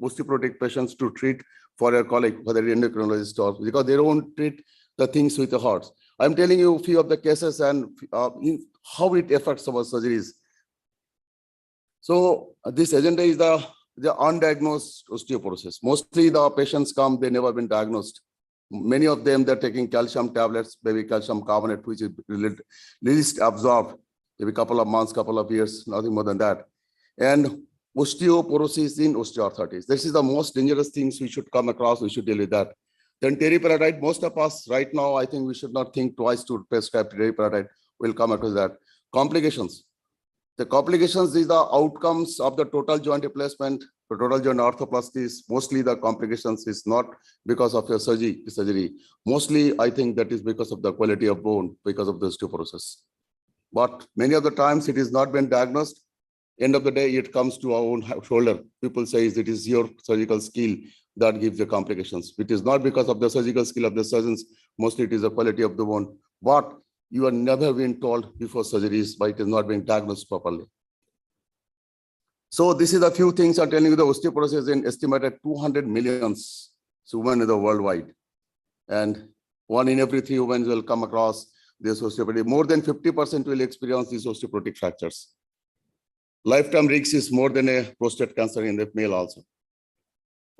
osteoporotic patients to treat for your colleague, whether endocrinologist or because they don't treat the things with the hearts. I'm telling you a few of the cases and how it affects our surgeries. So this agenda is the undiagnosed osteoporosis. Mostly the patients come, they never been diagnosed. Many of them, they're taking calcium tablets, maybe calcium carbonate, which is least absorbed, maybe a couple of months, couple of years, nothing more than that. And osteoporosis in osteoarthritis. This is the most dangerous things we should come across. We should deal with that. Then teriparatide, most of us right now, I think we should not think twice to prescribe teriparatide. We'll come across that. Complications. The complications is the outcomes of the total joint replacement, the total joint arthroplasties. Mostly the complications is not because of your surgery. Mostly, I think that is because of the quality of bone, because of the osteoporosis. But many of the times it is not been diagnosed. End of the day, it comes to our own shoulder. People say it is your surgical skill that gives the complications. It is not because of the surgical skill of the surgeons. Mostly it is the quality of the bone. But you are never been told before surgeries, but it is not being diagnosed properly. So this is a few things I'm telling you. The osteoporosis is estimated 200 million women in the worldwide. And 1 in every 3 women will come across this osteoporosis. More than 50% will experience these osteoporotic fractures. Lifetime risk is more than a prostate cancer in the male also.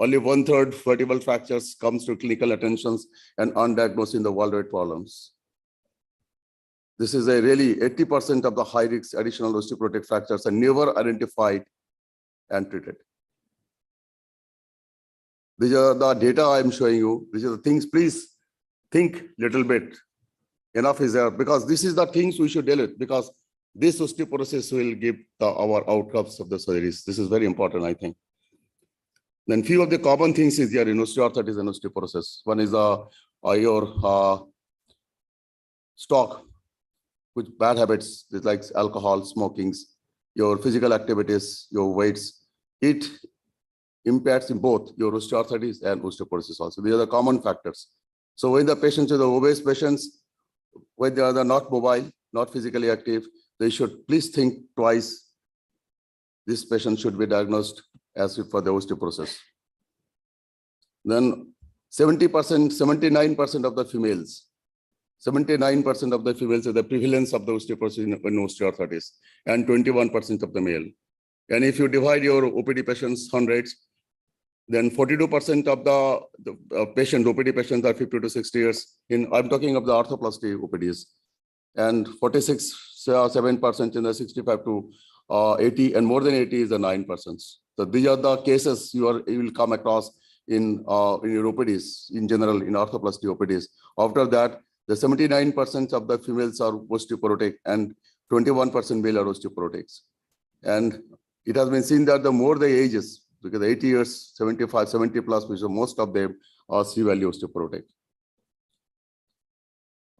Only 1/3 vertebral fractures comes to clinical attentions and undiagnosed in the worldwide problems. This is a really 80% of the high risk additional osteoporotic fractures are never identified and treated. These are the data I'm showing you. These are the things, please think little bit. Enough is there because this is the things we should deal with because this osteoporosis will give our outcomes of the surgeries. This is very important, I think. Then few of the common things is there in osteoarthritis and osteoporosis. One is your stock, with bad habits, like alcohol, smokings, your physical activities, your weights. It impacts in both your osteoarthritis and osteoporosis also. These are the common factors. So when the patients are the obese patients, when they are not mobile, not physically active, they should please think twice. This patient should be diagnosed as if for the osteoporosis. Then 79% of the females, 79% of the females are the prevalence of the osteoporosis in osteoarthritis and 21% of the male. And if you divide your OPD patients 100, then 42% of the patient OPD patients are 50 to 60 years. I'm talking of the arthroplasty OPDs, and 46.7% in the 65 to 80, and more than 80 is the 9%. So these are the cases you will come across in your OPDs in general, in arthroplasty OPDs. After that, the 79% of the females are osteoporotic and 21% male are osteoporotics. And it has been seen that the more the ages, because 80 years, 75, 70 plus, which are most of them are C-value osteoporotic.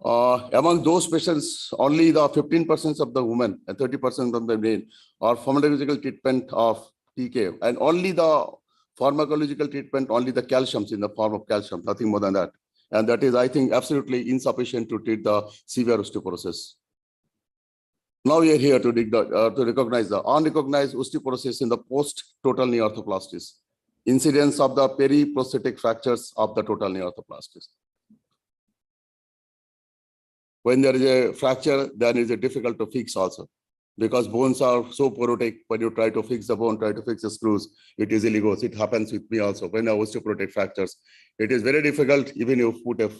Among those patients, only the 15% of the women and 30% of the men are pharmacological treatment of TK, and only the pharmacological treatment, only the calciums in the form of calcium, nothing more than that. And that is, I think, absolutely insufficient to treat the severe osteoporosis. Now we are here to recognize the unrecognized osteoporosis in the post-total knee arthroplasties, incidence of the periprosthetic fractures of the total knee arthroplasties. When there is a fracture, then it is difficult to fix also, because bones are so porotic. When you try to fix the bone, try to fix the screws, it easily goes. It happens with me also. When I have osteoporotic fractures, it is very difficult, even if you put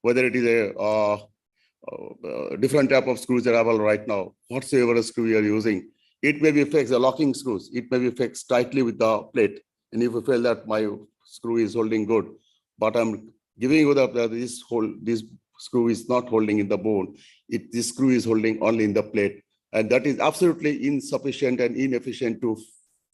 whether it is a different type of screws that are available right now, whatsoever screw you are using, it may be fixed, the locking screws, it may be fixed tightly with the plate. And if you feel that my screw is holding good, but I'm giving you that this screw is not holding in the bone, this screw is holding only in the plate. And that is absolutely insufficient and inefficient to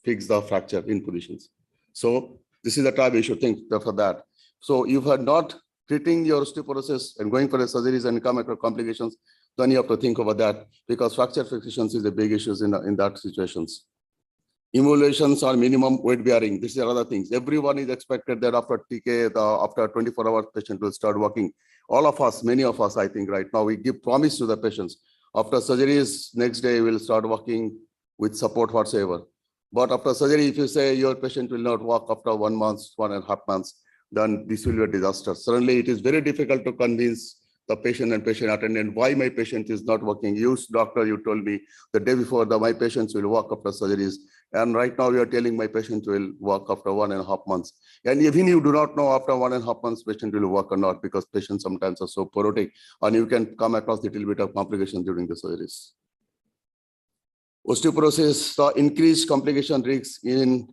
fix the fracture in positions. So this is the time you should think for that. So if you are not treating your osteoporosis and going for the surgeries and come across complications, then you have to think about that, because fracture fixations is a big issue in that situations. Emulations are minimum weight bearing. This is other things. Everyone is expected that after TK, after 24 hours, patient will start walking. All of us, many of us, I think right now, we give promise to the patients. After surgeries, next day we'll start walking with support whatsoever. But after surgery, if you say your patient will not walk after 1 month, 1.5 months, then this will be a disaster. Suddenly, it is very difficult to convince the patient and patient attendant why my patient is not working. You, doctor, you told me the day before that my patients will walk after surgeries. And right now you are telling my patient will walk after 1.5 months. And even you do not know after 1.5 months patient will work or not, because patients sometimes are so porotic and you can come across a little bit of complication during the surgeries. Osteoporosis, the increased complication risks in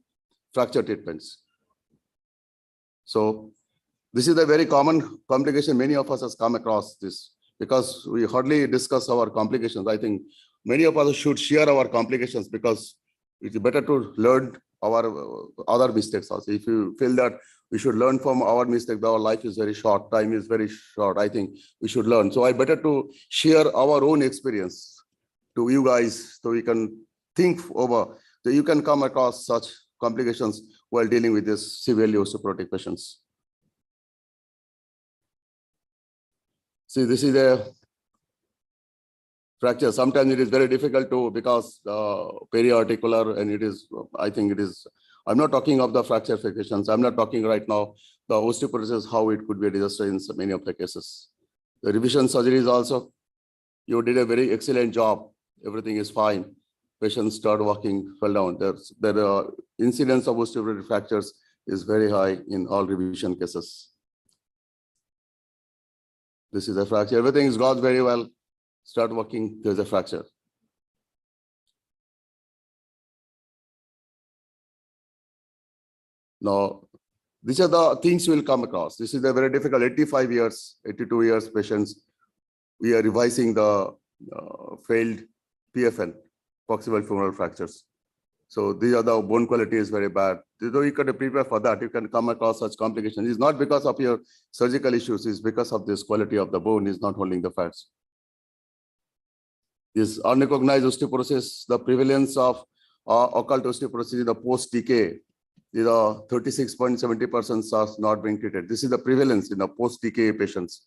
fracture treatments. So this is a very common complication. Many of us has come across this because we hardly discuss our complications. I think many of us should share our complications because it's better to learn our other mistakes also. If you feel that we should learn from our mistakes, our life is very short, time is very short, I think we should learn. So I better to share our own experience to you guys so we can think over, so you can come across such complications while dealing with this severely osteoporotic patients. See, this is a fracture. Sometimes it is very difficult to, because periarticular, and it is, I think it is, I'm not talking of the fracture fixations. I'm not talking right now the osteoporosis, how it could be a disaster in so many of the cases. The revision surgeries also, you did a very excellent job. Everything is fine. Patients start walking, fell down. The incidence of osteoporotic fractures is very high in all revision cases. This is a fracture. Everything is gone very well. Start walking, there's a fracture. Now, these are the things you will come across. This is a very difficult 85 years, 82 years patients. We are revising the failed PFN, proximal femoral fractures. So these are the bone quality is very bad. Though you can prepare for that, you can come across such complications. It's not because of your surgical issues, it's because of this quality of the bone is not holding the fats. This unrecognized osteoporosis, the prevalence of occult osteoporosis in the post-TK, is 36.70% are not being treated. This is the prevalence in the post-TK patients.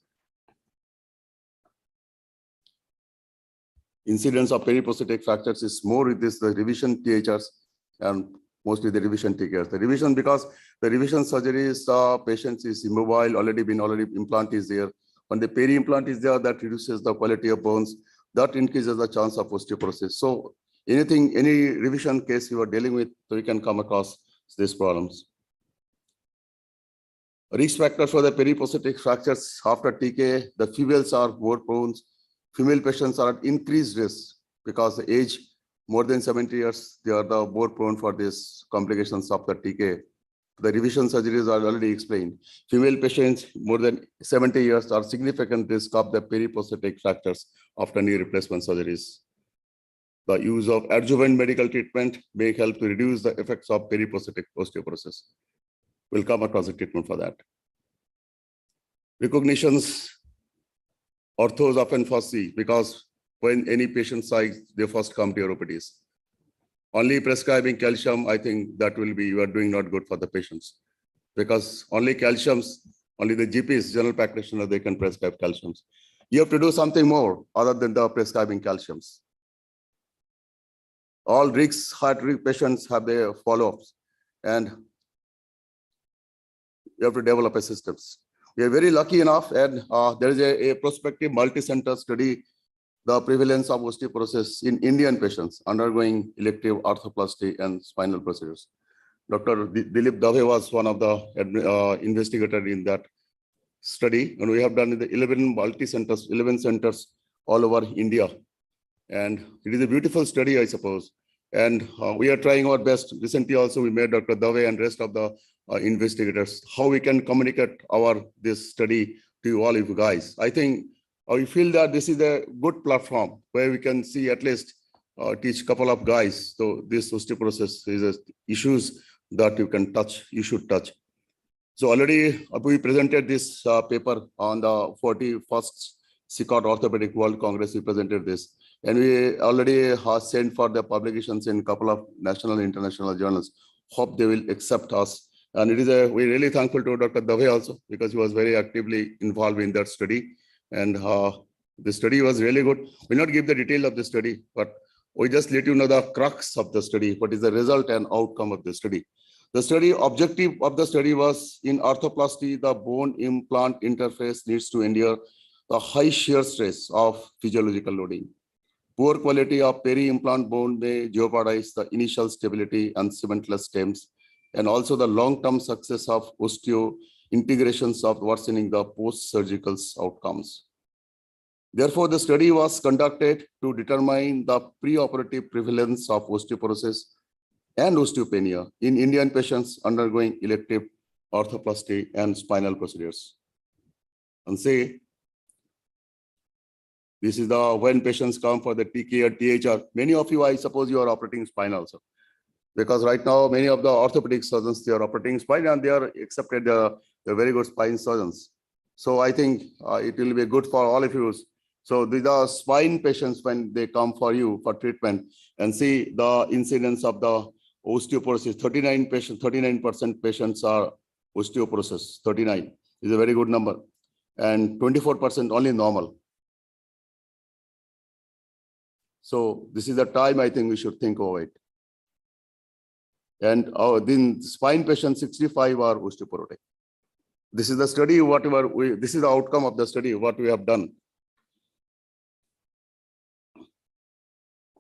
Incidence of periprosthetic fractures is more with this, the revision THRs and mostly the revision TKs. The revision, because the revision surgeries, patients is immobile, already implant is there. When the peri-implant is there, that reduces the quality of bones, that increases the chance of osteoporosis. So any revision case you are dealing with, so you can come across these problems. Risk factors for the periprosthetic fractures after TK, the females are more prone. Female patients are at increased risk because the age more than 70 years, they are the more prone for these complications of the TK. The revision surgeries are already explained. Female patients more than 70 years are significant risk of the periprosthetic fractures after knee replacement surgeries. The use of adjuvant medical treatment may help to reduce the effects of periprosthetic osteoporosis. We'll come across a treatment for that. Recognitions. Orthos often first see, because when any patient size, they first come to orthopedics. Only prescribing calcium, I think that will be, you are doing not good for the patients. Because only calciums, only the GPs, general practitioner, they can prescribe calciums. You have to do something more other than the prescribing calciums. All heart risk patients have their follow-ups, and you have to develop a systems. We are very lucky enough, and there is a prospective multi-center study, the prevalence of osteoporosis in Indian patients undergoing elective arthroplasty and spinal procedures. Dr. Dilip Dave was one of the investigators in that study, and we have done the 11 centers all over India. And it is a beautiful study, I suppose. And we are trying our best. Recently also, we made Dr. Dave and rest of the investigators, how we can communicate this study to all of you guys. I think we feel that this is a good platform where we can see at least teach a couple of guys. So this osteoporosis is issues that you can touch, you should touch. So already we presented this paper on the 41st SICOT Orthopedic World Congress. We presented this, and we already sent for the publications in a couple of national and international journals. Hope they will accept us. And it is we're really thankful to Dr. Dave also, because he was very actively involved in that study. And the study was really good. We'll not give the detail of the study, but We just let you know the crux of the study, what is the result and outcome of the study. The study objective of the study was in arthroplasty, the bone implant interface needs to endure the high shear stress of physiological loading. Poor quality of peri-implant bone may jeopardize the initial stability and cementless stems, and also the long-term success of osteo integrations of worsening the post-surgical outcomes. Therefore, the study was conducted to determine the preoperative prevalence of osteoporosis and osteopenia in Indian patients undergoing elective arthroplasty and spinal procedures. And say, this is the when patients come for the TK or THR. Many of you, I suppose you are operating spine also. Because right now, many of the orthopedic surgeons, they are operating spine and they are accepted, they're very good spine surgeons. So I think it will be good for all of you. So these are spine patients when they come for you for treatment and see the incidence of the osteoporosis. 39% patients are osteoporosis. 39 is a very good number, and 24% only normal. So this is the time I think we should think of it. And then spine patients 65 are osteoporotic. This is the study, this is the outcome of the study, what we have done.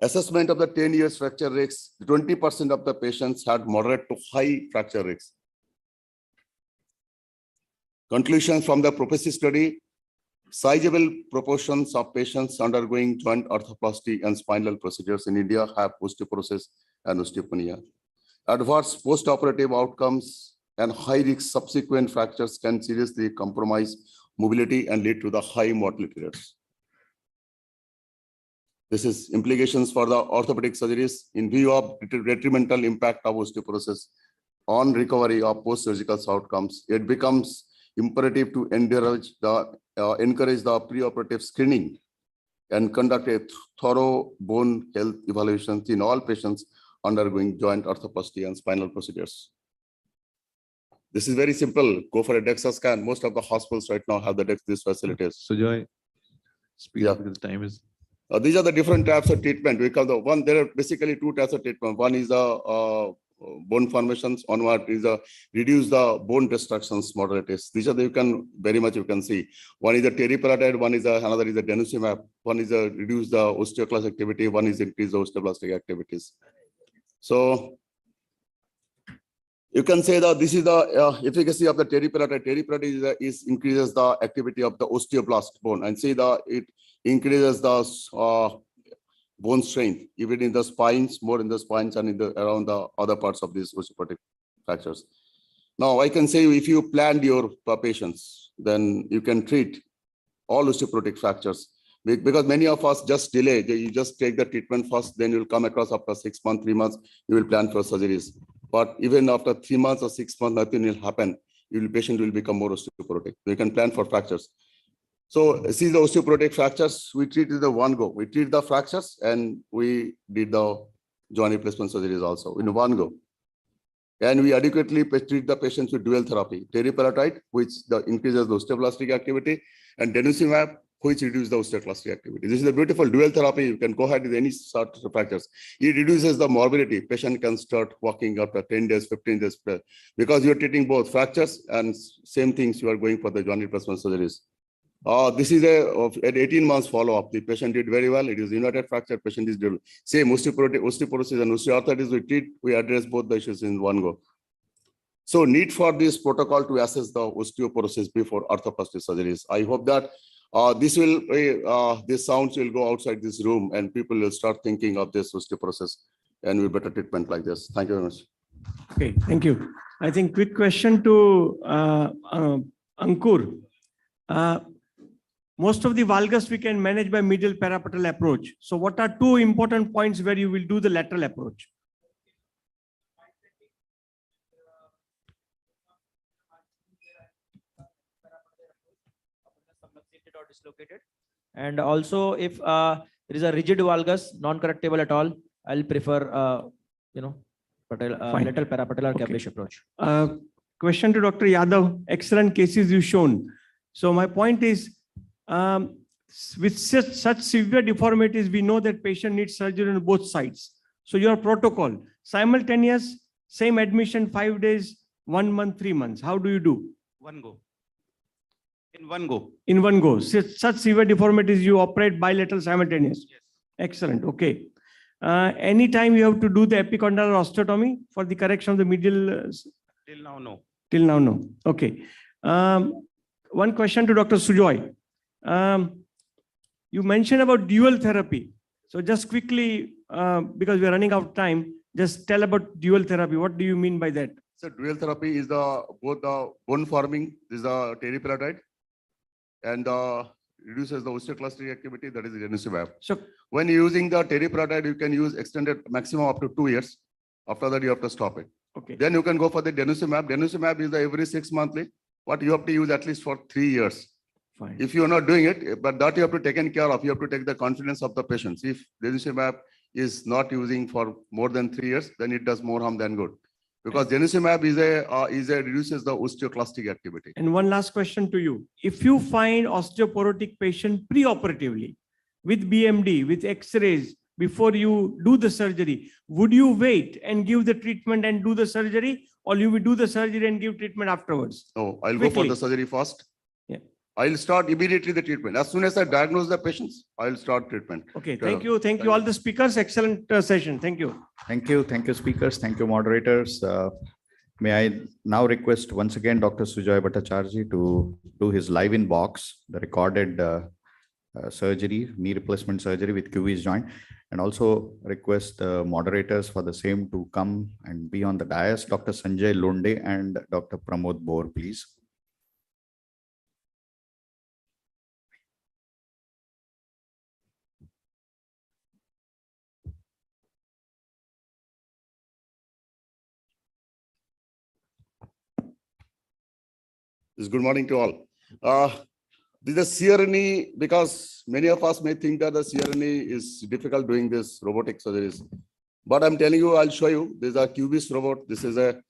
Assessment of the 10 years fracture risks, 20% of the patients had moderate to high fracture risks. Conclusions from the Prophecy study, sizable proportions of patients undergoing joint arthroplasty and spinal procedures in India have osteoporosis and osteopenia. Adverse post-operative outcomes and high-risk subsequent fractures can seriously compromise mobility and lead to the high mortality rates. This is implications for the orthopedic surgeries in view of detrimental impact of osteoporosis on recovery of post-surgical outcomes. It becomes imperative to encourage the preoperative screening and conduct a thorough bone health evaluations in all patients undergoing joint arthroplasty and spinal procedures. This is very simple. Go for a DEXA scan. Most of the hospitals right now have these facilities. Sujoy, speak up because the time is. These are the different types of treatment. There are basically two types of treatment. One is the bone formations. One is reduce the bone destructions modalities. These are you can see. One is the teriparatide. One is another is the denosumab. One is reduce the osteoclast activity. One is increase the osteoblastic activities. So you can say that this is the efficacy of the teriparatide. Teriparatide increases the activity of the osteoblast bone, and see that it increases the bone strength, even in the spines, more in the spines and around the other parts of these osteoporotic fractures. Now, I can say if you planned your patients, then you can treat all osteoporotic fractures. Because many of us just delay. You just take the treatment first, then you'll come across after 6 months, 3 months, you will plan for surgeries. But even after 3 months or 6 months, nothing will happen. Your patient will become more osteoporotic. You can plan for fractures. So see the osteoporotic fractures, we treat in the one go. We treat the fractures and we did the joint replacement surgeries also in one go. And we adequately treat the patients with dual therapy. Teriparatide, which increases the osteoblastic activity, and denosumab, which reduces the osteoclastic activity. This is a beautiful dual therapy. You can go ahead with any sort of fractures. It reduces the morbidity. Patient can start walking after 10 days, 15 days, because you're treating both fractures and same things you are going for the joint replacement surgeries. This is an 18 months follow-up. The patient did very well. It is united fracture. Patient is doing same osteoporosis and osteoarthritis. We treat, we address both the issues in one go. So need for this protocol to assess the osteoporosis before arthroplasty surgeries. I hope that these sounds will go outside this room and people will start thinking of this osteoporosis and we better treatment like this. Thank you very much. Okay, thank you. I think quick question to Ankur. Most of the valgus we can manage by medial parapatellar approach. So what are two important points where you will do the lateral approach? Or dislocated. And also if there is a rigid valgus, non-correctable at all, I'll prefer, lateral parapatellar cabbage approach. Question to Dr. Yadav. Excellent cases you've shown. So my point is, with such severe deformities, we know that patient needs surgery on both sides. So your protocol, simultaneous, same admission, 5 days, 1 month, 3 months. How do you do? One go. In one go. In one go. Such severe deformities, you operate bilateral simultaneous. Yes. Excellent. Okay. Anytime you have to do the epicondylar osteotomy for the correction of the medial. Till now, no. Till now, no. Okay. One question to Dr. Sujoy. You mentioned about dual therapy. So just quickly, because we are running out of time, just tell about dual therapy. What do you mean by that? So dual therapy is both the bone forming, this is the teriparatide, and reduces the osteoclastic activity, that is the denosumab. So When using the teriparatide, you can use extended maximum up to 2 years. After that, you have to stop it. okay. Then you can go for the denosumab. Denosumab is the every 6 monthly, but you have to use at least for 3 years. Fine. If you are not doing it, but that you have to take care of, you have to take the confidence of the patients. If denosumab is not using for more than 3 years, then it does more harm than good. Because denosumab reduces the osteoclastic activity. And one last question to you. If you find osteoporotic patient preoperatively with BMD, with X-rays, before you do the surgery, would you wait and give the treatment and do the surgery, or you will do the surgery and give treatment afterwards? No, I'll go for Quickly. the surgery first. Yeah. I'll start immediately the treatment. As soon as I diagnose the patients, I'll start treatment. Okay, Sure. thank you. Thank you all the speakers. Excellent session. Thank you. Thank you. Thank you, speakers. Thank you, moderators. May I now request once again Dr. Sujoy Bhattacharjee to do his live in box, the recorded surgery, knee replacement surgery with QV's joint, and also request the moderators for the same to come and be on the dais, Dr. Sanjay Lunde and Dr. Pramod Bor, please. Good morning to all. This is a CRNE, because many of us may think that the CRNE is difficult doing this robotic surgeries. But I'm telling you, I'll show you. This is a QB's robot. This is a.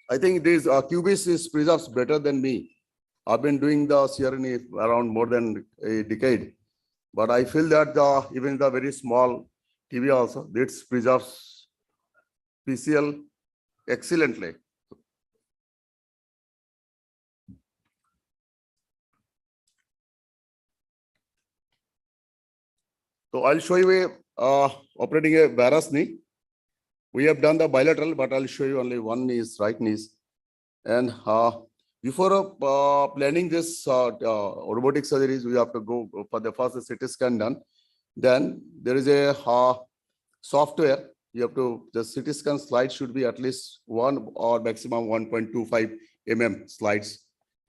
I think this QB's is preserves better than me. I've been doing the CRNE around more than a decade. But I feel that even the very small TV also, it preserves PCL excellently. So I'll show you operating a varus knee. We have done the bilateral, but I'll show you only one knee, right knees. And before planning this robotic surgeries, we have to go for the first CT scan done. Then there is a software. You have to, the CT scan slide should be at least 1 or maximum 1.25 mm slides.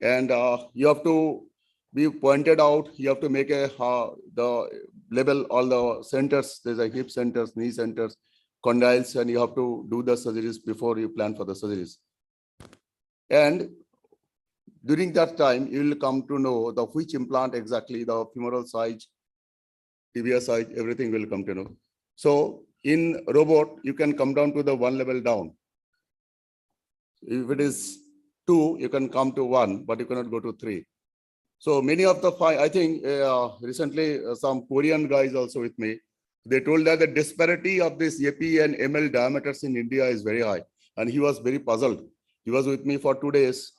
And you have to be pointed out. You have to make a the label all the centers. There's a hip centers, knee centers, condyles, and you have to do the surgeries before you plan for the surgeries. And during that time, you will come to know the which implant exactly, the femoral size, tibia size, everything will come to know. So in robot, you can come down to the 1 level down. If it is 2, you can come to 1, but you cannot go to 3. So many of the, I think recently some Korean guys also with me, they told that the disparity of this AP and ML diameters in India is very high. And he was very puzzled. He was with me for 2 days.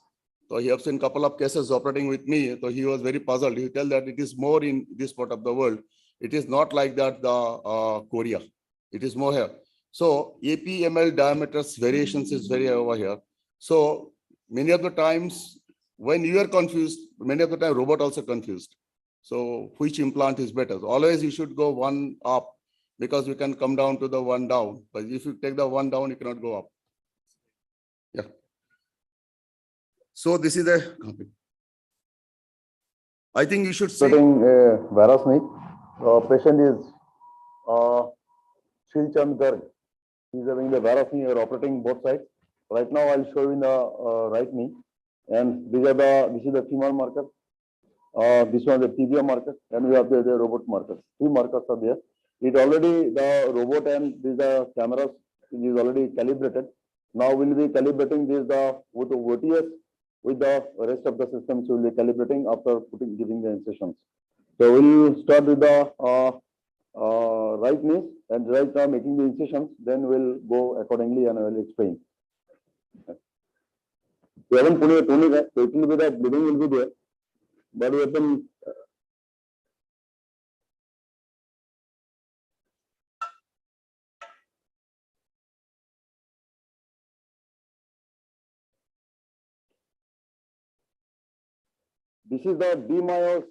So he has seen a couple of cases operating with me. So he was very puzzled. He tell that it is more in this part of the world. It is not like that the Korea. It is more here. So APML diameters variations is very over here. So many of the times when you are confused, many of the time robot also confused. So which implant is better? So always you should go 1 up, because you can come down to the 1 down. But if you take the 1 down, you cannot go up. Yeah. So this is a, I think you should see. Varus knee. Patient is Shilchand Garg. He's having the varus knee. You're operating both sides. Right now, I'll show you in the right knee. And these are this is the femur marker. This one is the tibia marker. And we have the robot markers. 3 markers are there. It already, the robot and these are cameras is already calibrated. Now we'll be calibrating this with the OTS with the rest of the systems. We'll be calibrating after giving the insertions. So we'll start with the right knee and right now making the incisions. Then we'll go accordingly and I will explain. We haven't put it only that, so it will be that bleeding will be there, but we have been. This is the DMIOS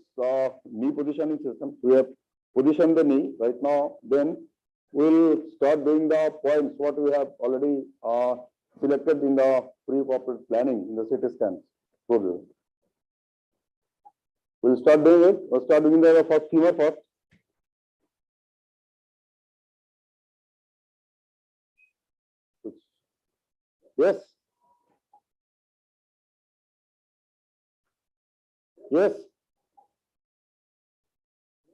knee positioning system. We have positioned the knee right now. Then we'll start doing the points what we have already selected in the pre-operative planning in the CT scan program. We'll start doing it. We'll start doing the first femur first. Yes. Yes.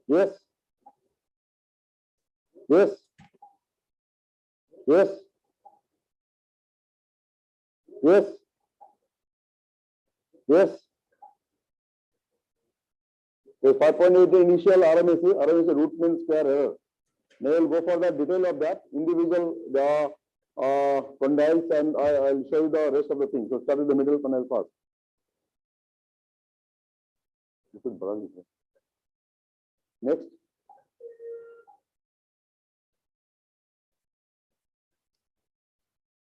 Yes. Yes. Yes. Yes. Yes. The 5.8 initial RMSE root mean square error. Now we'll go for the detail of that individual the condyles and I'll show you the rest of the things. So start with the middle condyle first. Next.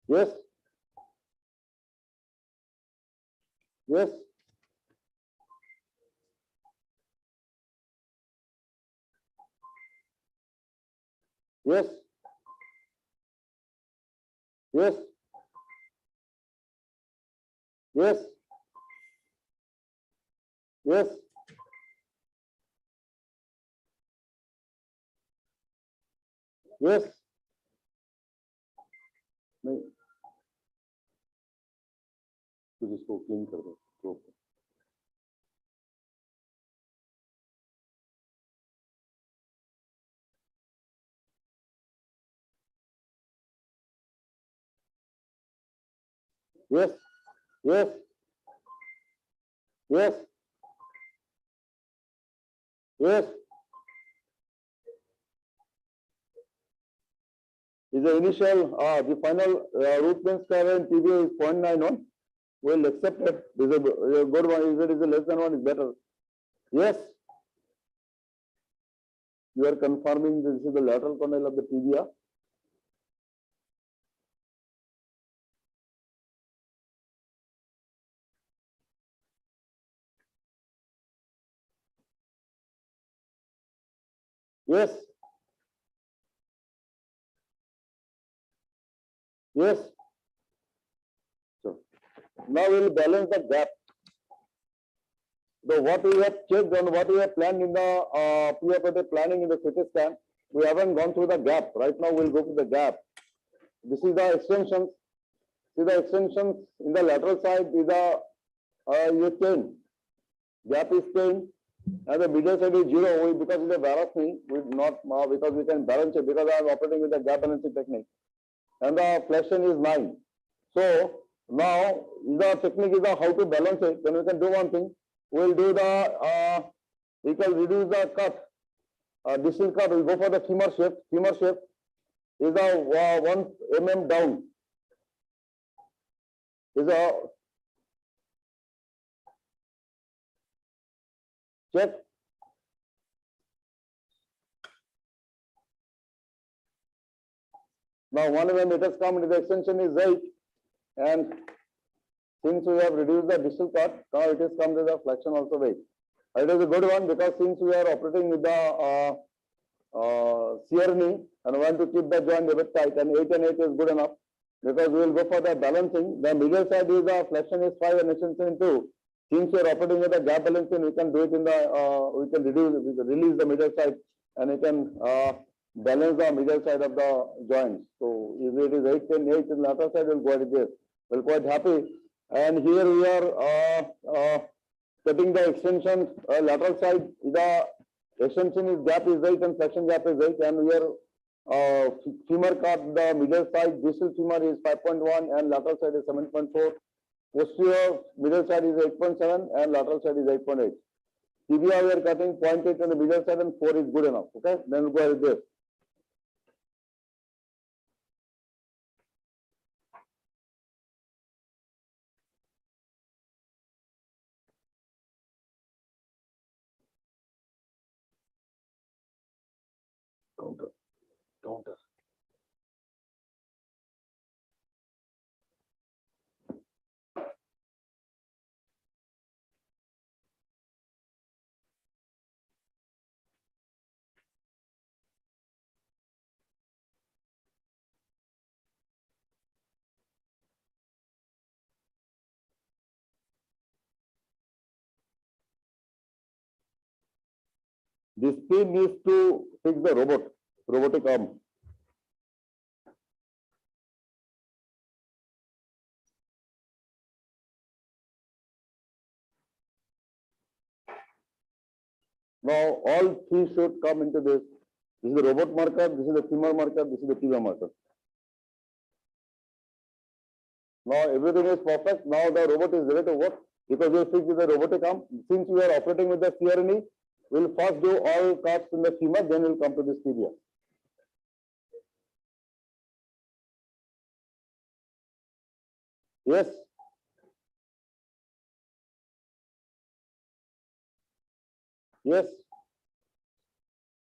Yes. Yes. Yes. Yes. Yes. Yes. Yes. नहीं कुछ इसको clean कर दो Yes. Yes. Yes. Yes. Is the initial, the final root mean square and TBA is 0.91. We'll accept it. This is a good one. If it is a less than 1, is better. Yes. You are confirming this is the lateral condyle of the tibia. Yes. Yes. So now we will balance the gap. So what we have checked and what we have planned in the preoperative planning in the CT scan, we haven't gone through the gap. Right now we'll go to the gap. This is the extensions. See the extensions in the lateral side is the chain. Gap is 10. And the medial side is 0. Because it's a varus knee, we not because we can balance it because I am operating with the gap balancing technique. And the flexion is 9. So now the technique is how to balance it. Then we can do one thing. We'll do the we can reduce the cut. Distal cut. We'll go for the femur shape. Femur shape is a 1 mm down. Is a check. Now 1 mm it has come, the extension is 8, and since we have reduced the distal cut, now it has come to the flexion also 8. It is a good one because since we are operating with the shear knee and want to keep the joint a bit tight, and 8 and 8 is good enough because we will go for the balancing. The medial side is the flexion is 5 and extension 2. Since we are operating with the gap balancing, we can do it in the we can release the middle side and we can balance the middle side of the joints. So if it is 8 and 8 in the lateral side, we'll go at this. We're quite happy. And here we are cutting the extension lateral side is the Extension is gap is 8 and flexion gap is 8, and here femur cut, the middle side distal femur is 5.1 and lateral side is 7.4. Posterior middle side is 8.7 and lateral side is 8.8. Tibia we are cutting 0.8 on the middle side and 4 is good enough. Okay, then we'll go ahead with this. Counter. This pin needs to fix the robotic arm. Now all three should come into this. This is the robot marker, this is the femur marker, this is the tibia marker. Now everything is perfect. Now the robot is ready to work because we will fix with the robotic arm. Since we are operating with the CRNE, we will first do all cuts in the femur, then we will come to this tibia. Yes. Yes.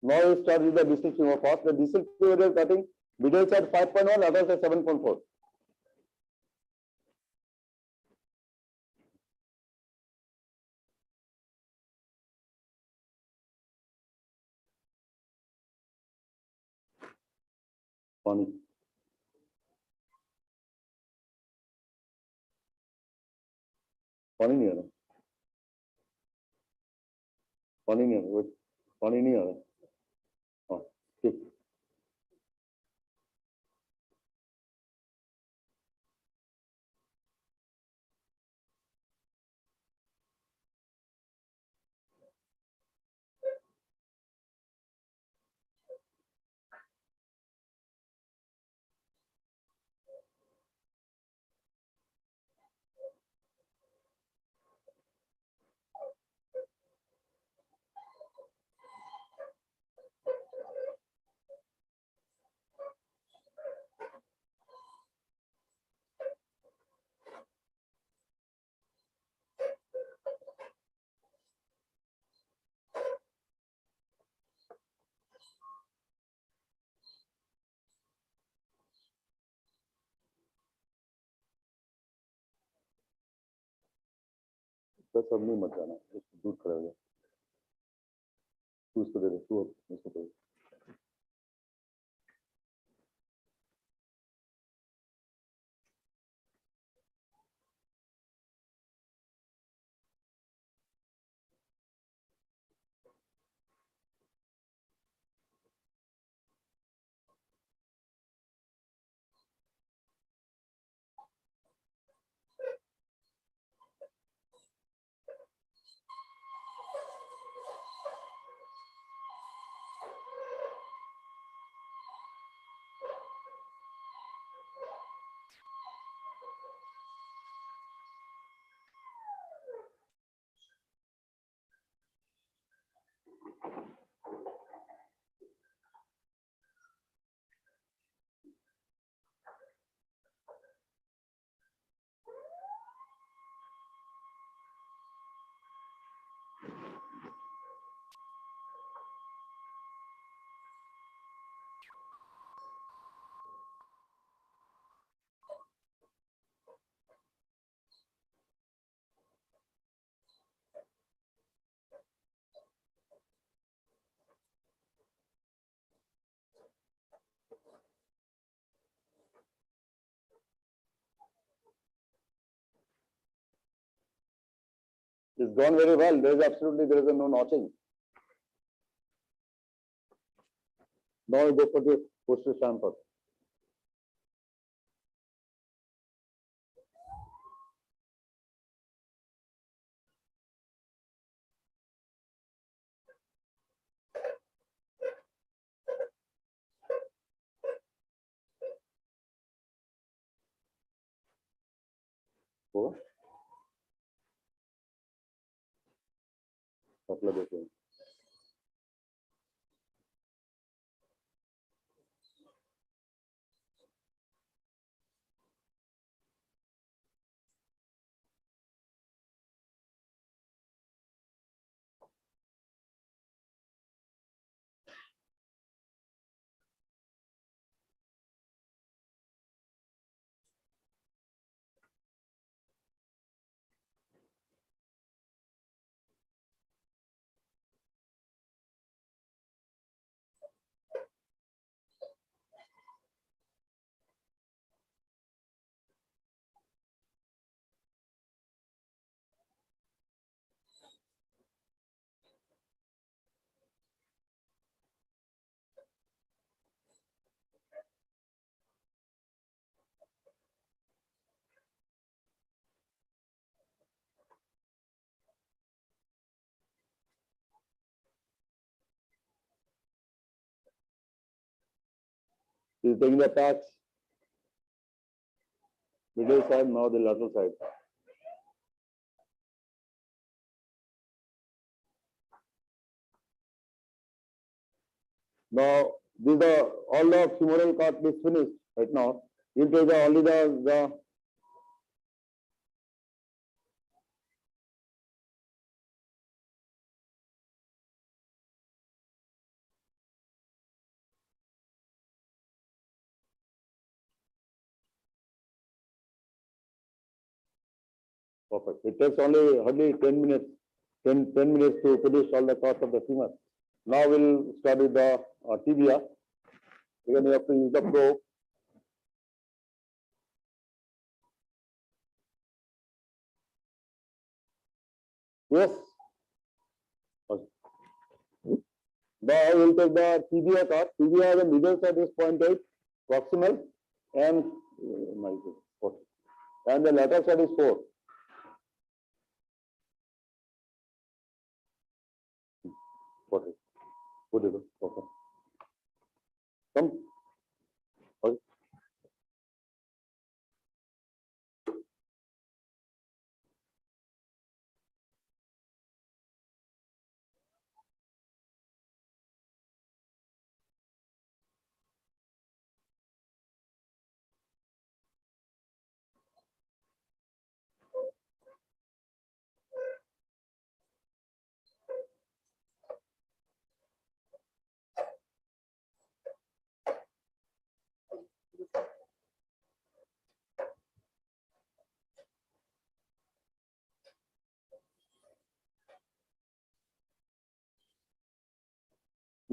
Now we start with the distal femur first. The distal femur we are cutting middle side 5.1, lateral side 7.4. Funny. पानी नहीं आ रहा पानी नहीं आ रहा पानी नहीं आ रहा हाँ ठीक तो सब नहीं मत जाना दूध करेगा तू उसको दे दे तू उसको दे It's gone very well. There is no notching. Now we go for the posterior sample. होगा मतलब देखिए He's taking the attacks. Middle side, now the lateral side. Now, these are all the femoral cut is finished right now. You take only the perfect. It takes only hardly 10 minutes, 10 minutes to finish all the cuts of the femur. Now we'll start with the tibia. Again, you have to use the probe. Yes. Now I will take the tibia cut. Tibia, the middle side is 0.8 proximal and the lateral side is 4. Put it. Okay. Come. Okay.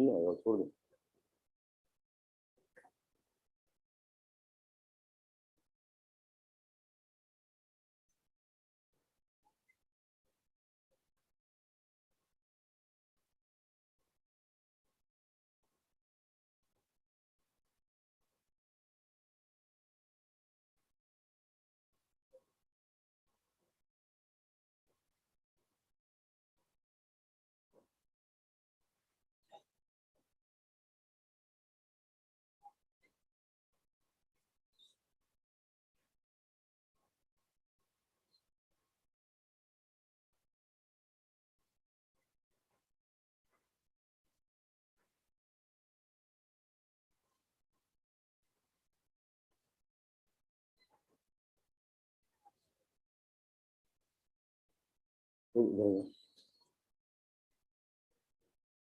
Yeah, I told you.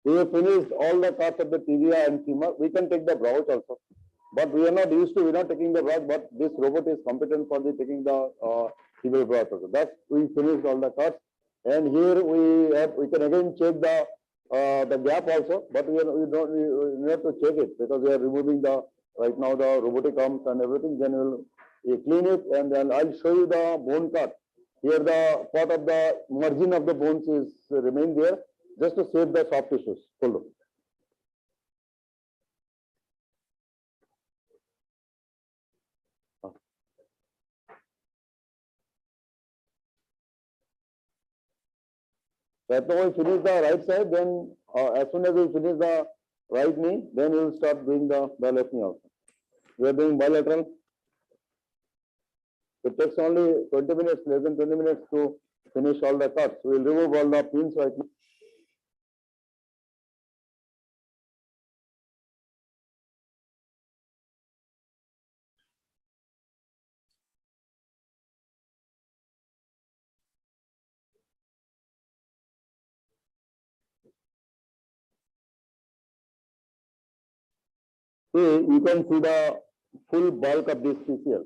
We have finished all the cuts of the tibia and femur. We can take the broach also, but we are not used to. We are not taking the broach, but this robot is competent for the taking the tibial broach also. Thus, we finished all the cuts, and here we can again check the gap also, but we have to check it because we are removing the right now the robotic arms and everything. Then we'll clean it, and then I'll show you the bone cut. Here the part of the margin of the bones is remain there, just to save the soft tissues. Hold on. Right now we finish the right side, then as soon as we finish the right knee, then we will start doing the left knee also. We are doing bilateral. It takes only 20 minutes, less than 20 minutes to finish all the cuts. We'll remove all the pins right now. See, you can see the full bulk of this PCL.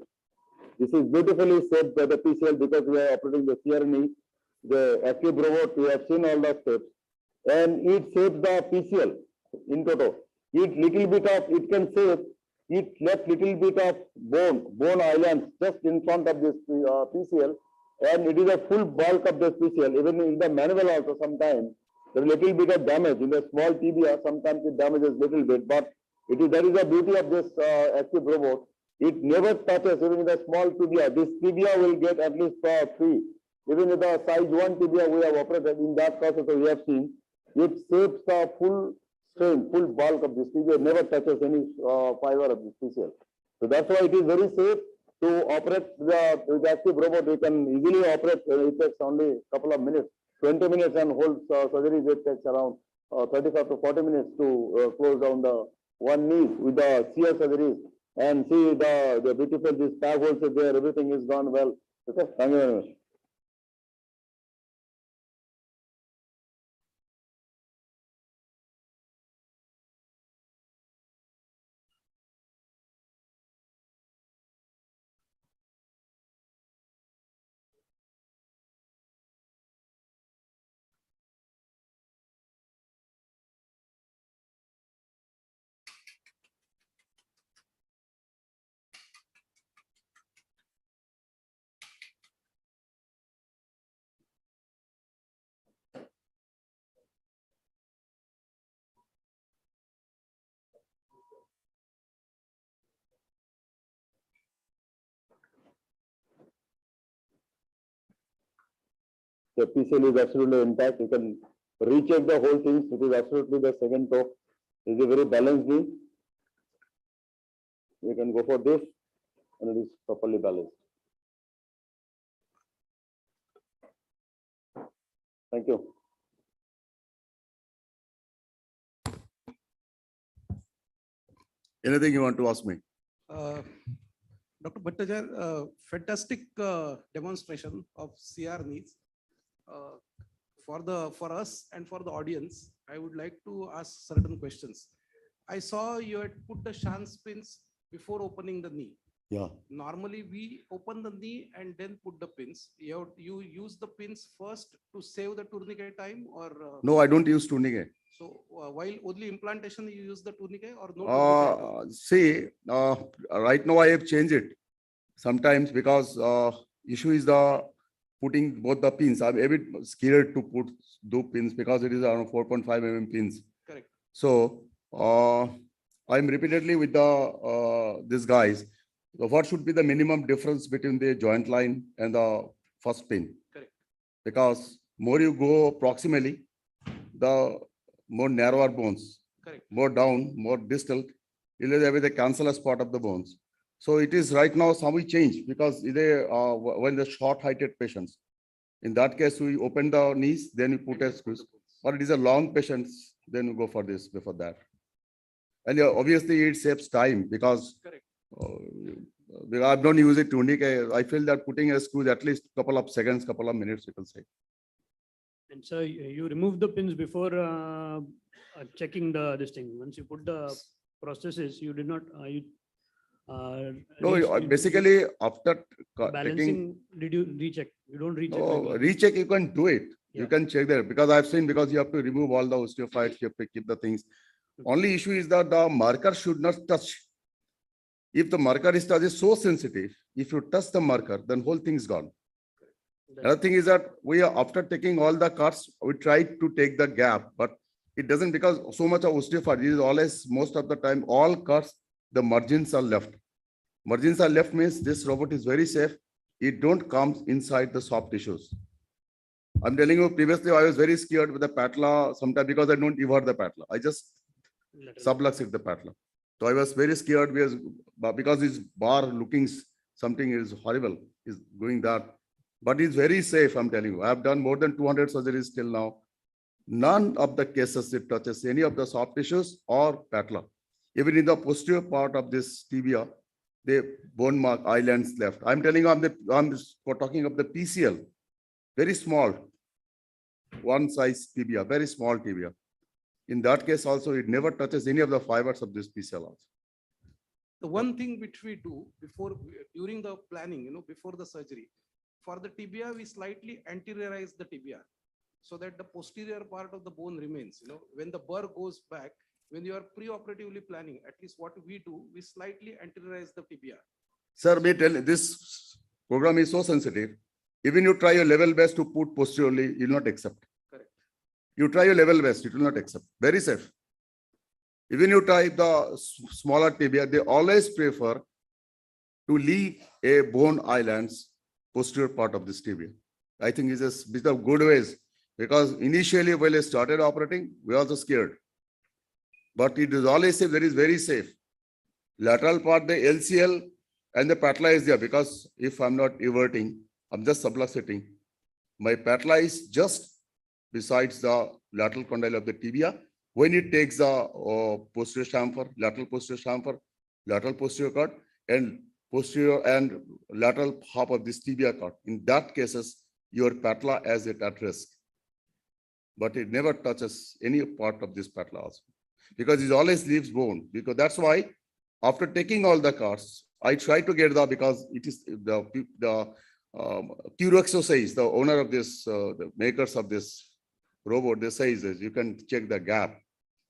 This is beautifully shaped by the PCL because we are operating the CRNE, the active robot. We have seen all the steps, and it shapes the PCL in total. It little bit of it can shape. It left little bit of bone islands just in front of this PCL, and it is a full bulk of this PCL. Even in the manual also sometimes there is little bit of damage in the small tibia. Sometimes it damages little bit, but that is the beauty of this active robot. It never touches even in the small tibia. This tibia will get at least free. Even with the size 1 tibia we have operated in that process we have seen, it shapes the full strain, full bulk of this tibia, never touches any fiber of this PCL. So that's why it is very safe to operate the active robot. We can easily operate. It takes only a couple of minutes, 20 minutes, and whole surgery it takes around 35 to 40 minutes to close down the one knee with the shear surgeries. And see the beautiful, this tag holes are there, everything is gone well. Okay, thank you very much. The PCL is absolutely intact. You can recheck the whole things. It is absolutely the second toe. It is a very balanced knee. You can go for this, and it is properly balanced. Thank you. Anything you want to ask me? Dr. Bhattacharyya, fantastic demonstration of CR needs. For us and for the audience, I would like to ask certain questions. I saw you had put the shank pins before opening the knee. Yeah. Normally, we open the knee and then put the pins. You use the pins first to save the tourniquet time, or No, I don't use tourniquet. so while only implantation you use the tourniquet, or no? Tourniquet? See, right now I have changed it sometimes because issue is the putting both the pins. I'm a bit scared to put two pins because it is around 4.5 mm pins. Correct. So I'm repeatedly with the these guys. So what should be the minimum difference between the joint line and the first pin? Correct. Because more you go proximally, the more narrower bones. Correct. More down, more distal, it is with the cancellous part of the bones. So it is right now some we change because they when the short-heighted patients, in that case we open the knees, then we put a screws. Or it is a long patients, then we go for this before that. And obviously it saves time because Correct. I don't use it tourniquet. I feel that putting a screw at least couple of seconds, couple of minutes, you can say. And so you remove the pins before checking this thing. Once you put the processes, you did not. No, basically after balancing, did you recheck? You don't recheck. regularly. recheck, you can do it. You Yeah. can check there because I've seen because you have to remove all the osteophytes, you have to keep the things. Only issue is that the marker should not touch. If the marker is touch is so sensitive, if you touch the marker, then whole thing is gone. Another thing is that we are after taking all the cuts, we try to take the gap, but it doesn't because so much of osteophyte is always most of the time all cuts, the margins are left. Margins are left means this robot is very safe. It don't come inside the soft tissues. I'm telling you previously I was very scared with the patella sometimes because I don't invert the patella. I just Lateral. subluxate the patella. So I was very scared because this bar looking something is horrible, is going that. But it's very safe, I'm telling you. I have done more than 200 surgeries till now. None of the cases it touches any of the soft tissues or patella. Even in the posterior part of this tibia, the bone mark islands left. I'm telling you, I'm talking of the PCL, very small, one size tibia, very small tibia. In that case also, it never touches any of the fibers of this PCL also. The one thing which we do during the planning, before the surgery, for the tibia, we slightly anteriorize the tibia so that the posterior part of the bone remains. When the burr goes back, when you are pre-operatively planning, at least what we do, we slightly anteriorize the tibia. Sir, may tell this program is so sensitive. Even you try your level best to put posteriorly, you will not accept. Correct. You try your level best, it will not accept. Very safe. Even you try the smaller tibia, they always prefer to leave a bone islands posterior part of this tibia. I think it's a bit of good ways, because initially when I started operating, we were also scared. But it is always safe, very safe. Lateral part, the LCL and the patella is there, because if I'm not everting, I'm just subluxating. My patella is just besides the lateral condyle of the tibia. When it takes the posterior chamfer, lateral posterior chamfer, lateral posterior cut, and posterior and lateral half of this tibia cut, in that cases, your patella is at risk. But it never touches any part of this patella also, because it always leaves bone. Because that's why after taking all the cuts, I try to get because it is the Qrexo says, the owner of this, the makers of this robot, they say is you can check the gap.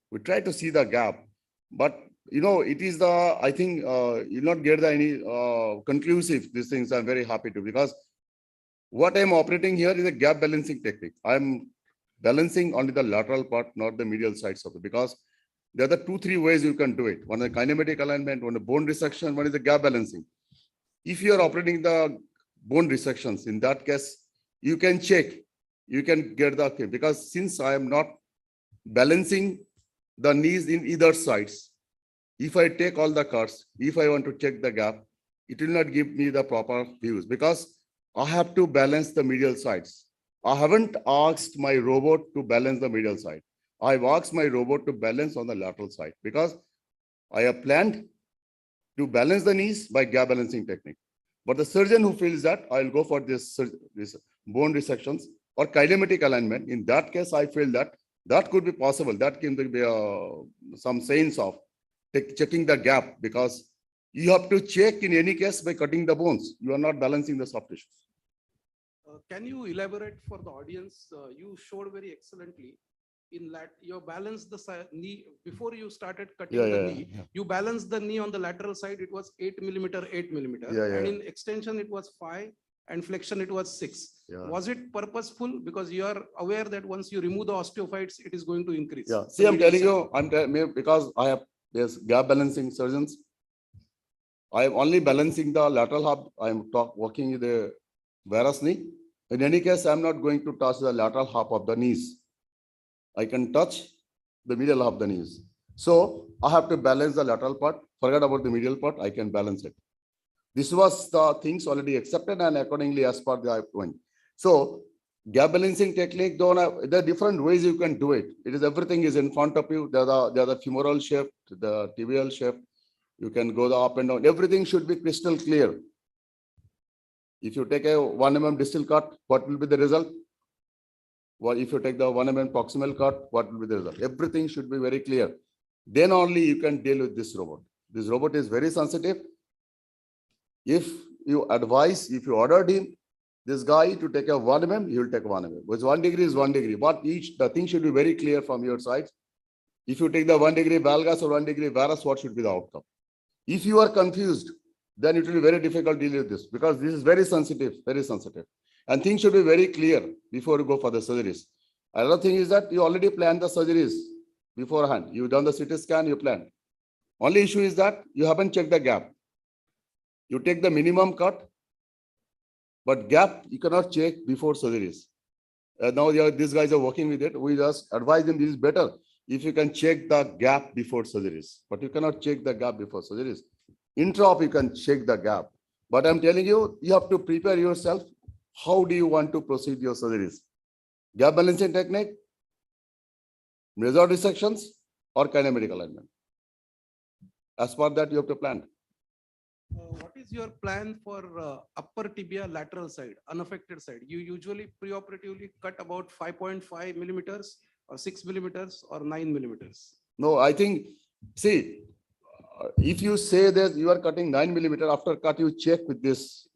We try to see the gap, but it is I think you'll not get any conclusive. These things I'm very happy to, because what I'm operating here is a gap balancing technique. I'm balancing only the lateral part, not the medial sides of it, because there are the 2-3 ways you can do it. One is kinematic alignment, one is bone resection, one is the gap balancing. If you are operating the bone resections, in that case, you can check, you can get the, because since I am not balancing the knees in either sides, if I take all the cuts, if I want to check the gap, it will not give me the proper views, because I have to balance the medial sides. I haven't asked my robot to balance the medial side. I've asked my robot to balance on the lateral side, because I have planned to balance the knees by gap balancing technique. But the surgeon who feels that I'll go for this bone resections or kinematic alignment, in that case, I feel that could be possible. That can be some sense of checking the gap, because you have to check in any case by cutting the bones. You are not balancing the soft tissues. Can you elaborate for the audience? You showed very excellently in that you balanced the knee before you started cutting the knee. Yeah. You balanced the knee on the lateral side. It was 8 millimeter, and in extension it was 5, and flexion it was 6. Yeah. Was it purposeful? Because you are aware that once you remove the osteophytes, it is going to increase. Yeah. See, I'm telling you, because I have there's gap balancing surgeons. I am only balancing the lateral hub. I'm working with the varus knee. In any case, I'm not going to touch the lateral half of the knees. I can touch the medial half of the knees. So I have to balance the lateral part. Forget about the medial part. I can balance it. This was the things already accepted, and accordingly as per the point. So gap balancing technique, there are different ways you can do it. It is everything is in front of you. There are the femoral shift, the tibial shift. You can go the up and down. Everything should be crystal clear. If you take a 1 mm distal cut, what will be the result? Well, if you take the 1 mm proximal cut, what will be the result? Everything should be very clear. Then only you can deal with this robot. This robot is very sensitive. If you ordered him, this guy to take a 1 mm, he will take 1 mm. Which 1 degree is 1 degree. But the thing should be very clear from your side. If you take the 1 degree valgus or 1 degree varus, what should be the outcome? If you are confused, then it will be very difficult to deal with this, because this is very sensitive. And things should be very clear before you go for the surgeries. Another thing is that you already planned the surgeries beforehand. You've done the CT scan, you planned. Only issue is that you haven't checked the gap. You take the minimum cut, but gap you cannot check before surgeries. Now these guys are working with it. We just advise them this is better if you can check the gap before surgeries, but you cannot check the gap before surgeries. Intraop, you can check the gap. But I'm telling you, you have to prepare yourself. How do you want to proceed your surgeries? Gap balancing technique, major dissections, or kinematic alignment. As per that, you have to plan. What is your plan for upper tibia lateral side, unaffected side? You usually preoperatively cut about 5.5 millimeters or 6 millimeters or 9 millimeters. No, I think, see, if you say that you are cutting 9 millimeter, after cut, you check with this,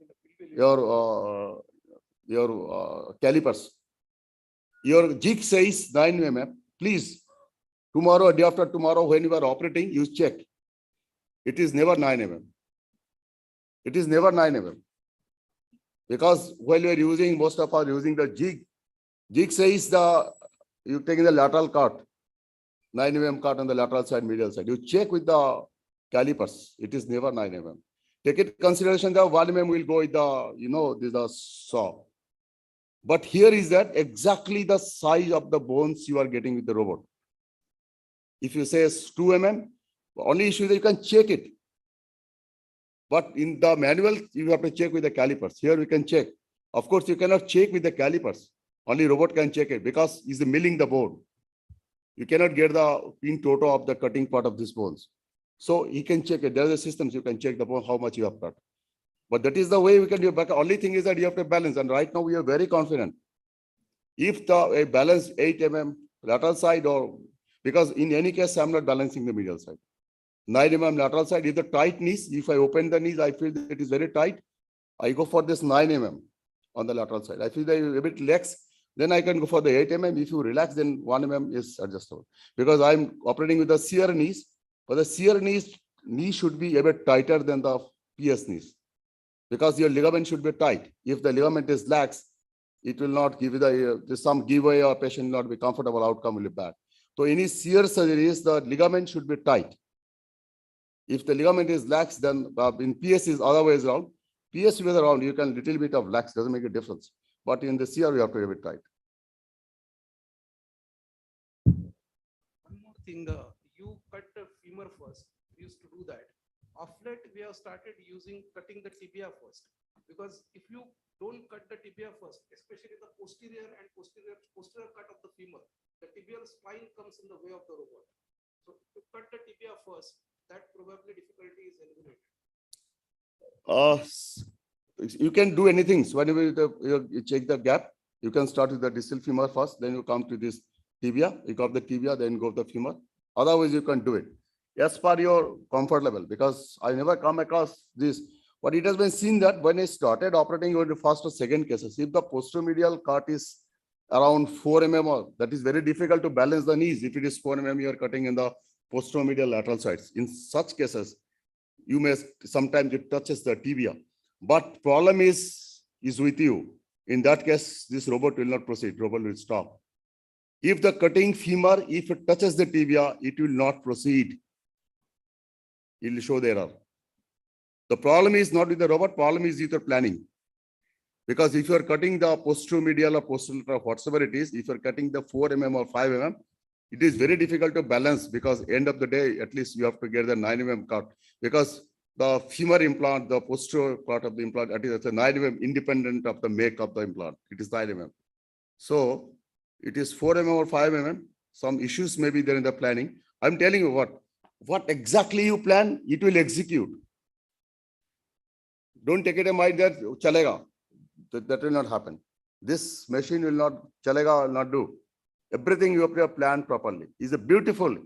your calipers. Your jig says 9 mm. Please, tomorrow or day after tomorrow, when you are operating, you check. It is never 9 mm. It is never 9 mm. Because while you are using, most of us are using the jig says you taking the lateral cut, 9 mm cut on the lateral side, medial side. You check with the calipers. It is never 9 mm. Take it consideration that 1 mm will go with the saw. But here is that exactly the size of the bones you are getting with the robot. If you say it's 2 mm, only issue is that you can check it. But in the manual, you have to check with the calipers. Here we can check. Of course, you cannot check with the calipers. Only robot can check it because he's milling the bone. You cannot get the in toto of the cutting part of these bones. So he can check it. There are the systems you can check the bone, how much you have cut. But that is the way we can do it. But the only thing is that you have to balance. And right now we are very confident. If a balance 8 mm lateral side, or because in any case, I'm not balancing the medial side. 9 mm lateral side is the tight knees. If I open the knees, I feel that it is very tight. I go for this 9 mm on the lateral side. I feel that a bit lax. Then I can go for the 8 mm. If you relax, then 1 mm is adjustable. Because I'm operating with the shear knees. But the shear knees, knee should be a bit tighter than the PS knees. Because your ligament should be tight. If the ligament is lax, it will not give you some giveaway, or patient will not be comfortable, outcome will be bad. So any shear surgeries, the ligament should be tight. If the ligament is lax, then in PS is otherwise around. PS is around, you can little bit of lax, doesn't make a difference. But in the shear, you have to be a bit tight. One more thing, you cut the femur first. We used to do that. Of late, we have started cutting the tibia first. Because if you don't cut the tibia first, especially the posterior cut of the femur, the tibial spine comes in the way of the robot. So to cut the tibia first, that probably difficulty is eliminated. You can do anything. So whenever you check the gap, you can start with the distal femur first, then you come to this tibia. You got the tibia, then go the femur. Otherwise, you can do it. As per your comfort level, because I never come across this. But it has been seen that when I started operating on the first or second cases, if the posteromedial cut is around 4 mm, that is very difficult to balance the knees. If it is 4 mm, you are cutting in the posteromedial lateral sides. In such cases, you may sometimes it touches the tibia. But problem is with you. In that case, this robot will not proceed. Robot will stop. If the cutting femur, if it touches the tibia, it will not proceed. It will show the error. The problem is not with the robot, problem is with your planning. Because if you are cutting the posteromedial or posterolateral, whatsoever it is, if you are cutting the 4 mm or 5 mm, it is very difficult to balance, because end of the day, at least you have to get the 9 mm cut. Because the femur implant, the posterior part of the implant, it is a 9 mm independent of the make of the implant. It is 9 mm. So it is 4 mm or 5 mm. Some issues may be there in the planning. I'm telling you what exactly you plan, it will execute. Don't take it in mind that chalega. That will not happen. This machine will not, chalega will not do. Everything you have to plan properly. Is a beautiful.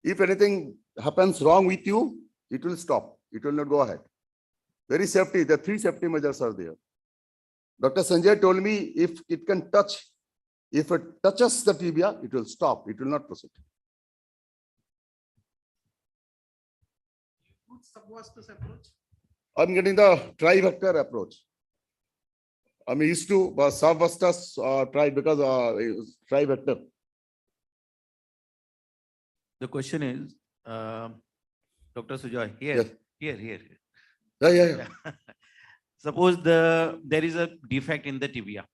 If anything happens wrong with you, it will stop. It will not go ahead. Very safety. The 3 safety measures are there. Dr. Sanjay told me if it can touch, if it touches the tibia, it will stop. It will not proceed. Good subvastus approach. I'm getting the tri-vector approach. I'm used to subvastus try because tri-vector. The question is, Dr. Sujoy, Yes. here. Yeah. Suppose there is a defect in the tibia,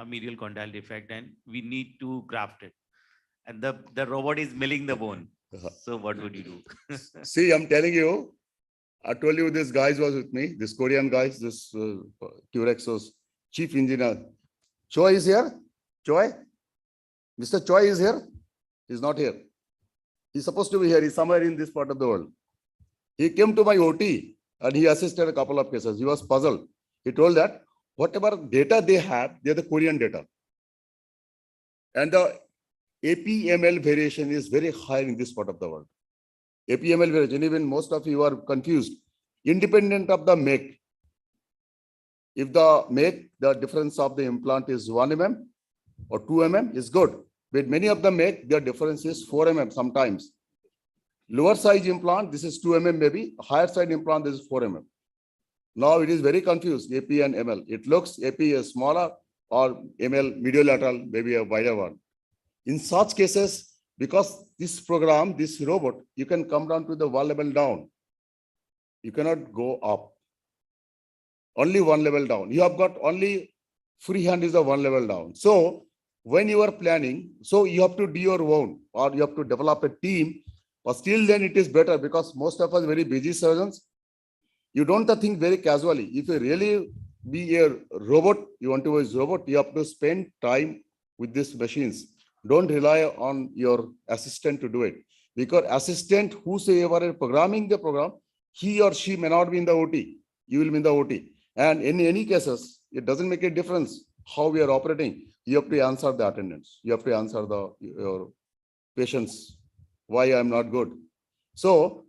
medial condyle defect, and we need to graft it. And the robot is milling the bone. So what would you do? See, I'm telling you, I told you this guys was with me, this Korean guys, this Curexo's chief engineer. Choi is here? Choi? Mr. Choi is here? He's not here. He's supposed to be here. He's somewhere in this part of the world. He came to my OT and he assisted a couple of cases. He was puzzled. He told that whatever data they have, they're the Korean data. And the APML variation is very high in this part of the world. APML variation, even most of you are confused. Independent of the make. If the make, the difference of the implant is 1 mm or 2 mm is good. But many of them make their difference is 4 mm sometimes. Lower size implant, this is 2 mm maybe. Higher side implant, this is 4 mm. Now it is very confused, AP and ML. It looks AP is smaller or ML medial lateral, maybe a wider one. In such cases, because this program, this robot, you can come down to the 1 level down. You cannot go up. Only 1 level down. You have got only freehand is a 1 level down. So when you are planning, so you have to do your own or you have to develop a team, but still then it is better because most of us very busy surgeons. You don't think very casually. If you really be a robot, you want to use robot, you have to spend time with these machines. Don't rely on your assistant to do it. Because assistant, whosoever is programming the program, he or she may not be in the OT. You will be in the OT. And in any cases, it doesn't make a difference how we are operating. You have to answer the attendants. You have to answer your patients, why I'm not good. So,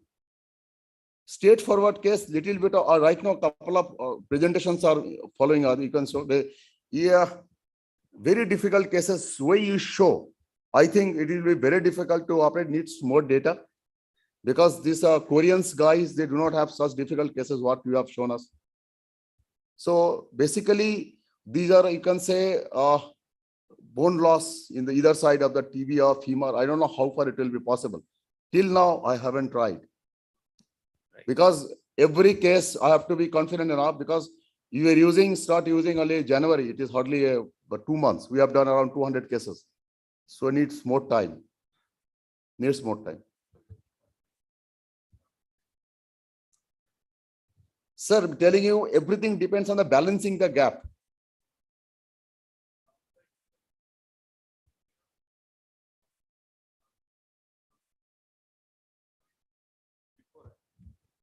straightforward case, little bit of, right now, couple of presentations are following. You can show very difficult cases where you show. I think it will be very difficult to operate, needs more data because these are Koreans guys, they do not have such difficult cases what you have shown us. So basically, these are, you can say, bone loss in the either side of the tibia or femur. I don't know how far it will be possible. Till now, I haven't tried. Because every case, I have to be confident enough because you were start using only January. It is hardly but 2 months. We have done around 200 cases. So it needs more time. Needs more time. Sir, I'm telling you, everything depends on the balancing the gap.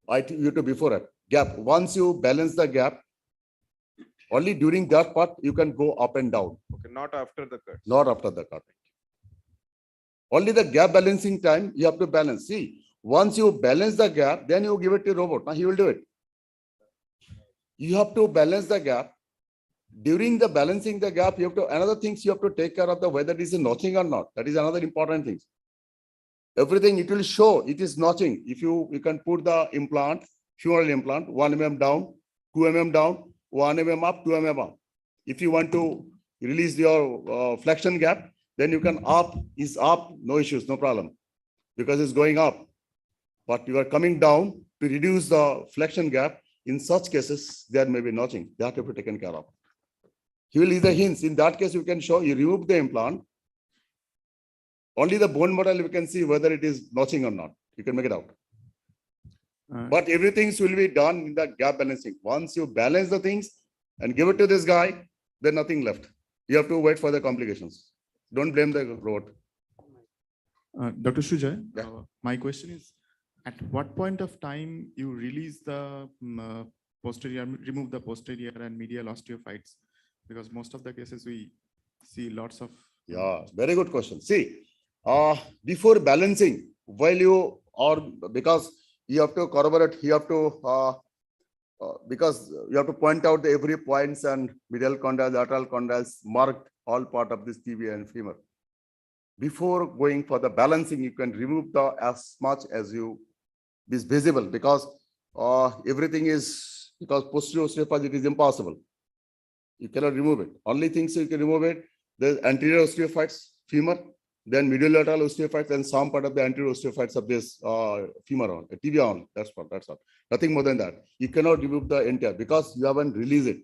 I think you to before it. Gap. Once you balance the gap, only during that part you can go up and down. Okay, not after the cut. Not after the cut. Only the gap balancing time you have to balance. See, once you balance the gap, then you give it to robot. Now he will do it. You have to balance the gap. During the balancing the gap, you have to another things you have to take care of the whether it is a notching or not. That is another important thing. Everything it will show it is notching. If you can put the implant, femoral implant, 1 mm down, 2 mm down, 1 mm up, 2 mm up. If you want to release your flexion gap, then you can up is up, no issues, no problem, because it's going up. But you are coming down to reduce the flexion gap. In such cases, there may be notching. That have to be taken care of. He will either hints. In that case, you can show you remove the implant. Only the bone model you can see whether it is notching or not. You can make it out. But everything will be done in the gap balancing. Once you balance the things and give it to this guy, then nothing left. You have to wait for the complications. Don't blame the robot. Dr. Sujay, Yeah. My question is, at what point of time you release the posterior, remove the posterior and medial osteophytes? Because most of the cases we see lots of. Yeah, very good question. See, before balancing, while you or because you have to corroborate, you have to because you have to point out the every points and medial condyles, lateral condyles, marked all part of this tibia and femur. Before going for the balancing, you can remove the as much as you is visible because everything is because posterior osteophytes, it is impossible. You cannot remove it. Only things you can remove it, the anterior osteophytes, femur, then medial lateral osteophytes, and some part of the anterior osteophytes of this femur on, tibia on. That's all. Nothing more than that. You cannot remove the entire because you haven't released it.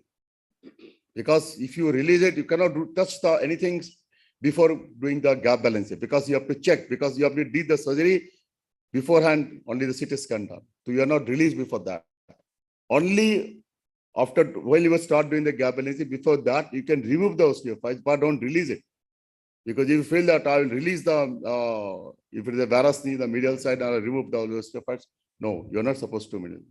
Because if you release it, you cannot touch the anything before doing the gap balancing because you have to check, because you have to do the surgery Beforehand, only the CT scan done. So you are not released before that. Only after, when you start doing the gap balancing, before that, you can remove the osteophytes, but don't release it. Because if you feel that I will release the, if it is a varus knee, the medial side, I will remove the osteophytes. No, you're not supposed to remove.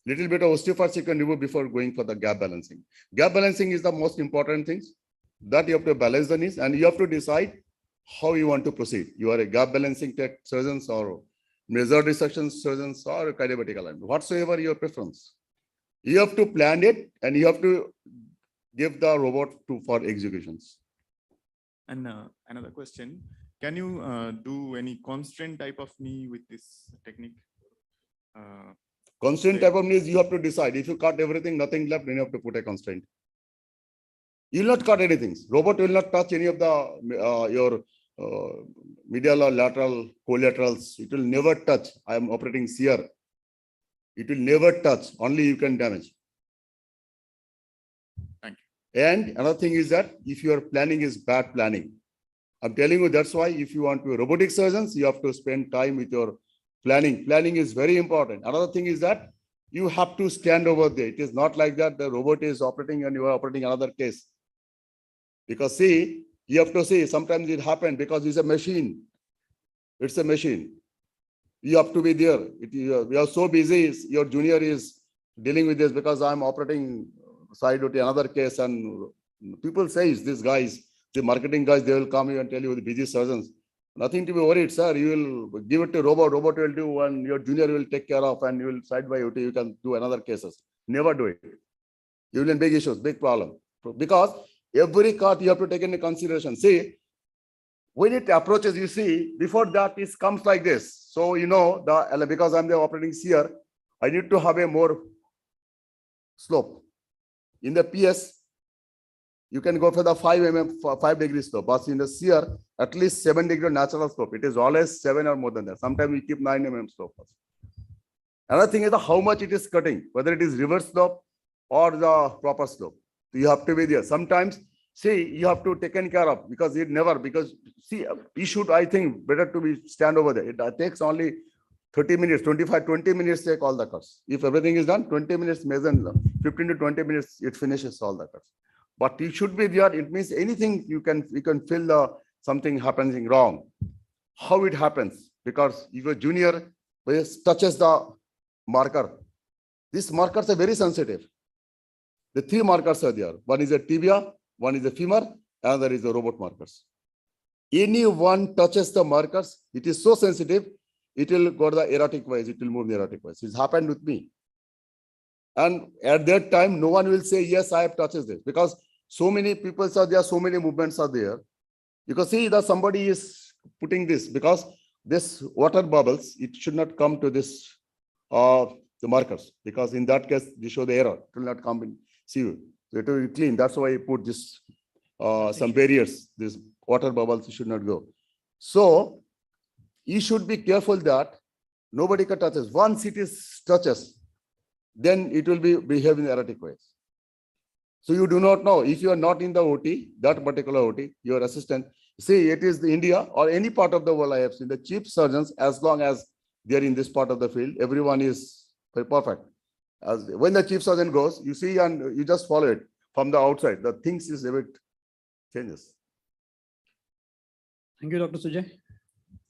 Little bit of osteophytes you can remove before going for the gap balancing. Gap balancing is the most important things that you have to balance the knees, and you have to decide how you want to proceed. You are a gap balancing tech surgeons or measure resection surgeons or kinematic alignment, whatsoever your preference. You have to plan it and you have to give the robot for executions. And another question, can you do any constraint type of knee with this technique? Constraint type of knees, you have to decide. If you cut everything, nothing left, then you have to put a constraint. You will not cut anything. Robot will not touch any of the your medial or lateral collaterals. It will never touch. I am operating shear. It will never touch. Only you can damage. Thank you. And another thing is that if your planning is bad planning, I'm telling you, that's why if you want to be robotic surgeons, you have to spend time with your planning. Planning is very important. Another thing is that you have to stand over there. It is not like that the robot is operating and you are operating another case. Because see, you have to see, sometimes it happens because it's a machine. It's a machine. You have to be there. We are so busy, your junior is dealing with this because I'm operating side with another case, and people say, this guys, the marketing guys, they will come here and tell you the busy surgeons. Nothing to be worried, sir. You will give it to robot will do, and your junior will take care of, and you will side by OT, you can do another cases. Never do it. You will in big issues, big problem. Because every cut you have to take into consideration. See, when it approaches, you see, before that it comes like this. So, you know, because I'm the operating shear, I need to have a more slope. In the PS, you can go for the 5 degree slope, but in the shear, at least 7 degree natural slope. It is always 7 or more than that. Sometimes we keep 9 slope. Another thing is how much it is cutting, whether it is reverse slope or the proper slope. So you have to be there. Sometimes, see, you have to take care of, because it never, because see, you should, I think, better to be stand over there. It takes only 30 minutes, 20 minutes take all the cuts. If everything is done, 20 minutes, 15 to 20 minutes, it finishes all the cuts. But you should be there. It means anything you can feel the something happening wrong. How it happens? Because if a junior touches the marker, these markers are very sensitive. The 3 markers are there. One is a tibia, one is a femur, another is the robot markers. Any one touches the markers, it is so sensitive, it will go the erratic wise, it will move the erratic wise. It's happened with me. And at that time, no one will say, yes, I have touches this, because so many people are there, so many movements are there. You can see that somebody is putting this, because this water bubbles, it should not come to this, the markers, because in that case, they show the error. It will not come in. See, it will be clean. That's why I put this, some barriers. These water bubbles should not go. So you should be careful that nobody can touch us. Once it is touches, then it will be behave in erratic ways. So you do not know if you are not in the OT, that particular OT, your assistant. See, it is the India or any part of the world I have seen the chief surgeons, as long as they are in this part of the field, everyone is very perfect. As when the chief surgeon goes, you see, and you just follow it from the outside. The things is a bit changes. Thank you, Dr. Sujay.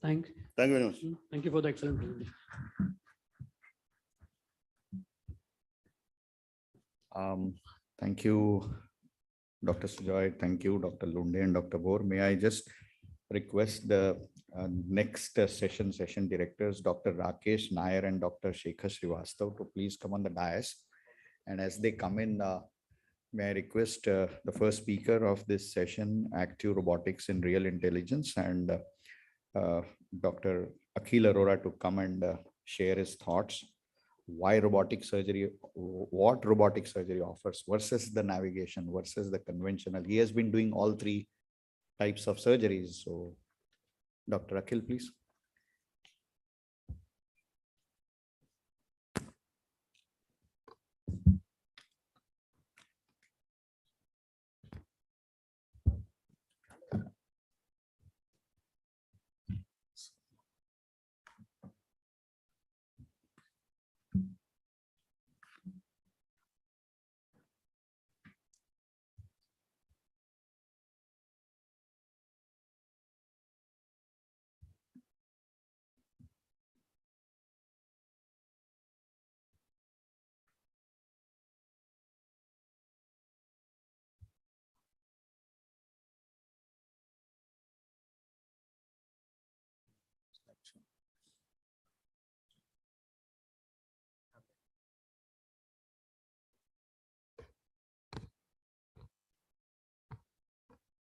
Thank you very much. Thank you for the excellent presentation. Thank you, Dr. Sujoy. Thank you, Dr. Lunde and Dr. Bor. May I just request the next session directors, Dr. Rakesh Nair and Dr. Shekhar Srivastav, to please come on the dais. And as they come in, may I request the first speaker of this session, Active Robotics in Real Intelligence, and Dr. Akhil Arora to come and share his thoughts. Why robotic surgery, what robotic surgery offers versus the navigation versus the conventional. He has been doing all 3 types of surgeries. So, Dr. Akhil, please.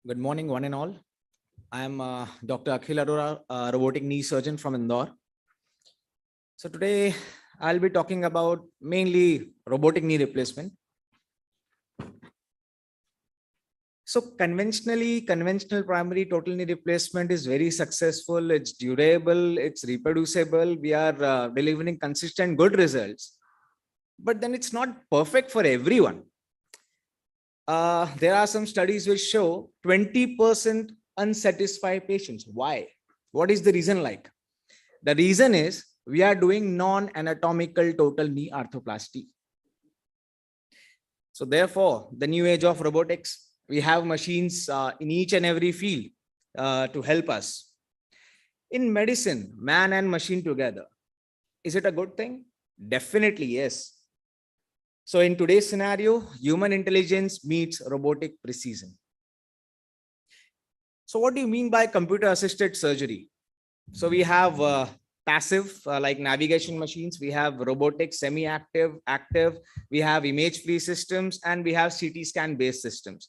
Good morning, one and all. I am Dr. Akhil Arora, robotic knee surgeon from Indore. So today I'll be talking about mainly robotic knee replacement. So conventional primary total knee replacement is very successful. It's durable, it's reproducible. We are delivering consistent good results, but then it's not perfect for everyone. There are some studies which show 20% unsatisfied patients. Why? What is the reason like? The reason is we are doing non-anatomical total knee arthroplasty. So therefore, the new age of robotics, we have machines in each and every field to help us. In medicine, man and machine together. Is it a good thing? Definitely yes. So in today's scenario, human intelligence meets robotic precision. So what do you mean by computer assisted surgery? So we have passive like navigation machines, we have robotic, semi-active, active, we have image-free systems, and we have CT scan based systems.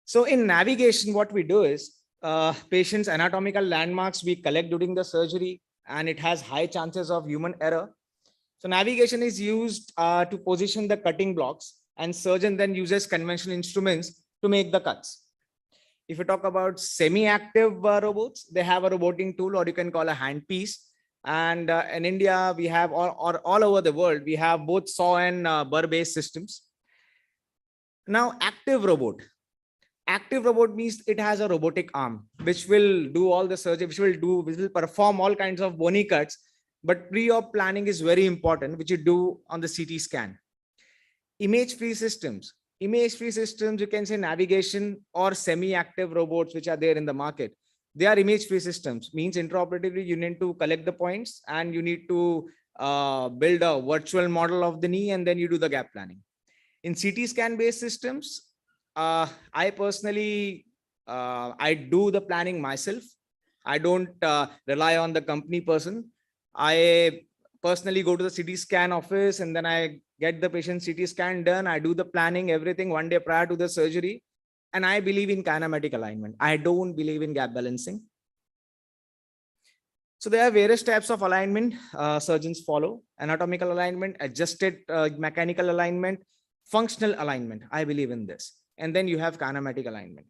So in navigation, what we do is patients' anatomical landmarks we collect during the surgery, and it has high chances of human error. So navigation is used to position the cutting blocks, and surgeon then uses conventional instruments to make the cuts. If you talk about semi-active robots, they have a roboting tool, or you can call a handpiece. And in India, we have all over the world, we have both saw and burr-based systems. Now, active robot. Active robot means it has a robotic arm, which will do all the surgery, which will perform all kinds of bony cuts. But pre-op planning is very important, which you do on the CT scan. Image-free systems. Image-free systems, you can say navigation or semi-active robots, which are there in the market. They are image-free systems, means intraoperatively you need to collect the points and you need to build a virtual model of the knee, and then you do the gap planning. In CT scan-based systems, I personally, I do the planning myself. I don't rely on the company person. I personally go to the CT scan office, and then I get the patient CT scan done. I do the planning, everything one day prior to the surgery. And I believe in kinematic alignment. I don't believe in gap balancing. So there are various types of alignment surgeons follow: anatomical alignment, adjusted mechanical alignment, functional alignment. I believe in this. And then you have kinematic alignment.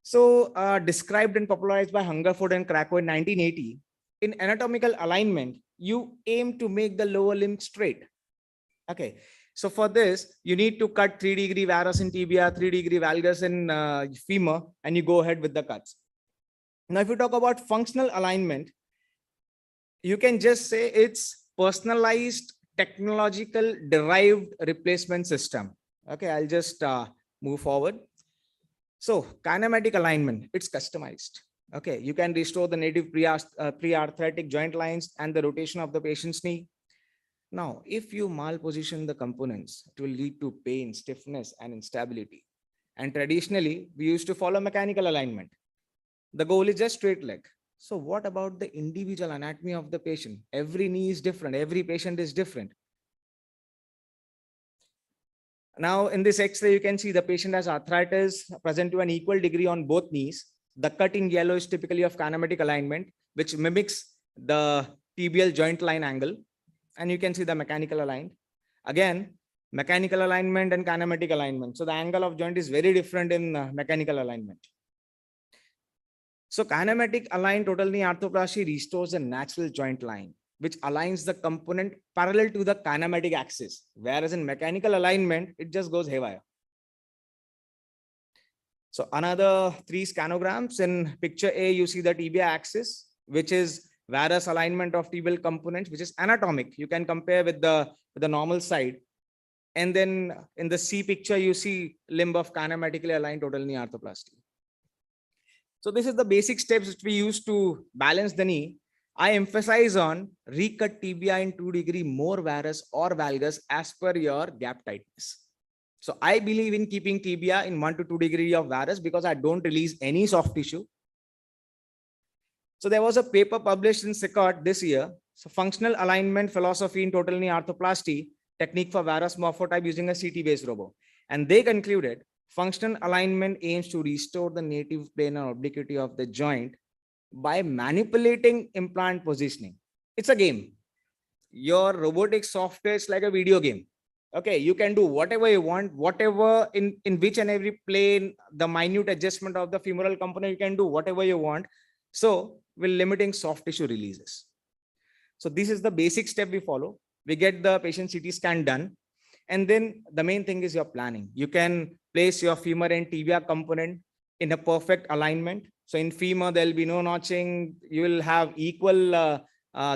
So described and popularized by Hungerford and Krakow in 1980, in anatomical alignment, you aim to make the lower limb straight. Okay. So for this, you need to cut 3-degree varus in tibia, 3-degree valgus in femur, and you go ahead with the cuts. Now, if you talk about functional alignment, you can just say it's personalized, technological, derived replacement system. Okay, I'll just move forward. So kinematic alignment, it's customized. Okay, you can restore the native pre-arthritic joint lines and the rotation of the patient's knee. Now, if you malposition the components, it will lead to pain, stiffness, and instability. And traditionally, we used to follow mechanical alignment. The goal is just straight leg. So what about the individual anatomy of the patient? Every knee is different. Every patient is different. Now, in this X-ray, you can see the patient has arthritis present to an equal degree on both knees. The cut in yellow is typically of kinematic alignment, which mimics the tibial joint line angle. And you can see the mechanical aligned. Again, mechanical alignment and kinematic alignment. So the angle of joint is very different in mechanical alignment. So kinematic aligned total knee arthroplasty restores a natural joint line, which aligns the component parallel to the kinematic axis. Whereas in mechanical alignment, it just goes haywire. So another 3 scanograms. In picture A, you see the tibia axis, which is varus alignment of tibial components, which is anatomic. You can compare with the normal side. And then in the C picture, you see limb of kinematically aligned total knee arthroplasty. So this is the basic steps which we use to balance the knee. I emphasize on recut tibia in 2-degree more varus or valgus as per your gap tightness. So I believe in keeping tibia in 1 to 2 degree of varus because I don't release any soft tissue. So there was a paper published in SICOT this year. So functional alignment philosophy in total knee arthroplasty technique for varus morphotype using a CT based robo. And they concluded Functional alignment aims to restore the native plane or obliquity of the joint by manipulating implant positioning. It's a game. Your robotic software is like a video game. Okay, you can do whatever you want, whatever in which and every plane, the minute adjustment of the femoral component, you can do whatever you want. So we're limiting soft tissue releases. So this is the basic step we follow. We get the patient CT scan done. And then the main thing is your planning. You can place your femur and tibia component in a perfect alignment. So in femur, there'll be no notching. You will have equal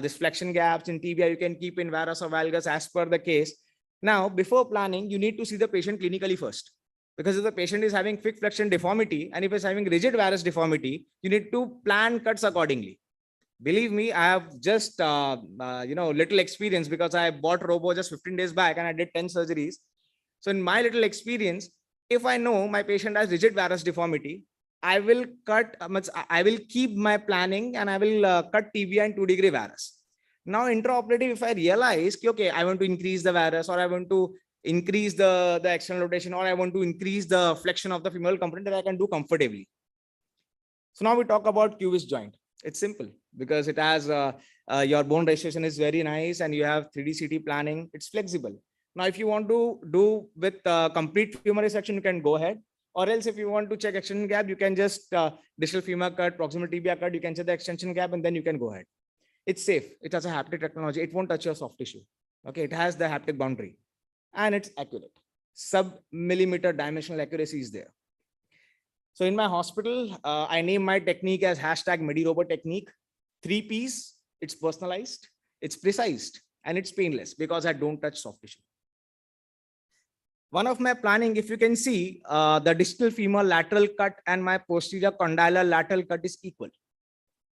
this flexion gaps. In tibia, you can keep in varus or valgus as per the case. Now, before planning, you need to see the patient clinically first. Because if the patient is having fixed flexion deformity, and if it's having rigid varus deformity, you need to plan cuts accordingly. Believe me, I have just little experience because I bought Robo just 15 days back and I did 10 surgeries. So in my little experience, if I know my patient has rigid varus deformity, I will keep my planning and I will cut tibia in 2-degree varus. Now intraoperative, if I realize, okay, I want to increase the varus, or I want to increase the external rotation, or I want to increase the flexion of the femoral component, that I can do comfortably. So now we talk about cuvis joint. It's simple because it has your bone restoration is very nice and you have 3D CT planning. It's flexible. Now, if you want to do with complete femur resection, you can go ahead. Or else if you want to check extension gap, you can just distal femur cut, proximal tibia cut, you can check the extension gap and then you can go ahead. It's safe. It has a haptic technology. It won't touch your soft tissue. Okay, it has the haptic boundary and it's accurate. Sub-millimeter dimensional accuracy is there. So in my hospital, I name my technique as #MediRobo technique. 3 Ps, it's personalized, it's precise, and it's painless because I don't touch soft tissue. One of my planning, if you can see, the distal femur lateral cut and my posterior condylar lateral cut is equal.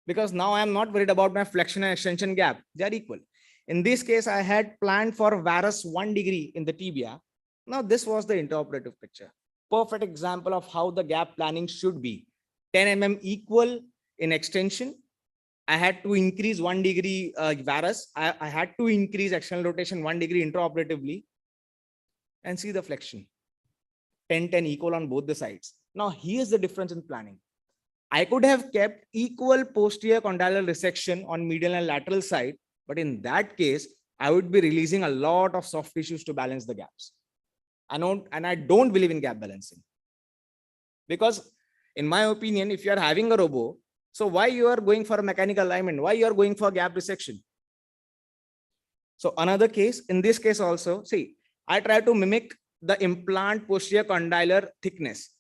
Because now I am not worried about my flexion and extension gap. They are equal. In this case, I had planned for varus 1 degree in the tibia. Now this was the intraoperative picture. Perfect example of how the gap planning should be. 10 mm equal in extension. I had to increase 1 degree varus. I had to increase external rotation 1 degree intraoperatively. And see the flexion. 10-10 equal on both the sides. Now here's the difference in planning. I could have kept equal posterior condylar resection on medial and lateral side, but in that case, I would be releasing a lot of soft tissues to balance the gaps. I don't believe in gap balancing. Because in my opinion, if you are having a robo, so why you are going for a mechanical alignment? Why you are going for gap resection? So another case, in this case also, see, I try to mimic the implant posterior condylar thickness.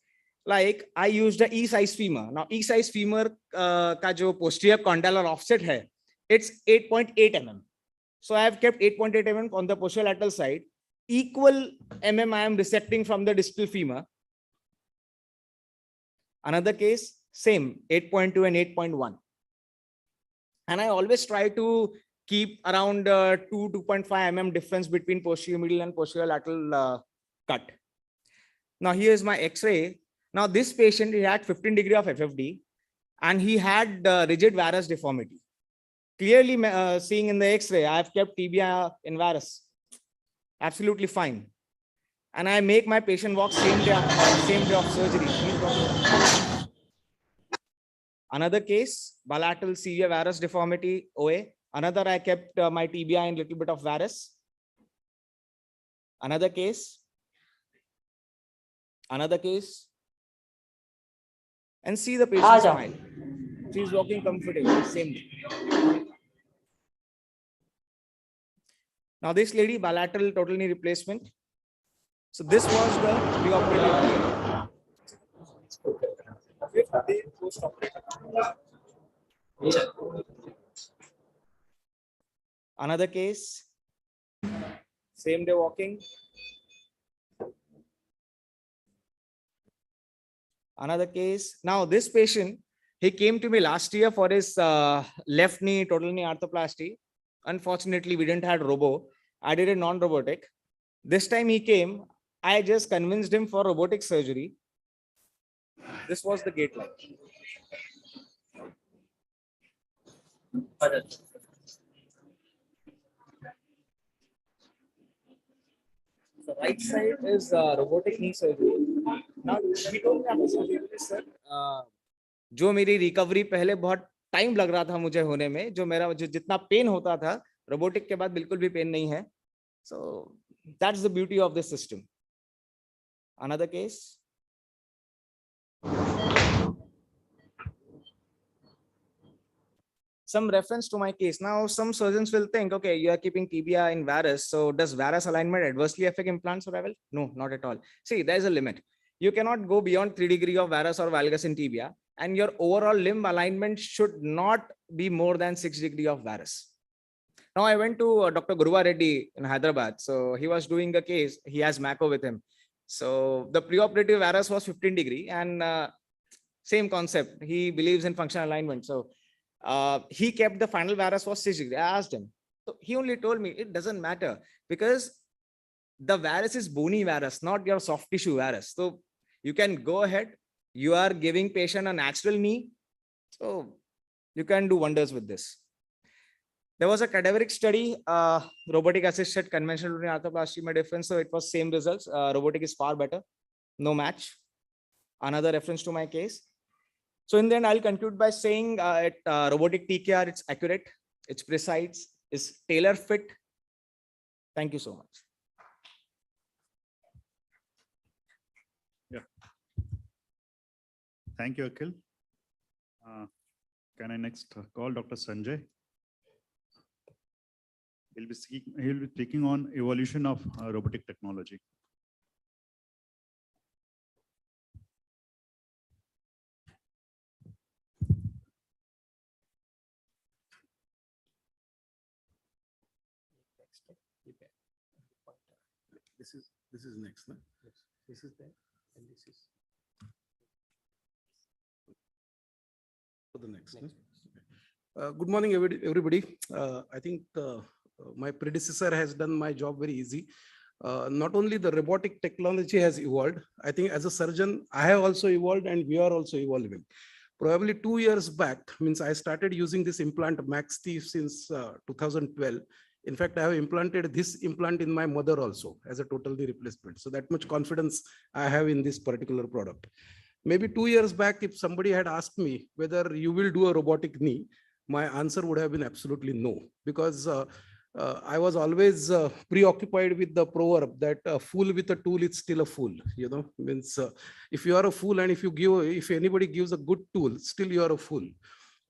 Like I used the E-size femur. Now E-size femur ka jo posterior condylar offset hai, it's 8.8 mm. So I have kept 8.8 mm on the posterior lateral side. Equal mm I am resecting from the distal femur. Another case, same 8.2 and 8.1. And I always try to keep around 2.5 mm difference between posterior medial and posterior lateral cut. Now here's my X-ray. Now this patient, he had 15 degree of FFD and he had rigid varus deformity. Clearly seeing in the X-ray, I have kept tibia in varus. Absolutely fine. And I make my patient walk same day of surgery. Another case, bilateral severe varus deformity, OA. Another, I kept my tibia in little bit of varus. Another case. Another case. And see the patient smile. She's walking comfortably, same day. Now this lady, bilateral total knee replacement. So this was the preoperative. Another case, same day walking. Another case. Now this patient, he came to me last year for his left knee, total knee arthroplasty. Unfortunately, we didn't have robo. I did a non-robotic. This time he came, I just convinced him for robotic surgery. This was the gate line. the right side is robotic knee surgery. Now he told me after surgery, sir, जो मेरी recovery पहले बहुत time लग रहा था मुझे होने में, जो मेरा जितना पेन होता था, रोबोटिक के बाद बिल्कुल भी पेन नहीं है. So that's the beauty of this system. Another case. Some reference to my case. Now, some surgeons will think, okay, you are keeping tibia in varus. So does varus alignment adversely affect implant survival? No, not at all. See, there's a limit. You cannot go beyond 3 degrees of varus or valgus in tibia, and your overall limb alignment should not be more than 6 degrees of varus. Now, I went to Dr. Guruva Reddy in Hyderabad. So he was doing a case. He has Mako with him. So the preoperative varus was 15 degree, and same concept. He believes in functional alignment. So he kept the final varus was 6 degrees. I asked him. So he only told me it doesn't matter because the varus is bony varus, not your soft tissue varus. So you can go ahead. You are giving patient a natural knee. So you can do wonders with this. There was a cadaveric study, robotic assisted conventional arthroplasty made difference. So it was same results. Robotic is far better. No match. Another reference to my case. So in the end, I'll conclude by saying robotic TKR, it's accurate, it's precise, it's tailor fit. Thank you so much. Yeah. Thank you, Akhil. Can I next call Dr. Sanjay? He'll be speaking on evolution of robotic technology. This is next, no? Yes. This is there, and this is for the next. No? Good morning, everybody. I think my predecessor has done my job very easy. Not only the robotic technology has evolved, I think as a surgeon, I have also evolved, and we are also evolving. Probably 2 years back, means I started using this implant MaxT since 2012. In fact, I have implanted this implant in my mother also as a totally replacement. So that much confidence I have in this particular product. Maybe 2 years back, if somebody had asked me whether you will do a robotic knee, my answer would have been absolutely no, because I was always preoccupied with the proverb that a fool with a tool is still a fool. You know, means if you are a fool and if anybody gives a good tool, still you are a fool.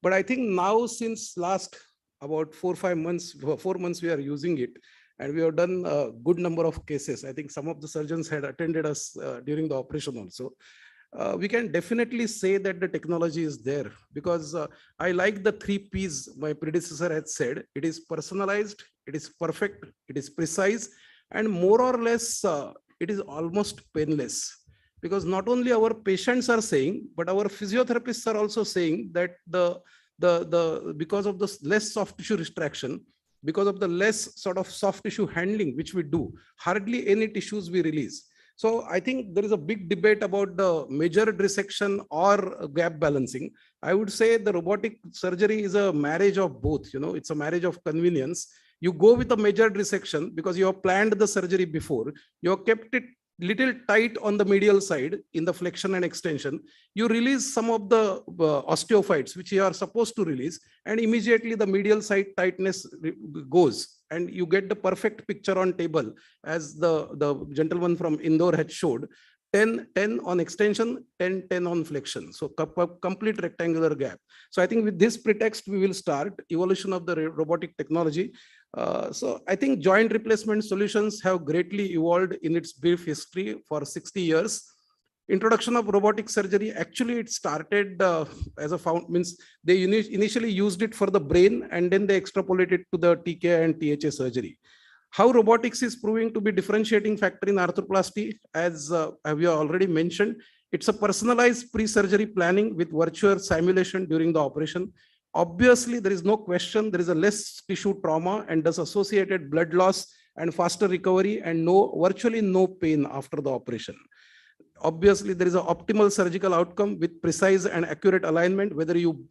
But I think now, since last about 4 months we are using it, and we have done a good number of cases. I think some of the surgeons had attended us during the operation also. We can definitely say that the technology is there, because I like the 3 Ps my predecessor had said. It is personalized, it is perfect, it is precise, and more or less it is almost painless. Because not only our patients are saying, but our physiotherapists are also saying that because of the less soft tissue restriction, because of the less sort of soft tissue handling which we do, hardly any tissues we release. So I think there is a big debate about the measured resection or gap balancing. I would say the robotic surgery is a marriage of both. You know, it's a marriage of convenience. You go with a measured resection because you have planned the surgery before. You have kept it little tight on the medial side in the flexion and extension. You release some of the osteophytes which you are supposed to release, and immediately the medial side tightness goes, and you get the perfect picture on table, as the gentleman from Indore had showed. 10 on extension, 10 on flexion. So complete rectangular gap. So I think with this pretext, we will start evolution of the robotic technology. So I think joint replacement solutions have greatly evolved in its brief history for 60 years. Introduction of robotic surgery, actually it started as a means they initially used it for the brain, and then they extrapolated to the TK and THA surgery. How robotics is proving to be differentiating factor in arthroplasty, as we have already mentioned, it's a personalized pre-surgery planning with virtual simulation during the operation. Obviously, there is no question, there is a less tissue trauma and thus associated blood loss and faster recovery, and virtually no pain after the operation. Obviously, there is an optimal surgical outcome with precise and accurate alignment, whether you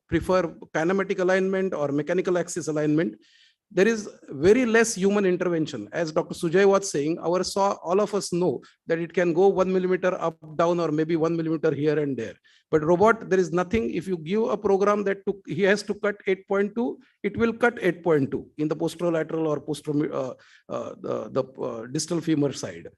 prefer kinematic alignment or mechanical axis alignment. there is very less human intervention. As Dr. Sujay was saying, all of us know that it can go 1 millimeter up, down, or maybe 1 millimeter here and there. But robot, there is nothing. If you give a program that he has to cut 8.2, it will cut 8.2 in the posterolateral or the distal femur side.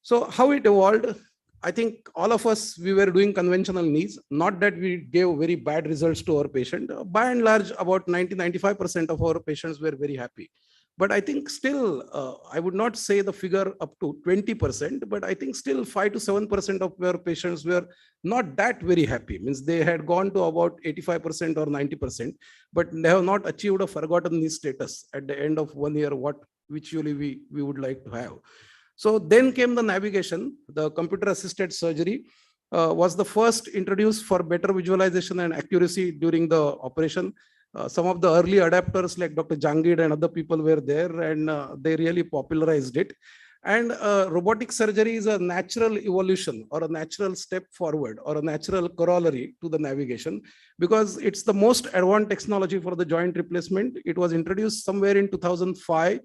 So how it evolved, I think all of us, we were doing conventional knees, not that we gave very bad results to our patient. By and large, about 90-95% of our patients were very happy. But I think still, I would not say the figure up to 20%, but I think still 5 to 7% of our patients were not that very happy. Means they had gone to about 85% or 90%, but they have not achieved a forgotten knee status at the end of 1 year, what which usually we would like to have. So then came the navigation. The computer-assisted surgery was the first introduced for better visualization and accuracy during the operation. Some of the early adapters like Dr. Jangid and other people were there, and they really popularized it. And robotic surgery is a natural evolution or a natural step forward or a natural corollary to the navigation, because it's the most advanced technology for the joint replacement. It was introduced somewhere in 2005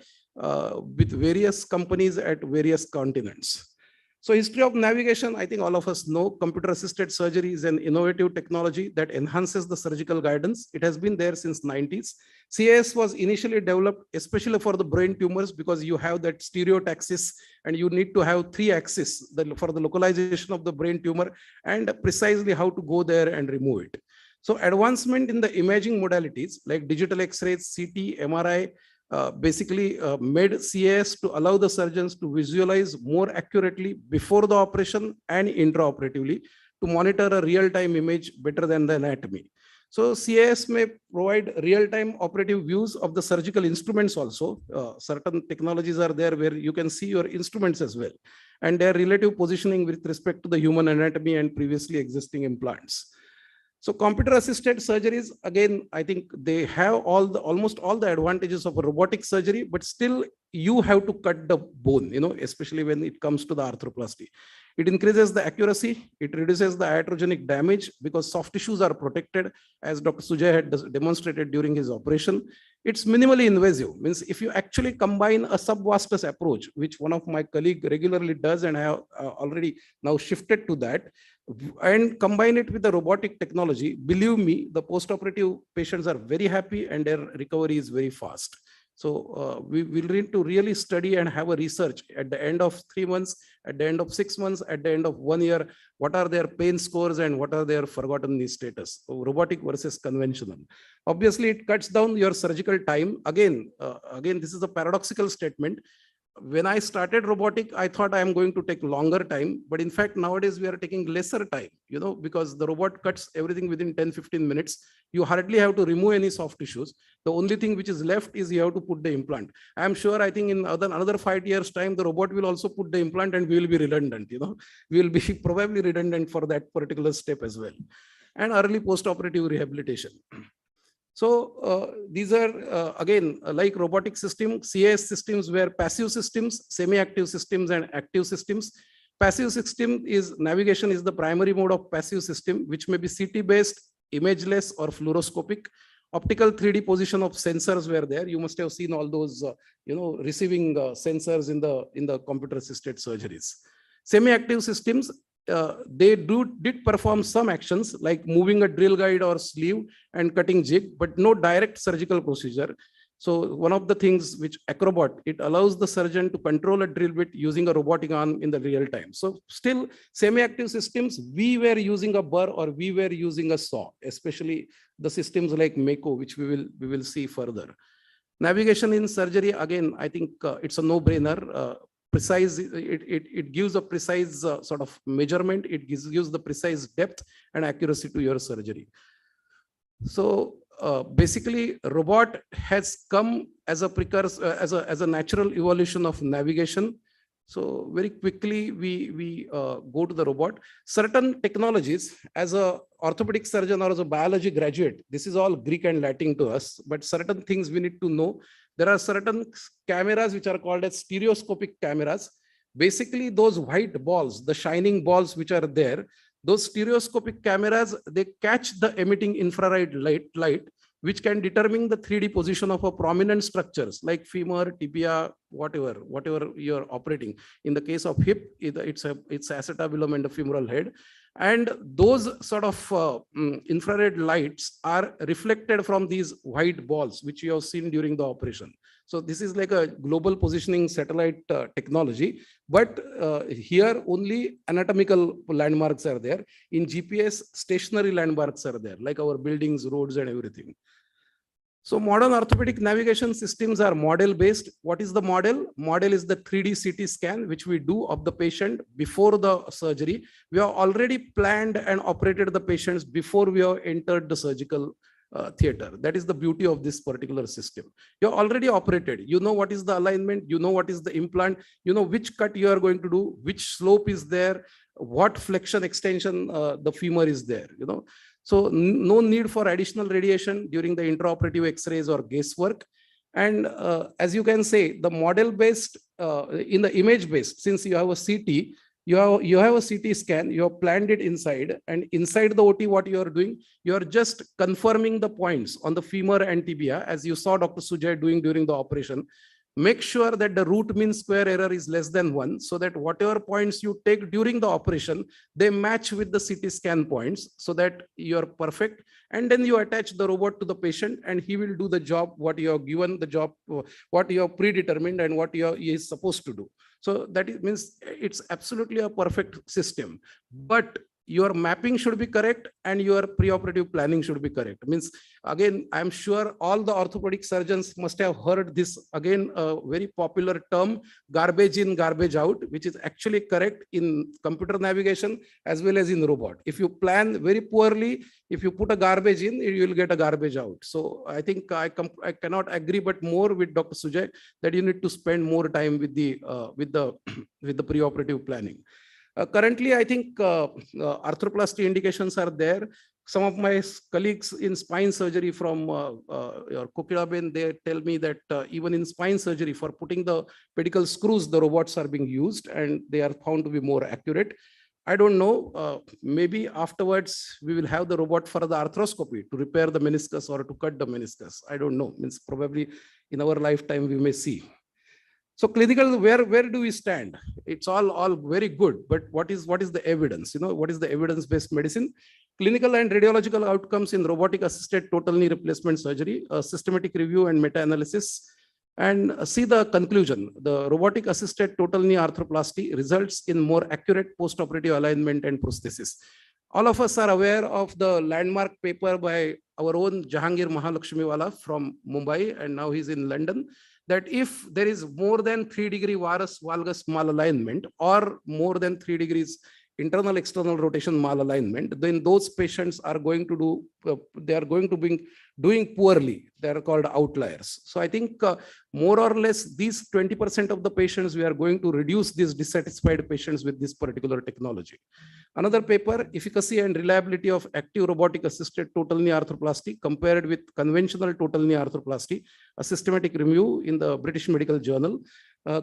with various companies at various continents. So history of navigation, I think all of us know, computer-assisted surgery is an innovative technology that enhances the surgical guidance. It has been there since 90s. CAS was initially developed especially for the brain tumors, because you have that stereotaxis and you need to have 3 axes for the localization of the brain tumor and precisely how to go there and remove it. So advancement in the imaging modalities like digital X-rays, CT, MRI, basically made CAS to allow the surgeons to visualize more accurately before the operation and intraoperatively to monitor a real-time image better than the anatomy. So CAS may provide real-time operative views of the surgical instruments also. Certain technologies are there where you can see your instruments as well, and their relative positioning with respect to the human anatomy and previously existing implants. So computer-assisted surgeries, again, I think they have almost all the advantages of a robotic surgery, but still you have to cut the bone, especially when it comes to the arthroplasty. It increases the accuracy, it reduces the iatrogenic damage because soft tissues are protected, as Dr. Sujay had demonstrated during his operation. It's minimally invasive, means if you actually combine a subvastus approach, which one of my colleagues regularly does, and I have already now shifted to that, and combine it with the robotic technology, believe me, the postoperative patients are very happy and their recovery is very fast. So we will need to really study and have a research at the end of 3 months, at the end of 6 months, at the end of 1 year, what are their pain scores and what are their forgotten knee status, so robotic versus conventional. Obviously, it cuts down your surgical time. Again, this is a paradoxical statement. When I started robotic, I thought I am going to take longer time, but in fact, nowadays we are taking lesser time, because the robot cuts everything within 10-15 minutes. You hardly have to remove any soft tissues. The only thing which is left is you have to put the implant. I am sure, I think in another 5 years time, the robot will also put the implant and we will be redundant, we will be probably redundant for that particular step as well. And early post-operative rehabilitation. So these are, again, like robotic system, CAS systems were passive systems, semi-active systems, and active systems. Passive system is navigation is the primary mode of passive system, which may be CT-based, imageless, or fluoroscopic. Optical 3D position of sensors were there. You must have seen all those, receiving sensors in the computer-assisted surgeries. Semi-active systems, they did perform some actions like moving a drill guide or sleeve and cutting jig, but no direct surgical procedure. So one of the things which Acrobat, it allows the surgeon to control a drill bit using a robotic arm in the real time. So still semi-active systems, we were using a burr or we were using a saw, especially the systems like Mako, which we will see further. Navigation in surgery, again, I think it's a no-brainer. Precise, it gives a precise sort of measurement. It gives the precise depth and accuracy to your surgery. So basically, robot has come as a precursor, as a natural evolution of navigation. So very quickly, we go to the robot. Certain technologies, as a orthopedic surgeon or as a biology graduate, this is all Greek and Latin to us, but certain things we need to know. There are certain cameras which are called as stereoscopic cameras. Basically, those white balls, the shining balls which are there, those stereoscopic cameras, they catch the emitting infrared light, which can determine the 3D position of a prominent structures like femur, tibia, whatever you're operating. In the case of hip, it's acetabulum and the femoral head. And those sort of infrared lights are reflected from these white balls, which you have seen during the operation. So this is like a global positioning satellite technology, but here only anatomical landmarks are there. In GPS, stationary landmarks are there, like our buildings, roads, and everything. So modern orthopedic navigation systems are model-based. What is the model? Model is the 3D CT scan, which we do of the patient before the surgery. We have already planned and operated the patients before we have entered the surgical theater. That is the beauty of this particular system. You're already operated. You know what is the alignment. You know what is the implant. You know which cut you are going to do, which slope is there, what flexion extension the femur is there. So no need for additional radiation during the intraoperative X-rays or guesswork. And as you can say, the model-based, in the image-based, since you have a CT, you have a CT scan, you have planned it inside, and inside the OT, what you are doing, you are just confirming the points on the femur and tibia, as you saw Dr. Sujay doing during the operation. Make sure that the root mean square error is less than 1, so that whatever points you take during the operation, they match with the CT scan points, so that you are perfect. And then you attach the robot to the patient, and he will do the job, what you have given the job, what you have predetermined, and what he is supposed to do. So that means it's absolutely a perfect system. But your mapping should be correct and your preoperative planning should be correct. Means, again, I'm sure all the orthopedic surgeons must have heard this, again, a very popular term, garbage in, garbage out, which is actually correct in computer navigation as well as in robot. If you plan very poorly, if you put a garbage in, you will get a garbage out. So I think I cannot agree but more with Dr. Sujay that you need to spend more time with the preoperative planning. Currently, I think arthroplasty indications are there. Some of my colleagues in spine surgery from Kokiraben, they tell me that even in spine surgery, for putting the pedicle screws, the robots are being used and they are found to be more accurate. I don't know, maybe afterwards we will have the robot for the arthroscopy to repair the meniscus or to cut the meniscus. I don't know, means probably in our lifetime we may see. So clinical, where do we stand? It's all very good, but what is the evidence? What is the evidence-based medicine? Clinical and radiological outcomes in robotic assisted total knee replacement surgery, a systematic review and meta-analysis, and see the conclusion. The robotic assisted total knee arthroplasty results in more accurate post-operative alignment and prosthesis. All of us are aware of the landmark paper by our own Jahangir Mahalakshmiwala from Mumbai, and now he's in London, that if there is more than 3-degree varus valgus malalignment or more than 3 degrees internal external rotation malalignment, then those patients are going to do, they are going to be doing poorly. They are called outliers. So I think more or less these 20% of the patients, we are going to reduce these dissatisfied patients with this particular technology. Another paper, efficacy and reliability of active robotic assisted total knee arthroplasty compared with conventional total knee arthroplasty, a systematic review in the British Medical Journal.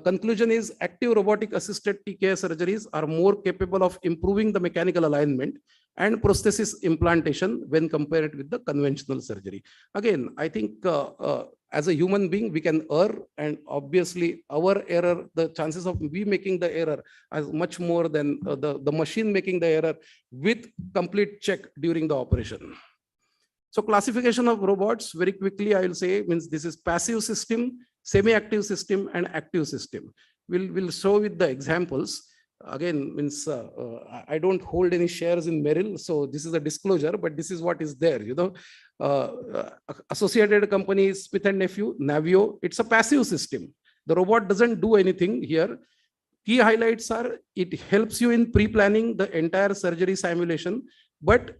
Conclusion is active robotic assisted TKA surgeries are more capable of improving the mechanical alignment and prosthesis implantation when compared with the conventional surgery. Again, I think as a human being, we can err, and obviously our error, the chances of we making the error is much more than the machine making the error with complete check during the operation. So classification of robots, very quickly, I will say, means this is passive system, semi-active system, and active system. We'll show with the examples. Again, means I don't hold any shares in Merrill, so this is a disclosure, but this is what is there. Associated companies, Smith and Nephew, Navio, it's a passive system. The robot doesn't do anything here. Key highlights are it helps you in pre-planning the entire surgery simulation, but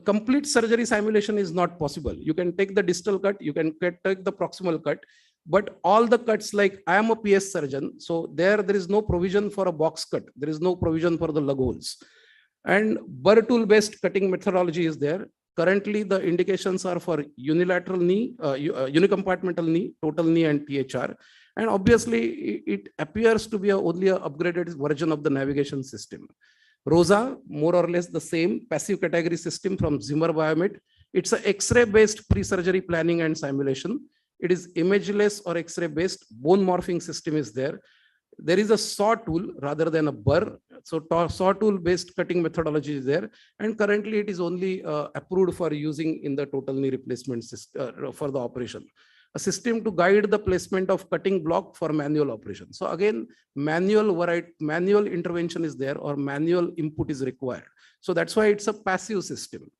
complete surgery simulation is not possible. You can take the distal cut, you can take the proximal cut, but all the cuts, like I am a PS surgeon, so there is no provision for a box cut. There is no provision for the lug holes. And burr tool based cutting methodology is there. Currently, the indications are for unilateral knee, unicompartmental knee, total knee, and THR. And obviously, it appears to be only an upgraded version of the navigation system. ROSA, more or less the same passive category system from Zimmer Biomet, It's a X-ray based pre-surgery planning and simulation. It is imageless or X-ray based. Bone morphing system is there. There is a saw tool rather than a burr. So saw tool based cutting methodology is there. And currently it is only approved for using in the total knee replacement system for the operation. A system to guide the placement of cutting block for manual operation. So again, manual intervention is there or manual input is required. So that's why it's a passive system.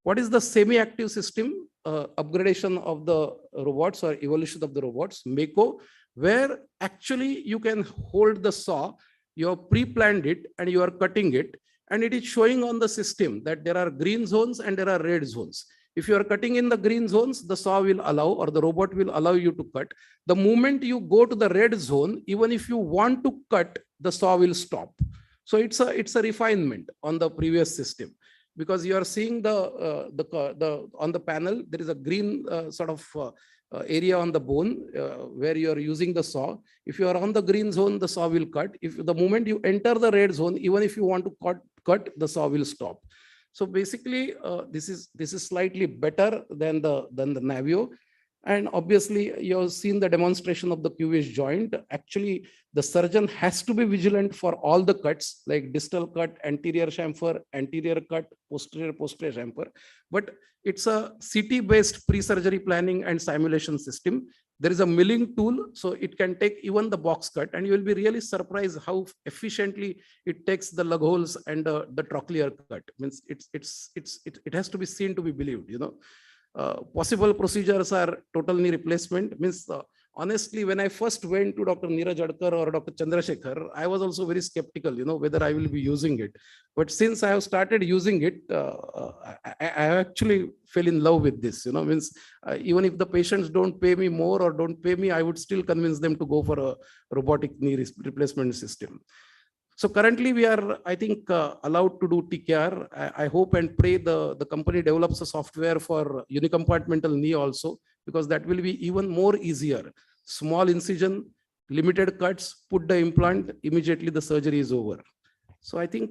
What is the semi-active system? Upgradation of the robots or evolution of the robots, MECO, where actually you can hold the saw, you have pre-planned it and you are cutting it, and it is showing on the system that there are green zones and there are red zones. If you are cutting in the green zones, the saw will allow or the robot will allow you to cut. The moment you go to the red zone, even if you want to cut, the saw will stop. So it's a refinement on the previous system, because you are seeing the on the panel, there is a green sort of area on the bone where you are using the saw. If you are on the green zone, the saw will cut. If the moment you enter the red zone, even if you want to cut, the saw will stop. So basically, this is slightly better than the Navio. And obviously, you have seen the demonstration of the QVS joint. Actually, the surgeon has to be vigilant for all the cuts, like distal cut, anterior chamfer, anterior cut, posterior chamfer. But it's a CT-based pre-surgery planning and simulation system. There is a milling tool, so it can take even the box cut, and you will be really surprised how efficiently it takes the lug holes and the trochlear cut. Means it has to be seen to be believed, you know. Possible procedures are total knee replacement. Means honestly, when I first went to Dr. Neeraj Adkar or Dr. Chandrasekhar, I was also very skeptical, you know, whether I will be using it. But since I have started using it, I actually fell in love with this, you know. Means even if the patients don't pay me more or don't pay me, I would still convince them to go for a robotic knee replacement system. So currently we are, I think, allowed to do TKR. I hope and pray the company develops a software for unicompartmental knee also, because that will be even more easier. Small incision, limited cuts, put the implant, immediately the surgery is over. So I think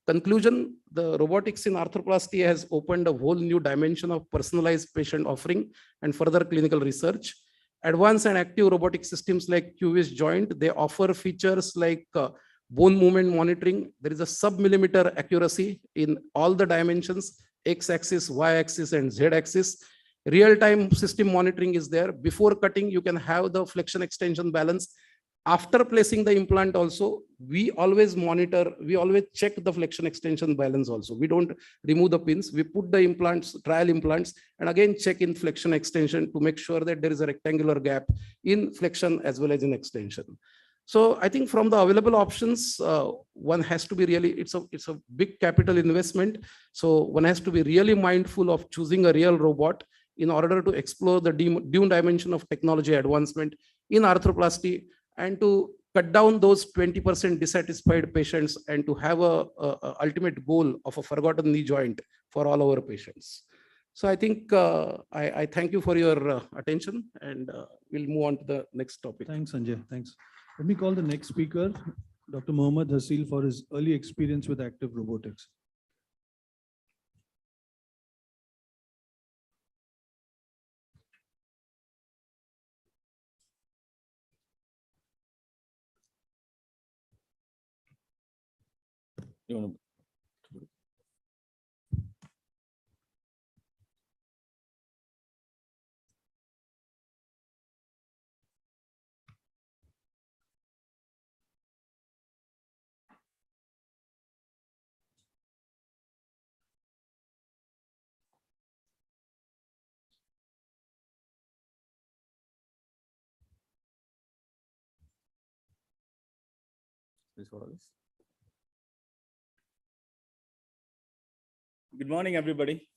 conclusion, the robotics in arthroplasty has opened a whole new dimension of personalized patient offering and further clinical research. Advanced and active robotic systems like QVS joint, they offer features like bone movement monitoring. There is a sub-millimeter accuracy in all the dimensions, X-axis, Y-axis, and Z-axis. Real-time system monitoring is there. Before cutting, you can have the flexion extension balance. After placing the implant also, we always monitor, we always check the flexion extension balance also. We don't remove the pins. We put the implants, trial implants, and again check in flexion extension to make sure that there is a rectangular gap in flexion as well as in extension. So I think from the available options, one has to be really, it's a big capital investment. So one has to be really mindful of choosing a real robot in order to explore the due dimension of technology advancement in arthroplasty and to cut down those 20% dissatisfied patients and to have a ultimate goal of a forgotten knee joint for all our patients. So I think I thank you for your attention, and we'll move on to the next topic. Thanks, Sanjay. Thanks. Let me call the next speaker, Dr. Mohammad Hasil, for his early experience with active robotics. Good morning, everybody.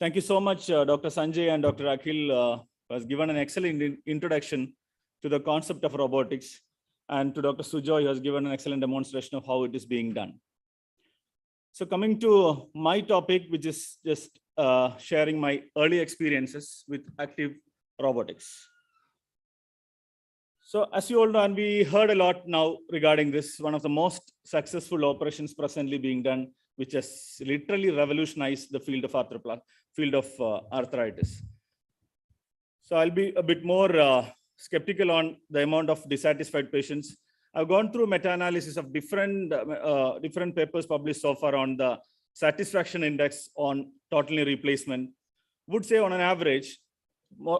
Thank you so much, Dr. Sanjay and Dr. Akhil has given an excellent introduction to the concept of robotics, and to Dr. Sujoy, who has given an excellent demonstration of how it is being done. So coming to my topic, which is just sharing my early experiences with active robotics. So as you all know, and we heard a lot now regarding this, one of the most successful operations presently being done, which has literally revolutionized the field of field of arthritis. So I'll be a bit more skeptical on the amount of dissatisfied patients. I've gone through meta-analysis of different papers published so far on the satisfaction index on total knee replacement. Would say on an average,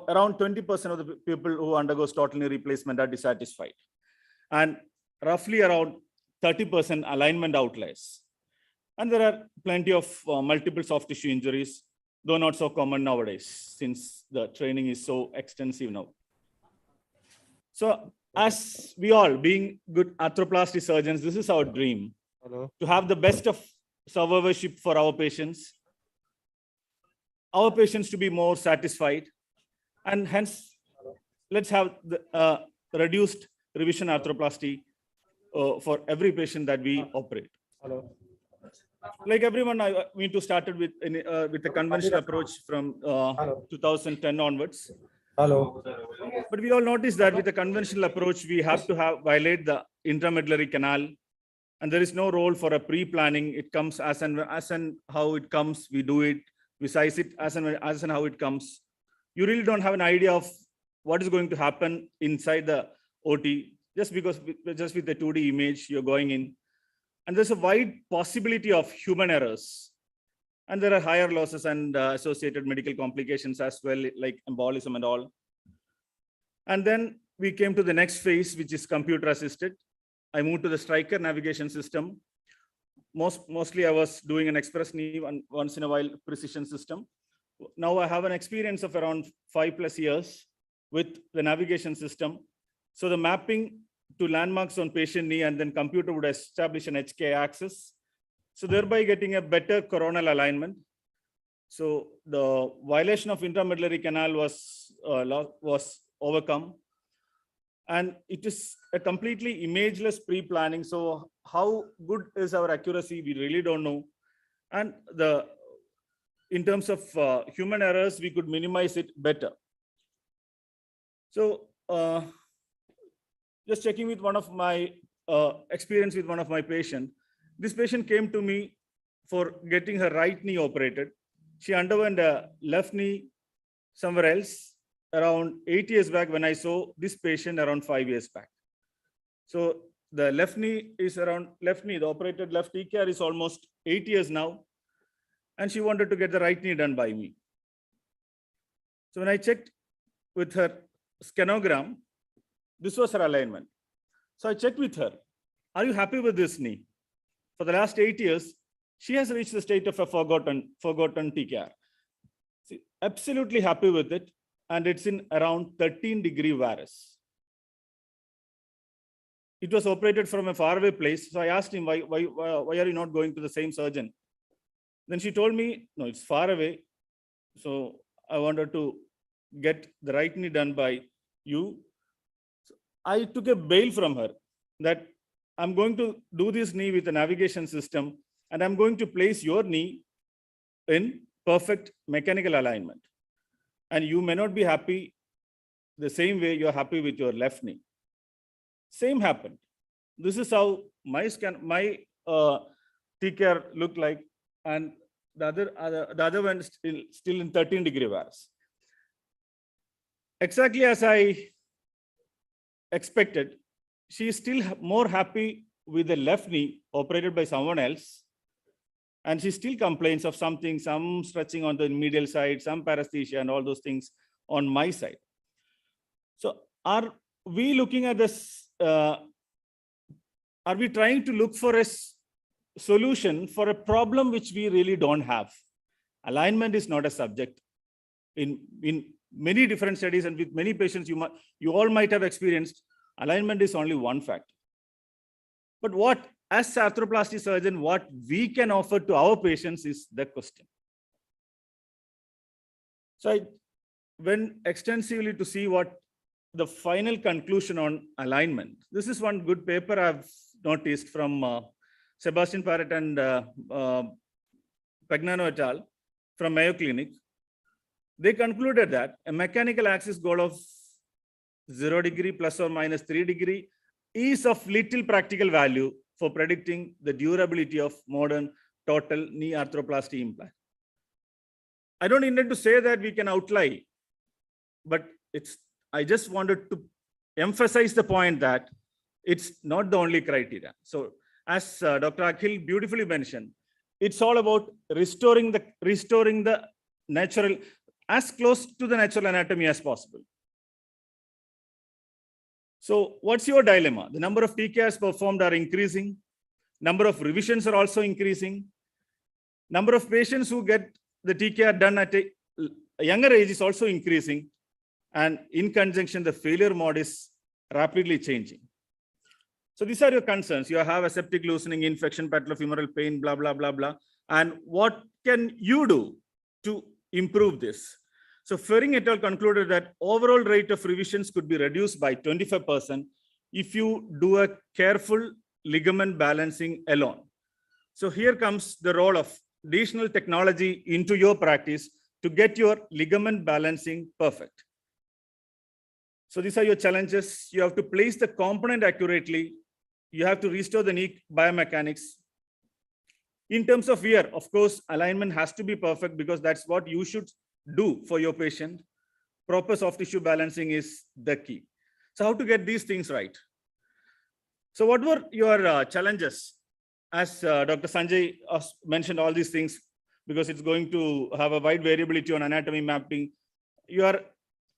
around 20% of the people who undergoes total knee replacement are dissatisfied. And roughly around 30% alignment outliers. And there are plenty of multiple soft tissue injuries, though not so common nowadays, since the training is so extensive now. So as we all, being good arthroplasty surgeons, this is our dream. Hello. To have the best of survivorship for our patients to be more satisfied, and hence let's have the reduced revision arthroplasty for every patient that we operate. Hello. Like everyone, we to started with the conventional approach from 2010 onwards. Hello. But we all noticed that with the conventional approach, we have to violate the intramedullary canal, and there is no role for a pre-planning. It comes as and how it comes. We do it. We size it as and how it comes. You really don't have an idea of what is going to happen inside the OT just with the 2D image you're going in. And there's a wide possibility of human errors. And there are higher losses and associated medical complications as well, like embolism and all. And then we came to the next phase, which is computer assisted. I moved to the Striker navigation system. Mostly I was doing an express knee and once in a while precision system. Now I have an experience of around 5+ years with the navigation system. So the mapping to landmarks on patient knee, and then computer would establish an HK axis. So thereby getting a better coronal alignment. So the violation of intramedullary canal was overcome. And it is a completely imageless pre-planning. So how good is our accuracy? We really don't know. And in terms of human errors, we could minimize it better. So just checking with one of my experience with one of my patients. This patient came to me for getting her right knee operated. She underwent a left knee somewhere else around 8 years back when I saw this patient around 5 years back. So the left knee, the operated left TKR is almost 8 years now. And she wanted to get the right knee done by me. So when I checked with her scanogram, this was her alignment. So I checked with her, are you happy with this knee? For the last 8 years, she has reached the state of a forgotten TKR. See, absolutely happy with it. And it's in around 13-degree varus. It was operated from a faraway place. So I asked him, why are you not going to the same surgeon? Then she told me, no, it's far away. So I wanted to get the right knee done by you. So I took a bail from her that I'm going to do this knee with a navigation system, and I'm going to place your knee in perfect mechanical alignment. And you may not be happy the same way you're happy with your left knee. Same happened. This is how my TKR looked like, and the other one still in 13-degree varus. Exactly as I expected, she is still more happy with the left knee operated by someone else. And she still complains of something, some stretching on the medial side, some paresthesia and all those things on my side. So are we looking at this? Are we trying to look for a solution for a problem which we really don't have? Alignment is not a subject. In many different studies and with many patients, you all might have experienced, alignment is only one fact. But what, as arthroplasty surgeon, what we can offer to our patients is the question. So I went extensively to see what the final conclusion on alignment. This is one good paper I've noticed from Sebastian Parrott and Pagnano et al. From Mayo Clinic. They concluded that a mechanical axis goal of 0 degree plus or minus 3 degree is of little practical value for predicting the durability of modern total knee arthroplasty implant. I don't intend to say that we can outlie, but I just wanted to emphasize the point that it's not the only criteria. So as Dr. Akhil beautifully mentioned, it's all about restoring the natural, as close to the natural anatomy as possible. So what's your dilemma? The number of TKRs performed are increasing. Number of revisions are also increasing. Number of patients who get the TKR done at a younger age is also increasing. And in conjunction, the failure mode is rapidly changing. So these are your concerns. You have aseptic loosening, infection, patellofemoral pain, blah, blah, blah, blah. And what can you do to improve this? So Fering et al. Concluded that overall rate of revisions could be reduced by 25% if you do a careful ligament balancing alone. So here comes the role of additional technology into your practice to get your ligament balancing perfect. So these are your challenges. You have to place the component accurately. You have to restore the knee biomechanics. In terms of wear, of course, alignment has to be perfect because that's what you should do for your patient. Proper soft tissue balancing is the key. So how to get these things right? So what were your challenges? As Dr. Sanjay mentioned all these things, because it's going to have a wide variability on anatomy mapping, you are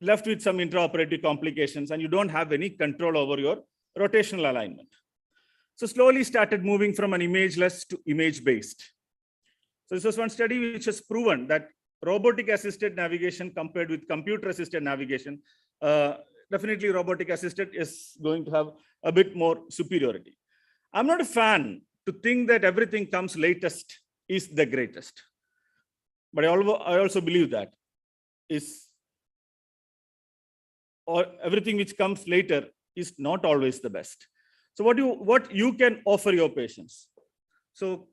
left with some intraoperative complications and you don't have any control over your rotational alignment. So slowly started moving from an imageless to image-based. So this was one study which has proven that robotic assisted navigation compared with computer assisted navigation, definitely robotic assisted is going to have a bit more superiority. I'm not a fan to think that everything comes latest is the greatest. But I also believe that everything which comes later is not always the best. So what you can offer your patients? So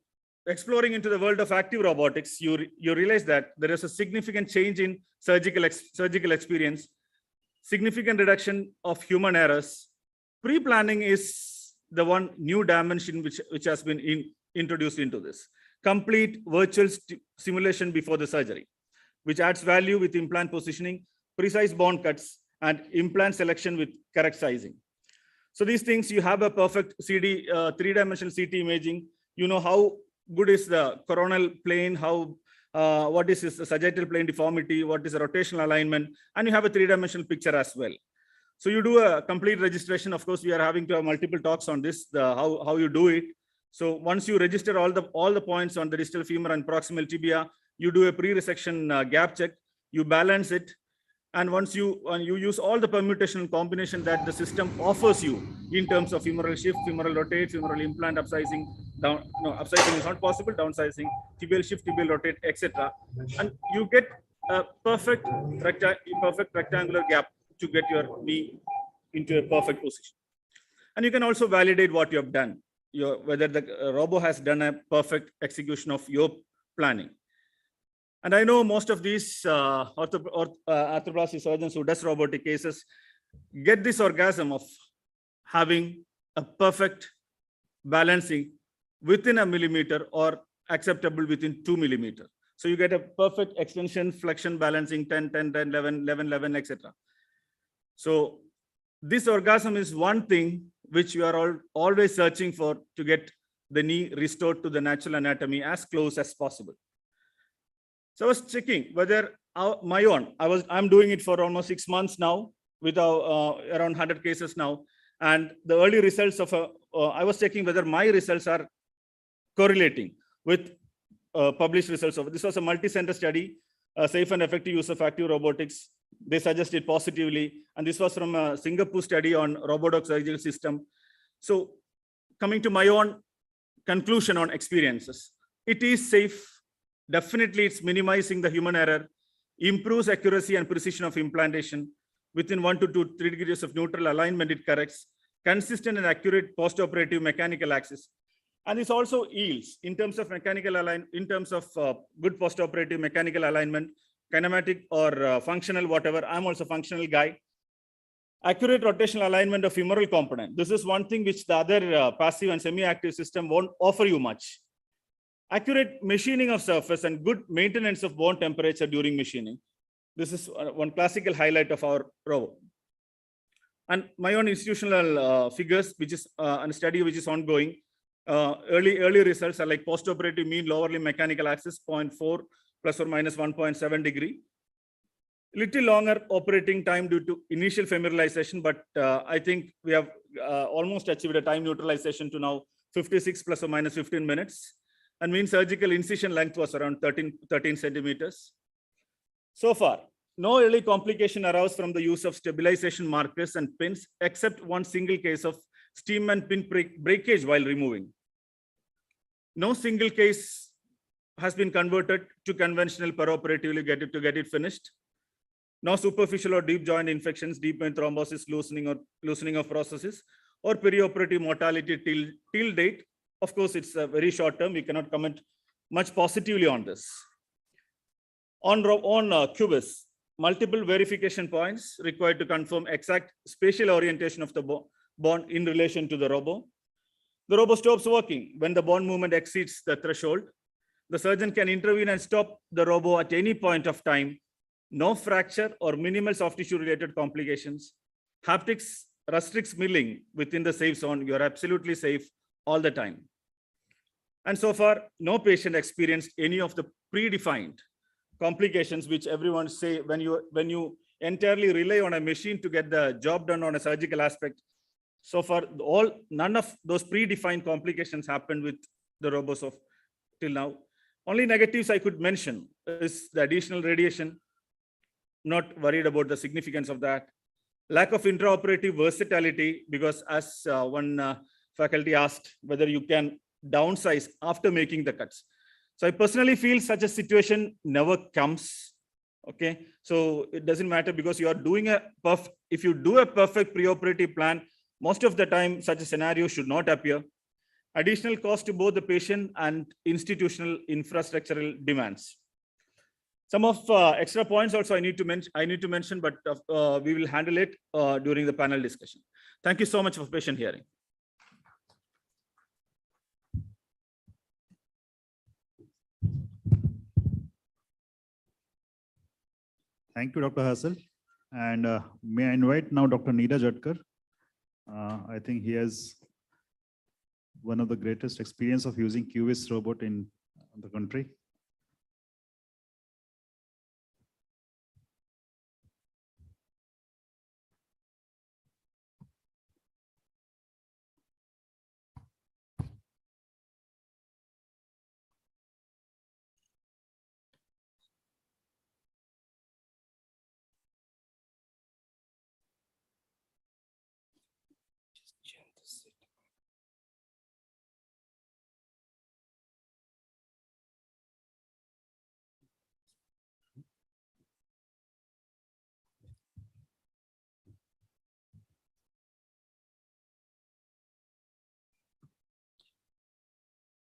exploring into the world of active robotics, you realize that there is a significant change in surgical experience, significant reduction of human errors. Pre-planning is the one new dimension which has been introduced into this. Complete virtual simulation before the surgery, which adds value with implant positioning, precise bond cuts, and implant selection with correct sizing. So these things, you have a perfect CD, three-dimensional CT imaging. You know how good is the coronal plane, what is the sagittal plane deformity, what is the rotational alignment, and you have a three-dimensional picture as well. So you do a complete registration. Of course, we are having to have multiple talks on this, how you do it. So once you register all the points on the distal femur and proximal tibia, you do a pre-resection gap check, you balance it. And once you use all the permutation and combination that the system offers you in terms of femoral shift, femoral rotate, femoral implant upsizing, upsizing is not possible, downsizing, tibial shift, tibial rotate, etc. And you get a perfect rectangular gap to get your knee into a perfect position. And you can also validate what you have done, whether the robo has done a perfect execution of your planning. And I know most of these arthroplasty surgeons who does robotic cases get this orgasm of having a perfect balancing within a millimeter or acceptable within 2 millimeters. So you get a perfect extension, flexion balancing 10, 10, 10, 11, 11, 11, etc. So this orgasm is one thing which you are always searching for to get the knee restored to the natural anatomy as close as possible. So I was checking whether my own, I'm doing it for almost 6 months now with around 100 cases now. And the early results of, I was checking whether my results are correlating with published results of, this was a multi-center study, safe and effective use of active robotics. They suggested positively. And this was from a Singapore study on robotic surgical system. So coming to my own conclusion on experiences, it is safe. Definitely, it's minimizing the human error, improves accuracy and precision of implantation. Within 1 to 3 degrees of neutral alignment, it corrects consistent and accurate postoperative mechanical axis. And this also yields in terms of mechanical alignment, in terms of good postoperative mechanical alignment, kinematic or functional, whatever. I'm also a functional guy. Accurate rotational alignment of femoral component. This is one thing which the other passive and semi-active system won't offer you much. Accurate machining of surface and good maintenance of bone temperature during machining. This is one classical highlight of our robo. And my own institutional figures, which is a study which is ongoing. Early results are like postoperative mean lower limb mechanical axis 0.4 plus or minus 1.7 degree. Little longer operating time due to initial femoralization, but I think we have almost achieved a time neutralization to now 56 plus or minus 15 minutes. And mean surgical incision length was around 13 centimeters. So far, no early complication arose from the use of stabilization markers and pins, except one single case of steam and pin breakage while removing. No single case has been converted to conventional perioperatively to get it finished. No superficial or deep joint infections, deep vein thrombosis, loosening of processes, or perioperative mortality till date. Of course, it's a very short term. We cannot comment much positively on this. On QBIS, multiple verification points required to confirm exact spatial orientation of the bone in relation to the robo. The robo stops working when the bone movement exceeds the threshold. The surgeon can intervene and stop the robo at any point of time. No fracture or minimal soft tissue related complications. Haptics restricts milling within the safe zone. You're absolutely safe all the time. And so far, no patient experienced any of the predefined complications which everyone say when you entirely rely on a machine to get the job done on a surgical aspect. So far, none of those predefined complications happened with the robos of till now. Only negatives I could mention is the additional radiation. Not worried about the significance of that. Lack of intraoperative versatility, because as one faculty asked whether you can downsize after making the cuts. So I personally feel such a situation never comes. Okay, so it doesn't matter because you are doing if you do a perfect preoperative plan, most of the time such a scenario should not appear. Additional cost to both the patient and institutional infrastructural demands. Some of extra points also I need to mention, but we will handle it during the panel discussion. Thank you so much for patient hearing. Thank you, Dr. Hassel. And may I invite now Dr. Neeraj Adkar. I think he has one of the greatest experience of using QVIS robot in the country.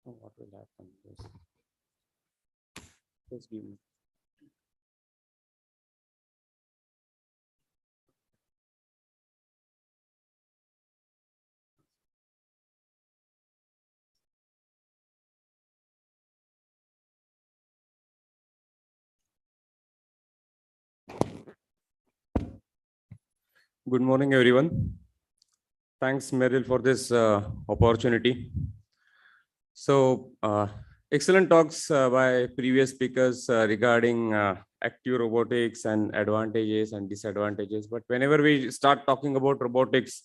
What will happen? Just give me. Good morning, everyone. Thanks, Meryl, for this opportunity. So, excellent talks by previous speakers regarding active robotics and advantages and disadvantages. But whenever we start talking about robotics,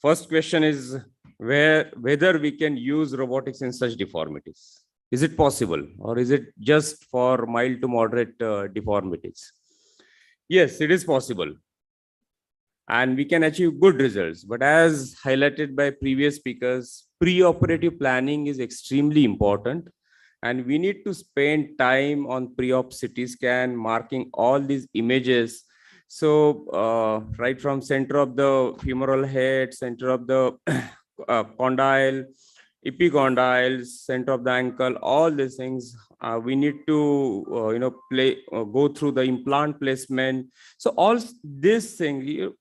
first question is whether we can use robotics in such deformities. Is it possible, or is it just for mild to moderate deformities? Yes, it is possible. And we can achieve good results. But as highlighted by previous speakers, preoperative planning is extremely important. And we need to spend time on pre-op CT scan, marking all these images. So right from center of the femoral head, center of the condyle, epicondyles, center of the ankle, all these things, we need to go through the implant placement. So all this thing,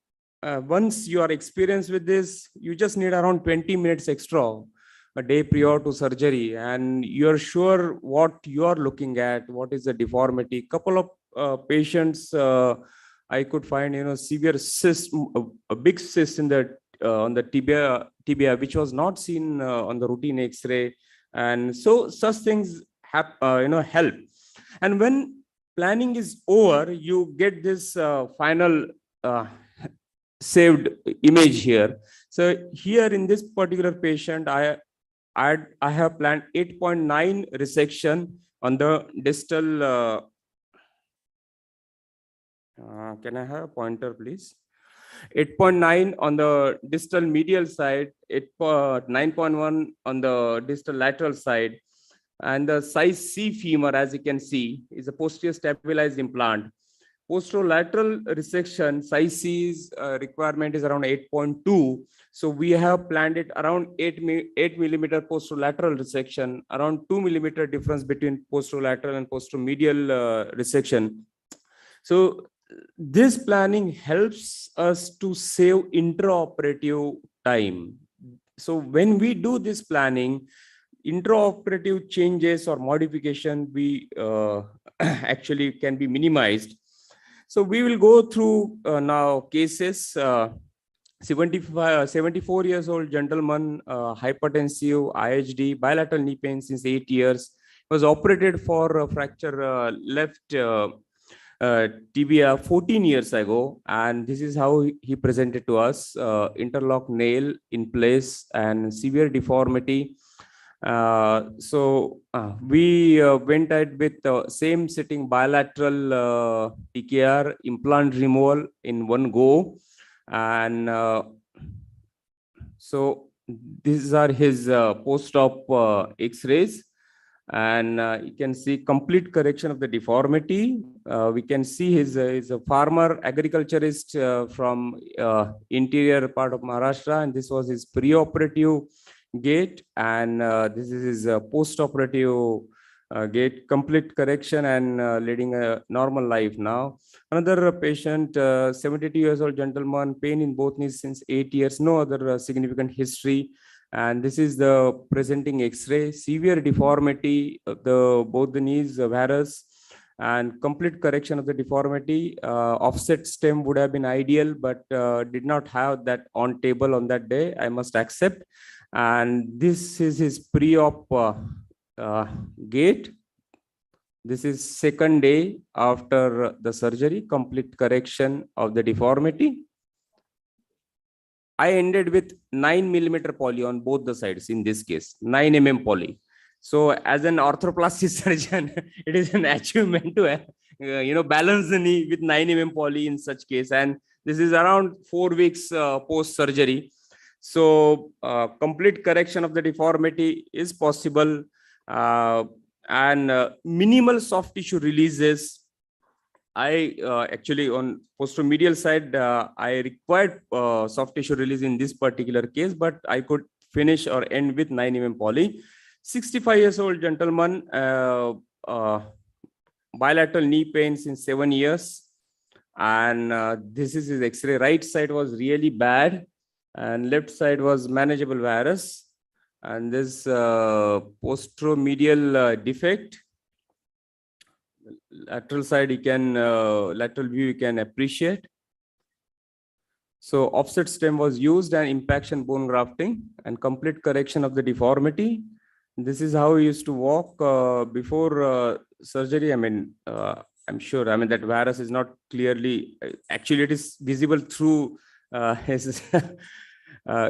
once you are experienced with this, you just need around 20 minutes extra a day prior to surgery, and you're sure what you are looking at, what is the deformity. Couple of patients I could find, severe cyst, a big cyst in the on the tibia, which was not seen on the routine X-ray, and so such things help. And when planning is over, you get this final saved image here. So here in this particular patient, I have planned 8.9 resection on the distal. Can I have a pointer, please? 8.9 on the distal medial side, 9.1 on the distal lateral side. And the size C femur, as you can see, is a posterior stabilized implant. Posterolateral resection, size C's requirement is around 8.2. So we have planned it around 8 millimeter posterolateral resection, around 2 millimeter difference between posterolateral and posteromedial resection. So this planning helps us to save intraoperative time. So when we do this planning, intraoperative changes or modification, we actually can be minimized. So we will go through now cases. 74 years old gentleman, hypertensive, IHD, bilateral knee pain since 8 years. Was operated for fracture left tibia 14 years ago, and this is how he presented to us: interlock nail in place and severe deformity. We went ahead with same sitting bilateral TKR implant removal in one go, and so these are his post-op X-rays. And you can see complete correction of the deformity. We can see he's a farmer agriculturist from interior part of Maharashtra, and this was his pre-operative gait, and this is his post-operative gait, complete correction, and leading a normal life now. Another patient, 72 years old gentleman, pain in both knees since 8 years, no other significant history. And this is the presenting X-ray, severe deformity of both the knees, varus, and complete correction of the deformity. Offset stem would have been ideal, but did not have that on table on that day, I must accept. And this is his pre-op gait. This is second day after the surgery, complete correction of the deformity. I ended with 9 millimeter poly on both the sides in this case, 9 mm poly. So as an arthroplasty surgeon, it is an achievement to balance the knee with 9 mm poly in such case. And this is around 4 weeks post surgery. So complete correction of the deformity is possible, and minimal soft tissue releases. I actually on posteromedial side, I required soft tissue release in this particular case, but I could finish or end with 9 mm poly. 65 years old gentleman, bilateral knee pain since 7 years. And this is his X-ray. Right side was really bad, and left side was manageable varus. And this posteromedial defect. Lateral side, you can lateral view you can appreciate. So offset stem was used, and impaction bone grafting and complete correction of the deformity. This is how he used to walk before surgery. I mean, I'm sure. I mean that varus is not clearly. Actually, it is visible through his.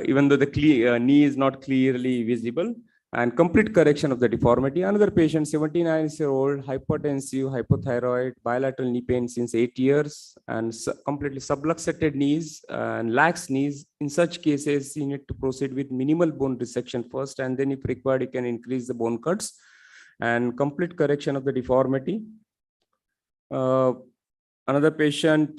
Even though the knee is not clearly visible. And complete correction of the deformity. Another patient, 79-year-old, hypertensive, hypothyroid, bilateral knee pain since 8 years, and completely subluxated knees and lax knees. In such cases, you need to proceed with minimal bone resection first, and then if required, you can increase the bone cuts. And complete correction of the deformity. Another patient,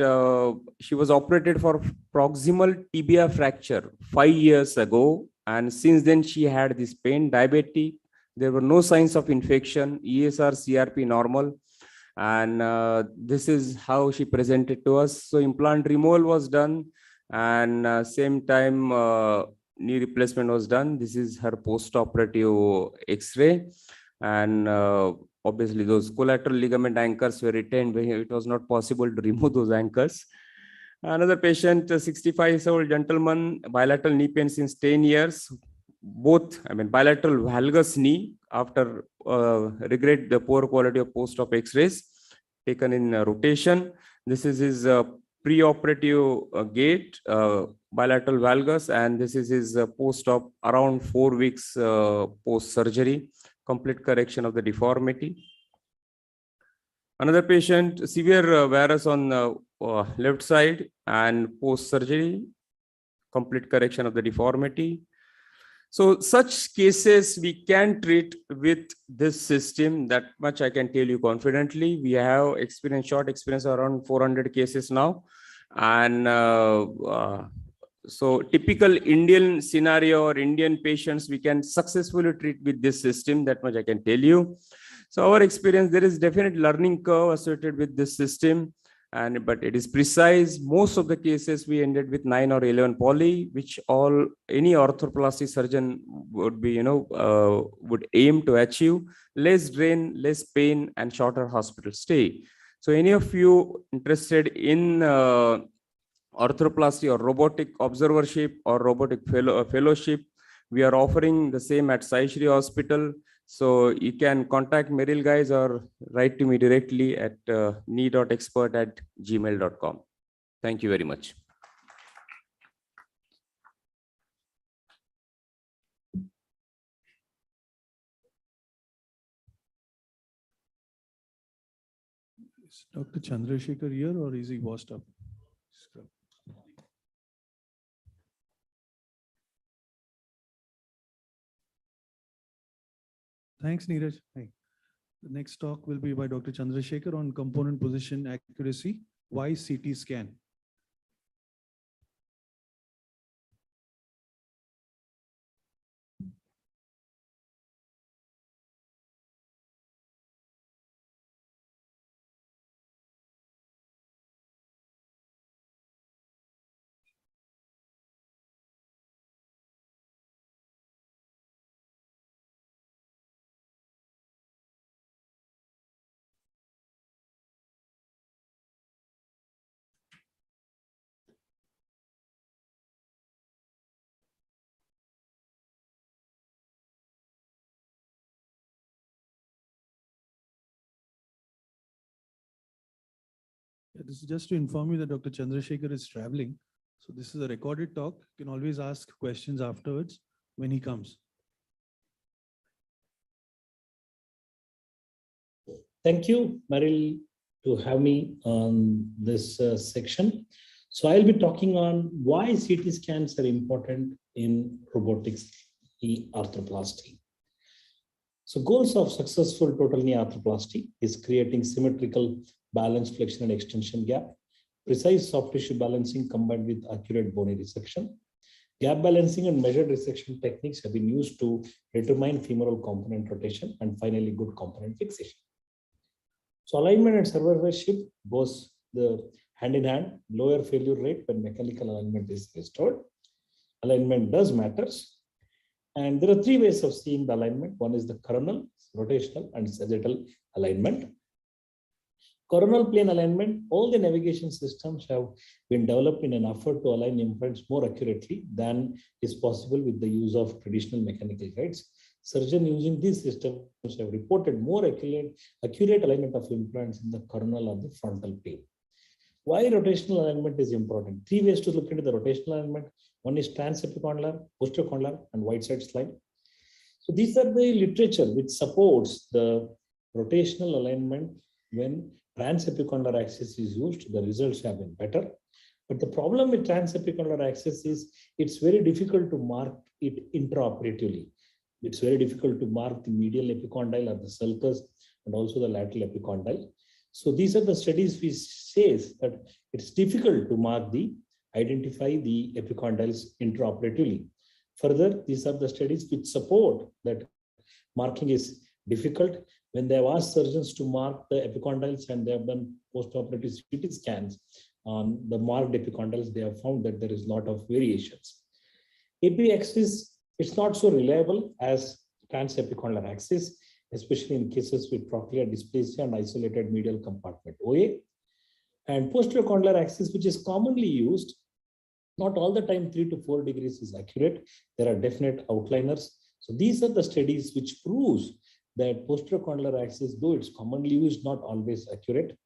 she was operated for proximal tibia fracture 5 years ago. And since then, she had this pain, diabetic. There were no signs of infection, ESR, CRP normal. And this is how she presented to us. So implant removal was done. And same time, knee replacement was done. This is her post-operative X-ray. And obviously those collateral ligament anchors were retained. It was not possible to remove those anchors. Another patient, a 65-year-old gentleman, bilateral knee pain since 10 years. Both, bilateral valgus knee after regret the poor quality of post-op X-rays taken in rotation. This is his pre-operative gait, bilateral valgus, and this is his post-op around 4 weeks post-surgery, complete correction of the deformity. Another patient, severe varus on left side and post-surgery, complete correction of the deformity. So such cases we can treat with this system. That much I can tell you confidently. We have short experience around 400 cases now. And so typical Indian scenario or Indian patients, we can successfully treat with this system. That much I can tell you. So our experience, there is definite learning curve associated with this system. But it is precise. Most of the cases we ended with 9 or 11 poly, which any arthroplasty surgeon would be, would aim to achieve: less drain, less pain, and shorter hospital stay. So any of you interested in arthroplasty or robotic observership or robotic fellowship, we are offering the same at Sai Shri Hospital. So you can contact Merrill guys or write to me directly at knee.expert@gmail.com. Thank you very much. Is Dr. Chandrasekhar here or is he washed up? Thanks, Neeraj. Hi. The next talk will be by Dr. Chandrasekhar on component position accuracy. Why CT scan? This is just to inform you that Dr. Chandrasekhar is traveling. So this is a recorded talk. You can always ask questions afterwards when he comes. Thank you, Meryl, to have me on this section. So I'll be talking on why CT scans are important in robotics arthroplasty. So goals of successful total knee arthroplasty is creating symmetrical balance, flexion, and extension gap, precise soft tissue balancing combined with accurate bony resection. Gap balancing and measured resection techniques have been used to determine femoral component rotation and finally good component fixation. So alignment and survivorship goes hand in hand. Lower failure rate when mechanical alignment is restored. Alignment does matters. And there are 3 ways of seeing the alignment. One is the coronal, rotational, and sagittal alignment. Coronal plane alignment, all the navigation systems have been developed in an effort to align implants more accurately than is possible with the use of traditional mechanical guides. Surgeons using these systems have reported more accurate alignment of implants in the coronal or the frontal plane. Why rotational alignment is important? 3 ways to look into the rotational alignment. One is transepicondylar, posterocondylar, and wide side slide. So these are the literature which supports the rotational alignment. When transepicondylar axis is used, the results have been better. But the problem with transepicondylar axis is it's very difficult to mark it intraoperatively. It's very difficult to mark the medial epicondyle or the sulcus and also the lateral epicondyle. So these are the studies which says that it's difficult to identify the epicondyles intraoperatively. Further, these are the studies which support that marking is difficult. When they have asked surgeons to mark the epicondyles and they have done post-operative CT scans on the marked epicondyles, they have found that there is a lot of variations. AP axis, it's not so reliable as transepicondylar axis, especially in cases with trochlear dysplasia and isolated medial compartment OA. And posterior condylar axis, which is commonly used, not all the time 3 to 4 degrees is accurate. There are definite outliners. So these are the studies which proves that posterior condylar axis, though it's commonly used, not always accurate.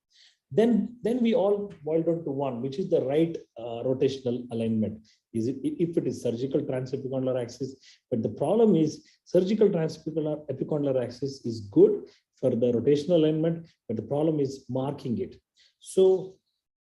Then we all boil down to one, which is the right rotational alignment. Is it, if it is surgical transepicondylar axis, but the problem is surgical transepicondylar axis is good for the rotational alignment, but the problem is marking it. So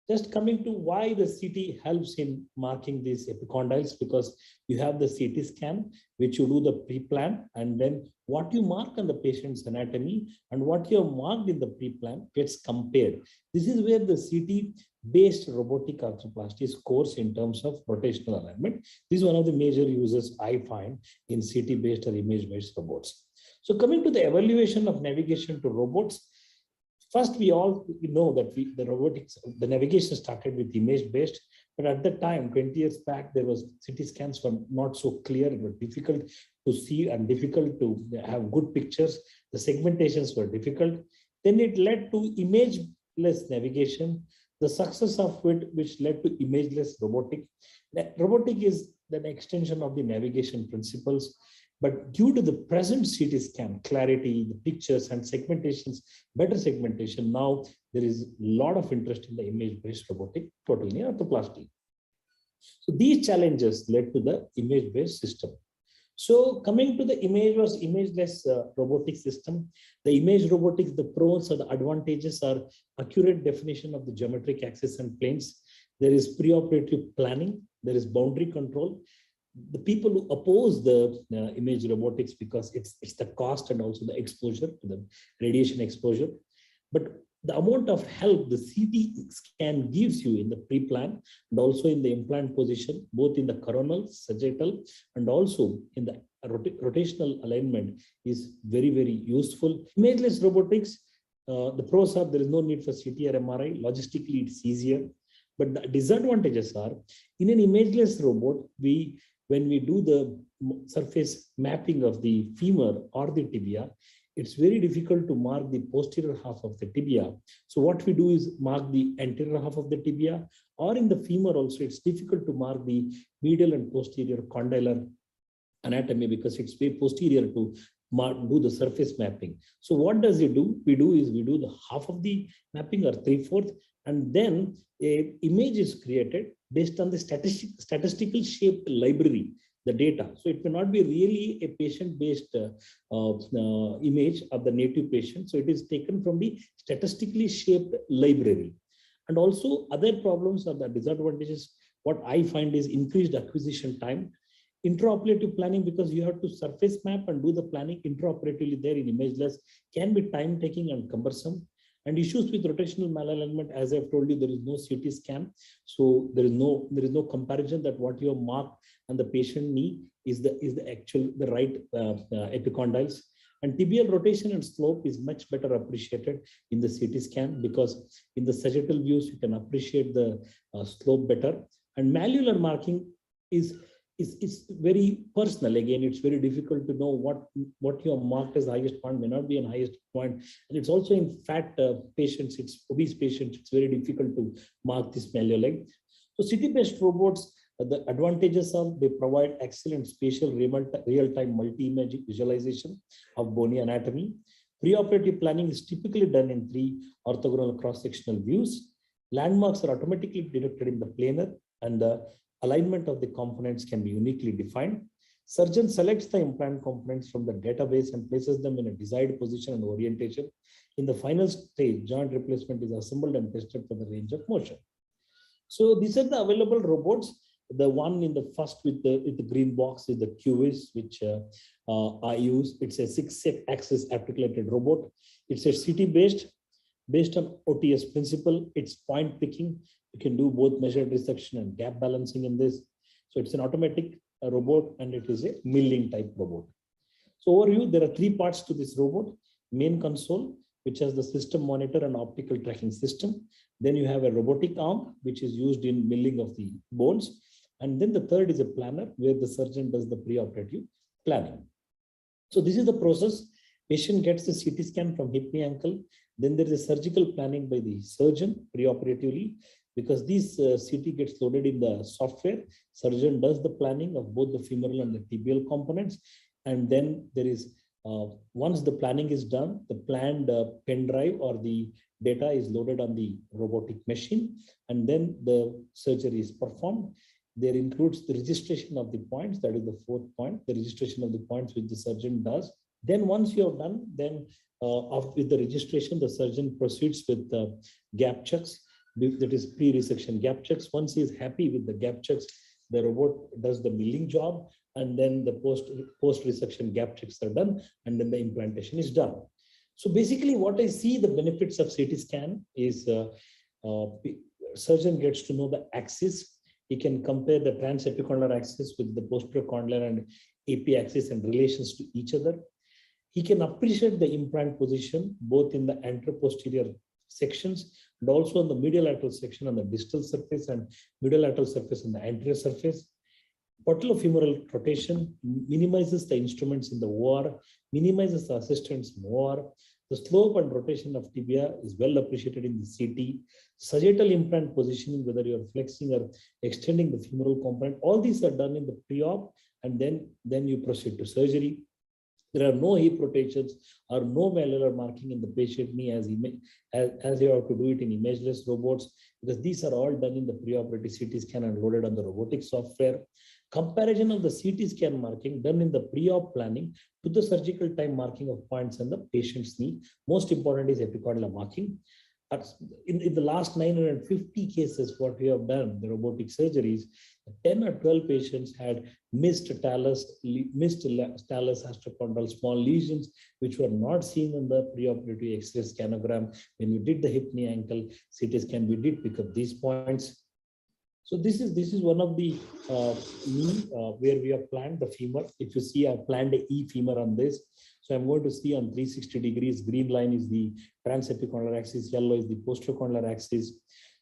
just coming to why the CT helps in marking these epicondyles, because you have the CT scan, which you do the pre-plan, and then what you mark on the patient's anatomy and what you have marked in the pre-plan gets compared. This is where the CT-based robotic arthroplasty scores in terms of rotational alignment. This is one of the major uses I find in CT-based or image-based robots. So coming to the evaluation of navigation to robots, first, we all know that the robotics, the navigation started with image-based, but at the time, 20 years back, there was CT scans were not so clear, it was difficult to see and difficult to have good pictures. The segmentations were difficult. Then it led to imageless navigation, the success of which led to imageless robotic. Robotic is an extension of the navigation principles. But due to the present CT scan clarity, the pictures and segmentations, better segmentation, now there is a lot of interest in the image-based robotic total knee arthroplasty. So these challenges led to the image-based system. So coming to the image versus imageless robotic system, the image robotics, the pros or the advantages are accurate definition of the geometric axis and planes. There is preoperative planning, there is boundary control. The people who oppose the image robotics because it's the cost and also the exposure to the radiation exposure. But the amount of help the CT scan gives you in the pre-plan and also in the implant position, both in the coronal, sagittal, and also in the rotational alignment is very, very useful. Imageless robotics, the pros are there is no need for CT or MRI. Logistically, it's easier. But the disadvantages are in an imageless robot, when we do the surface mapping of the femur or the tibia, it's very difficult to mark the posterior half of the tibia. So what we do is mark the anterior half of the tibia, or in the femur also, it's difficult to mark the medial and posterior condylar anatomy because it's way posterior to do the surface mapping. So what does it do? We do the half of the mapping or 3/4, and then a image is created based on the statistical shaped library, the data. So it may not be really a patient-based image of the native patient. So it is taken from the statistically shaped library. And also other problems or the disadvantages, what I find is increased acquisition time. Intraoperative planning, because you have to surface map and do the planning intraoperatively there in imageless, can be time taking and cumbersome. And issues with rotational malalignment, as I've told you, there is no CT scan. So there is no comparison that what you have marked on the patient knee is the right epicondyles. And tibial rotation and slope is much better appreciated in the CT scan because in the sagittal views, you can appreciate the slope better. And malleolar marking is very personal. Again, it's very difficult to know what you have marked as the highest point may not be an highest point. And it's also in fat patients, it's obese patients, it's very difficult to mark this malleolar. So CT-based robots, the advantages are they provide excellent spatial real-time multi-image visualization of bony anatomy. Preoperative planning is typically done in 3 orthogonal cross-sectional views. Landmarks are automatically detected in the planar, and the alignment of the components can be uniquely defined. Surgeon selects the implant components from the database and places them in a desired position and orientation. In the final stage, joint replacement is assembled and tested for the range of motion. So these are the available robots. The one in the first with the green box is the QVIS, which I use. It's a 6-axis articulated robot. It's a CT based on OTS principle. It's point picking. You can do both measured resection and gap balancing in this. So it's an automatic robot and it is a milling type robot. So overview, there are 3 parts to this robot. Main console, which has the system monitor and optical tracking system. Then you have a robotic arm, which is used in milling of the bones. And then the third is a planner where the surgeon does the preoperative planning. So this is the process. Patient gets the CT scan from hip, knee, ankle. Then there is a surgical planning by the surgeon preoperatively, because this CT gets loaded in the software. Surgeon does the planning of both the femoral and the tibial components. And then there is, once the planning is done, the planned pen drive or the data is loaded on the robotic machine. And then the surgery is performed. There includes the registration of the points. That is the fourth point, the registration of the points which the surgeon does. Then once you have done, then with the registration, the surgeon proceeds with gap checks. That is pre-resection gap checks. Once he is happy with the gap checks, the robot does the milling job, and then the post-resection gap checks are done, and then the implantation is done. So basically what I see the benefits of CT scan is surgeon gets to know the axis. He can compare the transepicondylar axis with the posterior condylar and AP axis and relations to each other. He can appreciate the implant position both in the anteroposterior sections and also on the medial lateral section on the distal surface and medial lateral surface on the anterior surface. Patellofemoral rotation minimizes the instruments in the OR, minimizes the assistants in OR. The slope and rotation of tibia is well appreciated in the CT. Sagittal implant positioning, whether you're flexing or extending the femoral component, all these are done in the pre-op, and then you proceed to surgery. There are no hip rotations or no malleolar marking in the patient knee as you have to do it in imageless robots, because these are all done in the preoperative CT scan and loaded on the robotic software. Comparison of the CT scan marking done in the pre-op planning to the surgical time marking of points on the patient's knee. Most important is epicondylar marking. In the last 950 cases, what we have done, the robotic surgeries, 10 or 12 patients had missed talus astrochondral small lesions, which were not seen in the preoperative X-ray scanogram. When we did the hip, knee, ankle CT scan, we did pick up these points. So this is one of the knee where we have planned the femur. If you see, I've planned a E femur on this. So I'm going to see on 360 degrees, green line is the transepicondylar axis, yellow is the posterocondylar axis.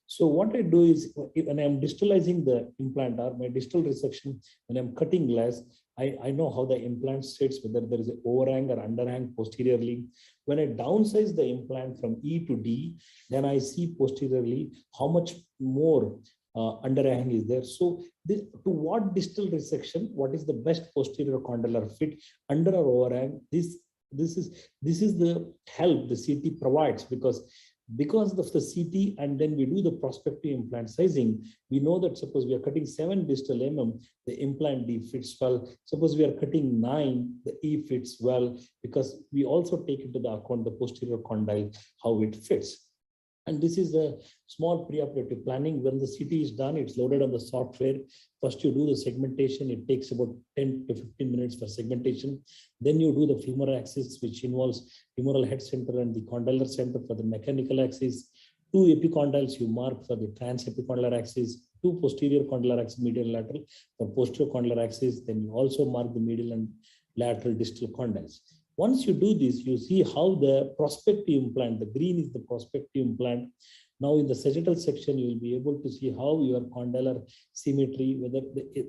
So what I do is when I'm distalizing the implant or my distal resection, when I'm cutting glass, I know how the implant sits, whether there is an overhang or underhang posteriorly. When I downsize the implant from E to D, then I see posteriorly how much more underhang is there. So to what distal resection, what is the best posterior condylar fit under or overhang? This is the help the CT provides, because of the CT, and then we do the prospective implant sizing. We know that suppose we are cutting 7 distal the implant D fits well. Suppose we are cutting 9, the E fits well, because we also take into the account the posterior condyle, how it fits. And this is a small preoperative planning. When the CT is done, it's loaded on the software. First, you do the segmentation. It takes about 10 to 15 minutes for segmentation. Then you do the femoral axis, which involves femoral head center and the condylar center for the mechanical axis. 2 epicondyles you mark for the transepicondylar axis, 2 posterior condylar axis, medial and lateral for posterior condylar axis. Then you also mark the medial and lateral distal condyles. Once you do this, you see how the prospective implant, the green is the prospective implant. Now in the sagittal section, you will be able to see how your condylar symmetry, whether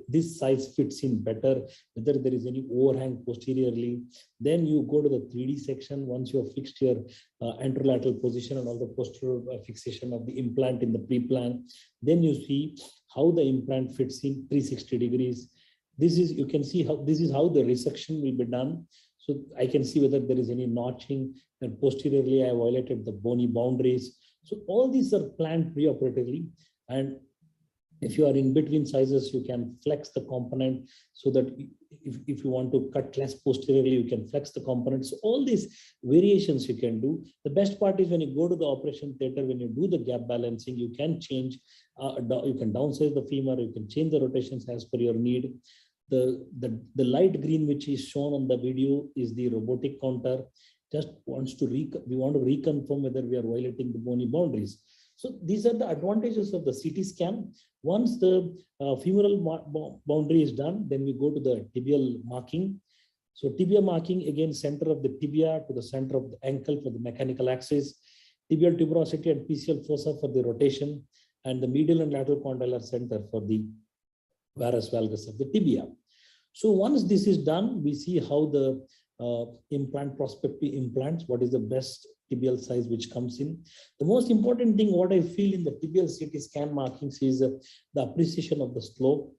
this size fits in better, whether there is any overhang posteriorly. Then you go to the 3D section. Once you have fixed your anterolateral position and all the posterior fixation of the implant in the pre-plan, then you see how the implant fits in 360 degrees. You can see how this is how the resection will be done. So I can see whether there is any notching, and posteriorly I violated the bony boundaries. So all these are planned preoperatively. And if you are in between sizes, you can flex the component so that if you want to cut less posteriorly, you can flex the component. So all these variations you can do. The best part is when you go to the operation theater, when you do the gap balancing, you can change, you can downsize the femur, you can change the rotations as per your need. The light green which is shown on the video is the robotic counter. Just wants to we want to reconfirm whether we are violating the bony boundaries. So these are the advantages of the CT scan. Once the femoral boundary is done, then we go to the tibial marking. So tibia marking, again, center of the tibia to the center of the ankle for the mechanical axis, tibial tuberosity and PCL fossa for the rotation, and the medial and lateral condylar center for the varus valgus of the tibia. So once this is done, we see how the implant prospective implants, what is the best tibial size which comes in. The most important thing, what I feel in the tibial CT scan markings is the appreciation of the slope.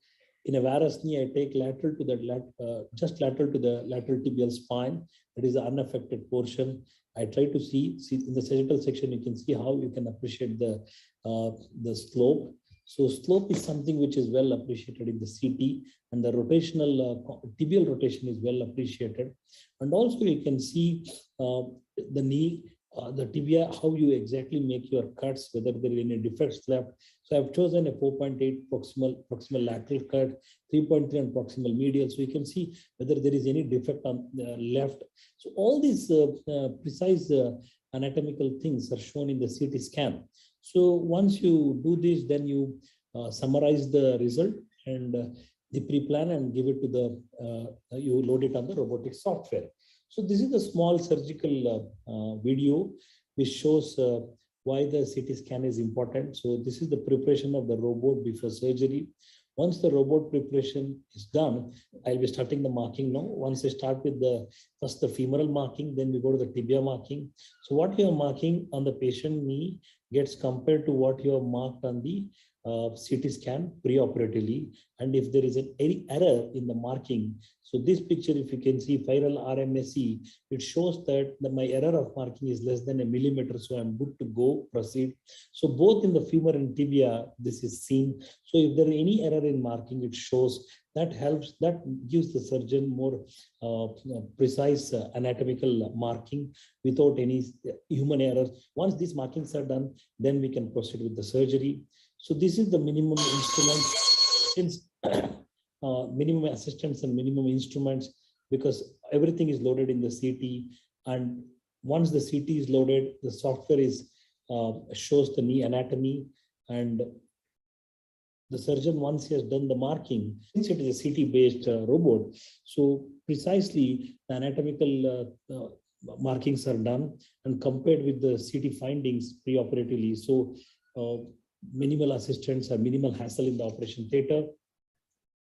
In a varus knee, I take lateral to the just lateral to the lateral tibial spine. That is the unaffected portion. I try to see in the sagittal section, you can see how you can appreciate the slope. So slope is something which is well appreciated in the CT, and the rotational tibial rotation is well appreciated. And also you can see the knee, the tibia, how you exactly make your cuts, whether there are any defects left. So I've chosen a 4.8 proximal lateral cut, 3.3 on proximal medial. So you can see whether there is any defect on the left. So all these precise anatomical things are shown in the CT scan. So once you do this, then you summarize the result and the pre-plan and give it to the, you load it on the robotic software. So this is the small surgical video which shows why the CT scan is important. So this is the preparation of the robot before surgery. Once the robot preparation is done, I'll be starting the marking now. Once I start with first the femoral marking, then we go to the tibia marking. So what you are marking on the patient knee gets compared to what you have marked on the CT scan preoperatively. And if there is any error in the marking, so this picture, if you can see viral RMSE, it shows that my error of marking is less than a millimeter. So I'm good to go, proceed. So both in the femur and tibia, this is seen. So if there is any error in marking, it shows. That helps, that gives the surgeon more precise anatomical marking without any human errors. Once these markings are done, then we can proceed with the surgery. So this is the minimum instruments, since minimum assistance and minimum instruments, because everything is loaded in the CT. And once the CT is loaded, the software is shows the knee anatomy, and the surgeon, once he has done the marking, since it is a CT-based robot, so precisely the anatomical markings are done and compared with the CT findings preoperatively. So minimal assistance or minimal hassle in the operation theater.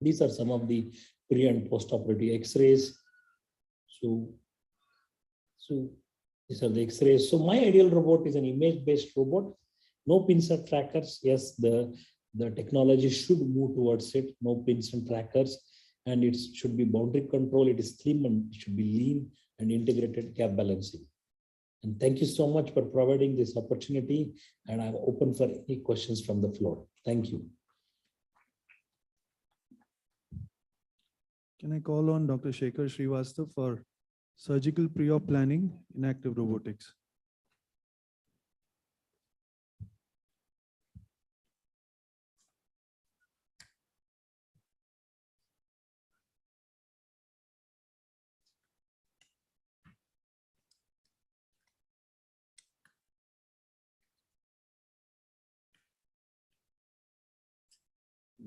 These are some of the pre and post-operative X-rays. So these are the X-rays. So my ideal robot is an image-based robot. No pins or trackers. Yes, the technology should move towards it. No pins and trackers, and it should be boundary control. It is slim and it should be lean and integrated gap balancing. And thank you so much for providing this opportunity. And I'm open for any questions from the floor. Thank you. Can I call on Dr. Shekhar Srivastava for surgical pre-op planning in active robotics?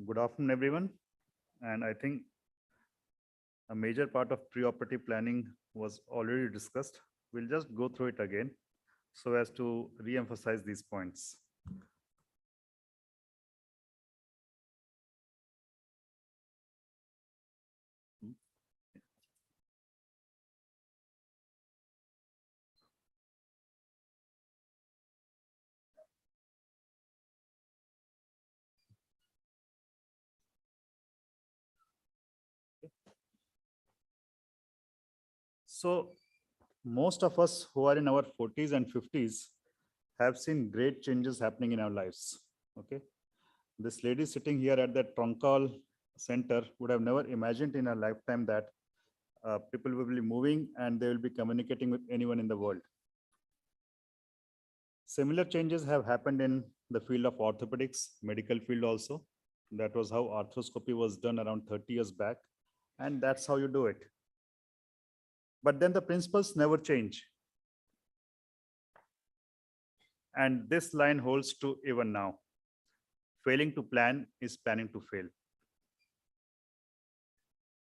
Good afternoon, everyone. And I think a major part of preoperative planning was already discussed. We'll just go through it again so as to re-emphasize these points. So most of us who are in our 40s and 50s have seen great changes happening in our lives. Okay. This lady sitting here at the Troncal Center would have never imagined in her lifetime that people will be moving and they will be communicating with anyone in the world. Similar changes have happened in the field of orthopedics, medical field also. That was how arthroscopy was done around 30 years back. And that's how you do it. But then the principles never change. And this line holds true even now. Failing to plan is planning to fail.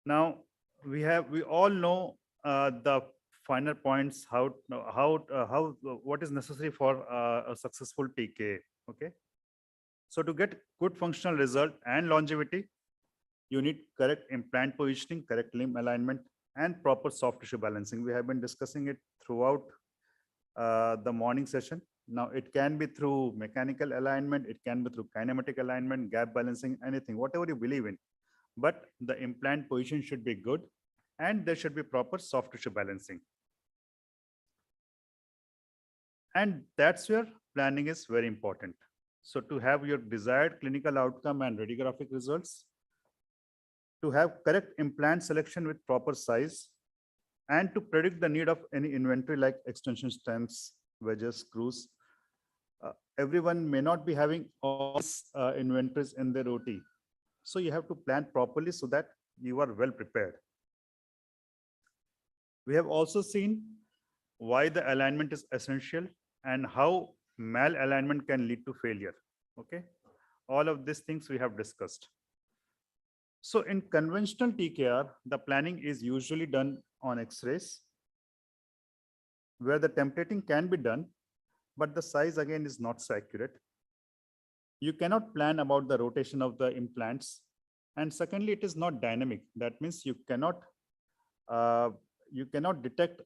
Now, we all know the finer points, what is necessary for a successful TK. Okay. So to get good functional result and longevity, you need correct implant positioning, correct limb alignment, and proper soft tissue balancing. We have been discussing it throughout the morning session. Now, it can be through mechanical alignment, it can be through kinematic alignment, gap balancing, anything, whatever you believe in. But the implant position should be good, and there should be proper soft tissue balancing. And that's where planning is very important. So to have your desired clinical outcome and radiographic results, to have correct implant selection with proper size, and to predict the need of any inventory like extension stamps, wedges, screws. Everyone may not be having all inventories in their OT. So you have to plan properly so that you are well prepared. We have also seen why the alignment is essential and how malalignment can lead to failure. Okay, all of these things we have discussed. So in conventional TKR, the planning is usually done on X-rays, where the templating can be done, but the size again is not so accurate. You cannot plan about the rotation of the implants. And secondly, it is not dynamic. That means you cannot detect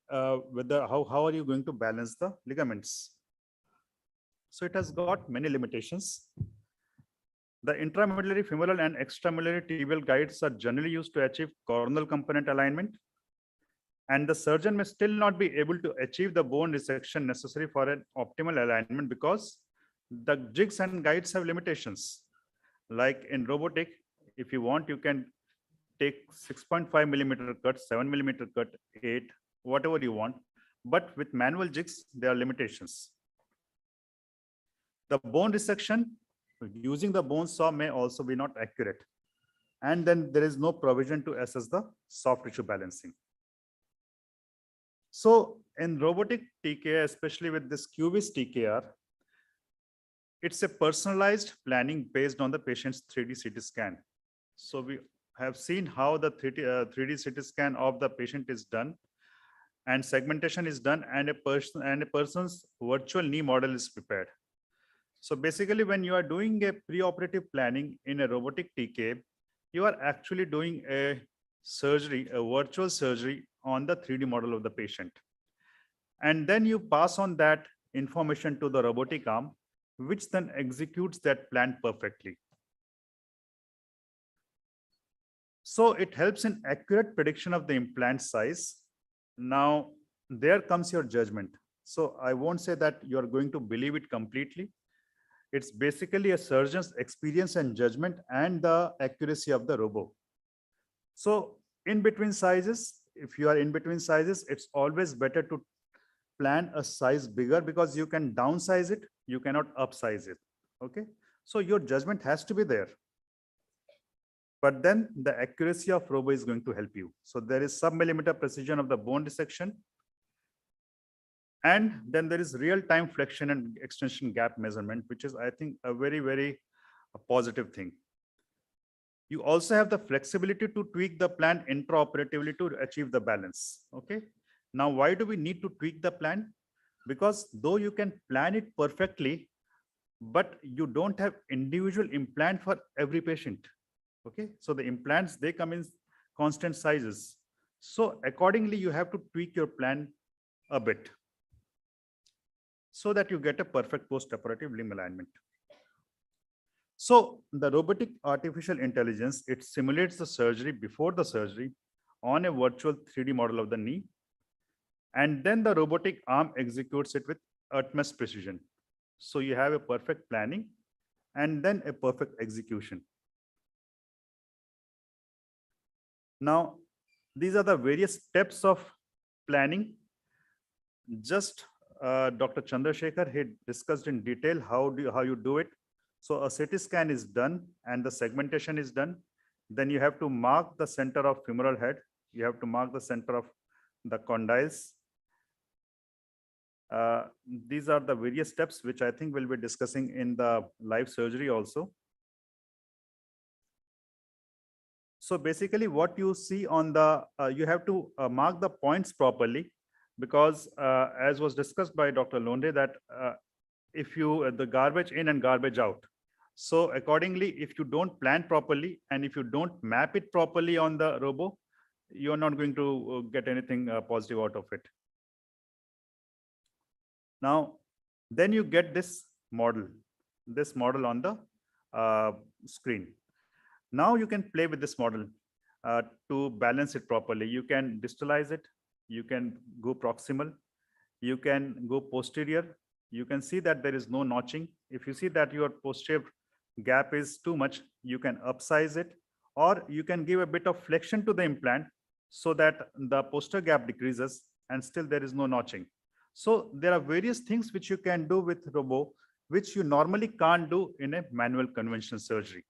whether how are you going to balance the ligaments. So it has got many limitations. The intramedullary femoral and extramedullary tibial guides are generally used to achieve coronal component alignment. And the surgeon may still not be able to achieve the bone resection necessary for an optimal alignment because the jigs and guides have limitations. Like in robotic, if you want, you can take 6.5 millimeter cut, 7 millimeter cut, 8, whatever you want. But with manual jigs, there are limitations. The bone resection using the bone saw may also be not accurate. And then there is no provision to assess the soft tissue balancing. So in robotic TKR, especially with this QVIS TKR, it's a personalized planning based on the patient's 3D CT scan. So we have seen how the 3D CT scan of the patient is done, and segmentation is done, and a person's virtual knee model is prepared. So basically, when you are doing a preoperative planning in a robotic TK, you are actually doing a surgery, a virtual surgery on the 3D model of the patient. And then you pass on that information to the robotic arm, which then executes that plan perfectly. So it helps in accurate prediction of the implant size. Now, there comes your judgment. So I won't say that you are going to believe it completely. It's basically a surgeon's experience and judgment and the accuracy of the robo. So in between sizes, if you are in between sizes, it's always better to plan a size bigger because you can downsize it, you cannot upsize it. Okay, so your judgment has to be there. But then the accuracy of robo is going to help you. So there is sub-millimeter precision of the bone dissection. And then there is real-time flexion and extension gap measurement, which is, I think, a very, very positive thing. You also have the flexibility to tweak the plan intraoperatively to achieve the balance. Okay. Now, why do we need to tweak the plan? Because though you can plan it perfectly, but you don't have individual implant for every patient. Okay. So the implants, they come in constant sizes. So accordingly, you have to tweak your plan a bit, so that you get a perfect post-operative limb alignment. So the robotic artificial intelligence, it simulates the surgery before the surgery on a virtual 3D model of the knee. And then the robotic arm executes it with utmost precision. So you have a perfect planning and then a perfect execution. Now, these are the various steps of planning. Just Dr. Chandrasekhar, he discussed in detail how you do it. So a CT scan is done and the segmentation is done. Then you have to mark the center of femoral head. You have to mark the center of the condyles. These are the various steps which I think we'll be discussing in the live surgery also. So basically what you see on the, you have to mark the points properly, because as was discussed by Dr. Londe, that if you, the garbage in and garbage out. So accordingly, if you don't plan properly and if you don't map it properly on the robo, you're not going to get anything positive out of it. Now, then you get this model on the screen. Now you can play with this model to balance it properly. You can distalize it, you can go proximal, you can go posterior. You can see that there is no notching. If you see that your posterior gap is too much, you can upsize it, or you can give a bit of flexion to the implant so that the posterior gap decreases and still there is no notching. So there are various things which you can do with robo, which you normally can't do in a manual conventional surgery.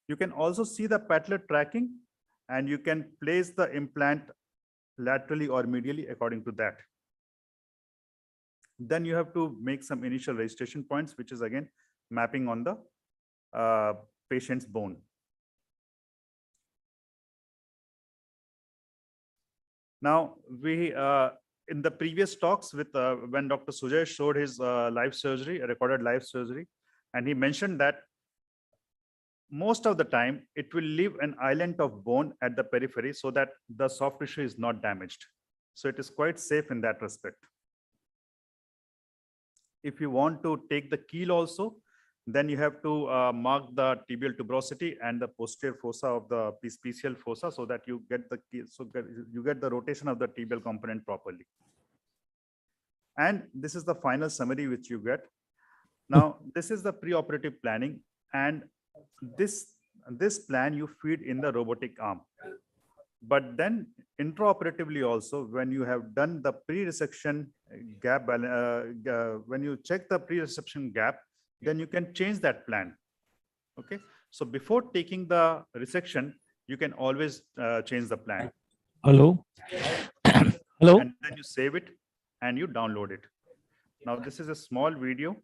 You can also see the patellar tracking, and you can place the implant laterally or medially according to that. Then you have to make some initial registration points, which is again mapping on the patient's bone. Now, we in the previous talks with when Dr. Sujay showed his live surgery, recorded live surgery, and he mentioned that most of the time it will leave an island of bone at the periphery so that the soft tissue is not damaged. So it is quite safe in that respect. If you want to take the keel also, then you have to mark the tibial tuberosity and the posterior fossa of the PCL fossa so that you get the keel, so you get the rotation of the tibial component properly. And this is the final summary which you get. Now, this is the preoperative planning, and this plan you feed in the robotic arm. But then intraoperatively also, when you have done the pre-resection gap, when you check the pre-resection gap, then you can change that plan. Okay. So before taking the resection, you can always change the plan. Hello. Hello. And then you save it and you download it. Now, this is a small video.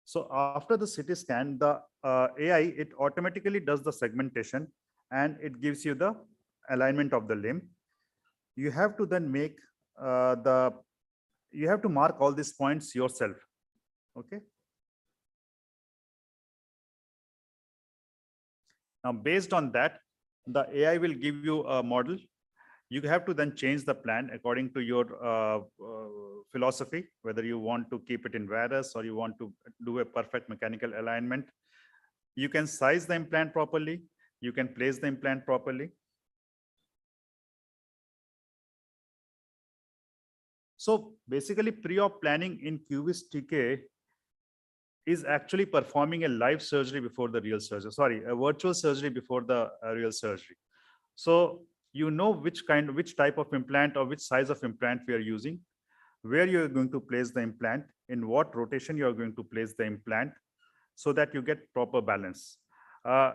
So after the CT scan, the AI, it automatically does the segmentation and it gives you the alignment of the limb. You have to then make you have to mark all these points yourself. Okay. Now, based on that, the AI will give you a model. You have to then change the plan according to your philosophy, whether you want to keep it in varus or you want to do a perfect mechanical alignment. You can size the implant properly. You can place the implant properly. So basically, pre-op planning in QVIS TK is actually performing a live surgery before the real surgery. Sorry, a virtual surgery before the real surgery. So you know which type of implant or which size of implant we are using, where you're going to place the implant, in what rotation you're going to place the implant, so that you get proper balance.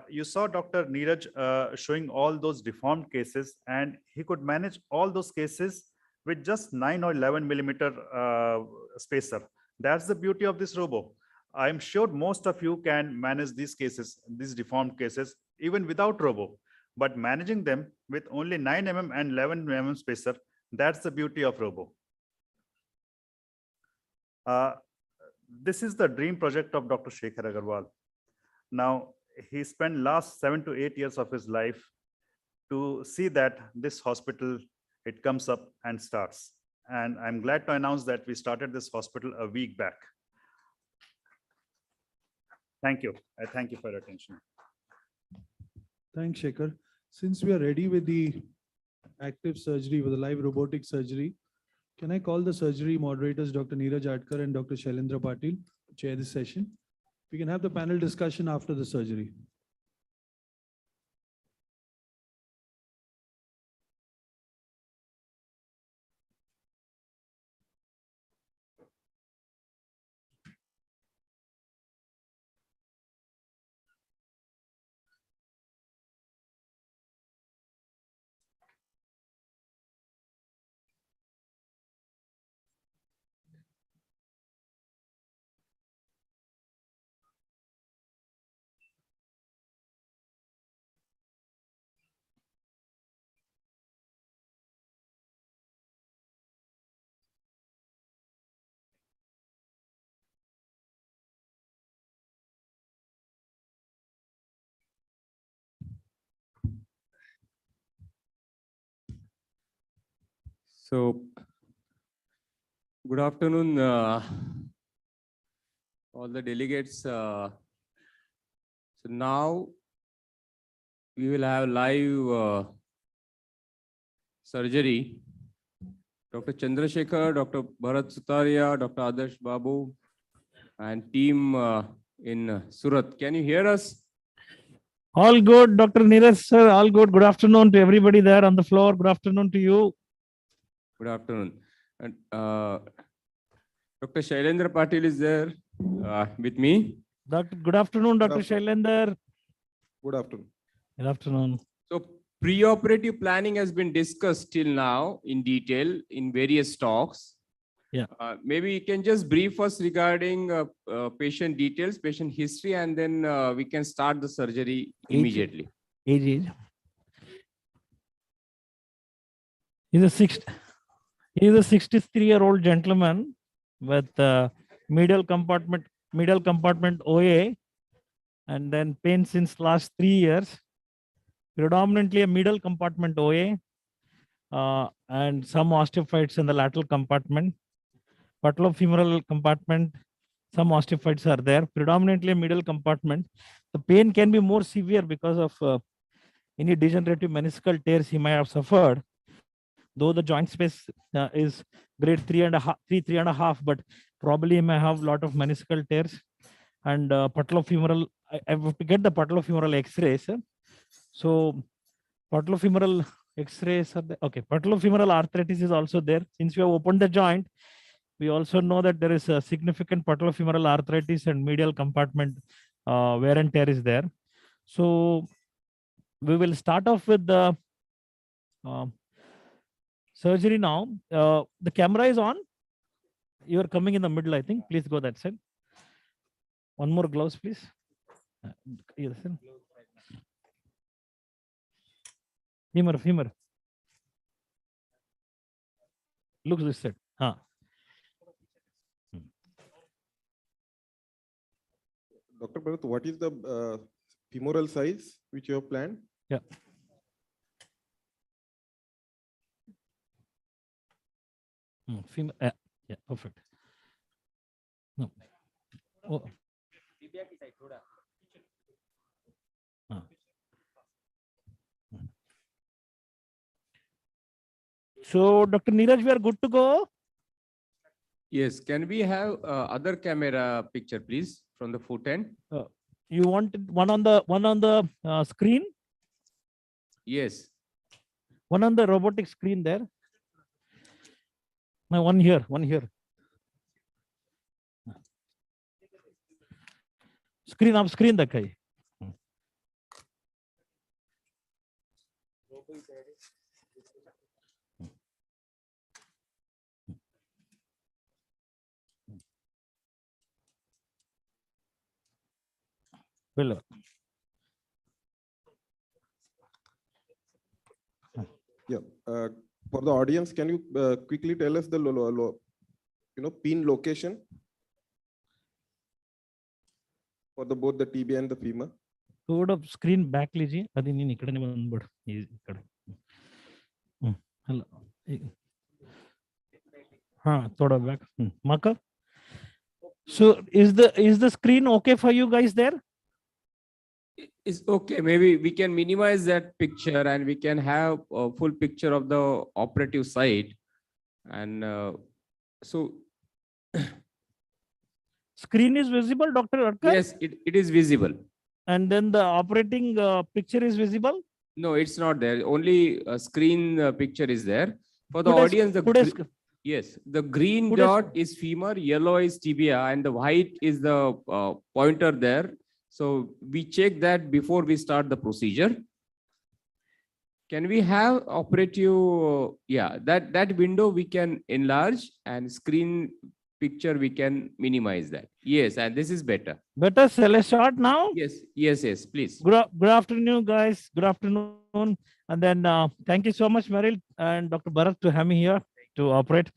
You saw Dr. Neeraj showing all those deformed cases, and he could manage all those cases with just 9 or 11 millimeter spacer. That's the beauty of this robo. I'm sure most of you can manage these cases, these deformed cases, even without robo. But managing them with only 9 mm and 11 mm spacer, that's the beauty of robo. This is the dream project of Dr. Shekhar Agarwal. Now, he spent last 7 to 8 years of his life to see that this hospital, it comes up and starts. And I'm glad to announce that we started this hospital a week back. Thank you. I thank you for your attention. Thanks, Shekhar. Since we are ready with the active surgery, with the live robotic surgery, can I call the surgery moderators, Dr. Neeraj Adkar and Dr. Shailendra Patil, to chair this session? We can have the panel discussion after the surgery. So, good afternoon, all the delegates. So now we will have live surgery. Dr. Chandrasekhar, Dr. Bharat Sutaria, Dr. Adarsh Babu, and team in Surat. Can you hear us? All good, Dr. Neeraj, sir. All good. Good afternoon to everybody there on the floor. Good afternoon to you. Good afternoon. And Dr. Shailendra Patil is there with me. Good afternoon, Dr. Shailendra. Good afternoon. Good afternoon. So preoperative planning has been discussed till now in detail in various talks. Yeah. Maybe you can just brief us regarding patient details, patient history, and then we can start the surgery immediately. Age. He's a 63-year-old gentleman with medial compartment OA, and then pain since last 3 years. Predominantly a middle compartment OA, and some osteophytes in the lateral compartment. Patellofemoral compartment, some osteophytes are there, predominantly a middle compartment. The pain can be more severe because of any degenerative meniscal tears he may have suffered. Though the joint space is grade 3.5, but probably he may have a lot of meniscal tears. And patellofemoral, I have to get the patellofemoral X-rays. So patellofemoral X-rays are there. Okay, patellofemoral arthritis is also there. Since we have opened the joint, we also know that there is a significant patellofemoral arthritis and medial compartment wear and tear is there. So we will start off with the surgery now. The camera is on. You are coming in the middle, I think. Please go that side. One more gloves, please. Yes, sir. Femur. Looks this side. Dr. Bharat, what is the femoral size which you have planned? Yeah. Yeah, perfect. No. Oh. So, Dr. Neeraj, we are good to go. Yes. Can we have other camera picture, please, from the foot end? You want one on the screen? Yes. One on the robotic screen there. No, one here. Screen up, screen the guy. Well, yeah. For the audience, can you quickly tell us the pin location for both the tibia and the femur? थोड़ा screen back लीजिए. अभी नहीं निकलने वाला बड़. Hello. हाँ, थोड़ा back. Marker. So is the screen okay for you guys there? It's okay. Maybe we can minimize that picture and we can have a full picture of the operative site. And so screen is visible, Dr. Arthur? Yes, it is visible. And then the operating picture is visible? No, it's not there. Only a screen picture is there. For the audience, yes, the green dot is femur, yellow is tibia, and the white is the pointer there. So we check that before we start the procedure. Can we have operative? Yeah, that window we can enlarge, and screen picture we can minimize that. Yes, and this is better. Better sell a shot now? Yes, please. Good afternoon, guys. Good afternoon. And then thank you so much, Meryl and Dr. Bharat, to have me here to operate.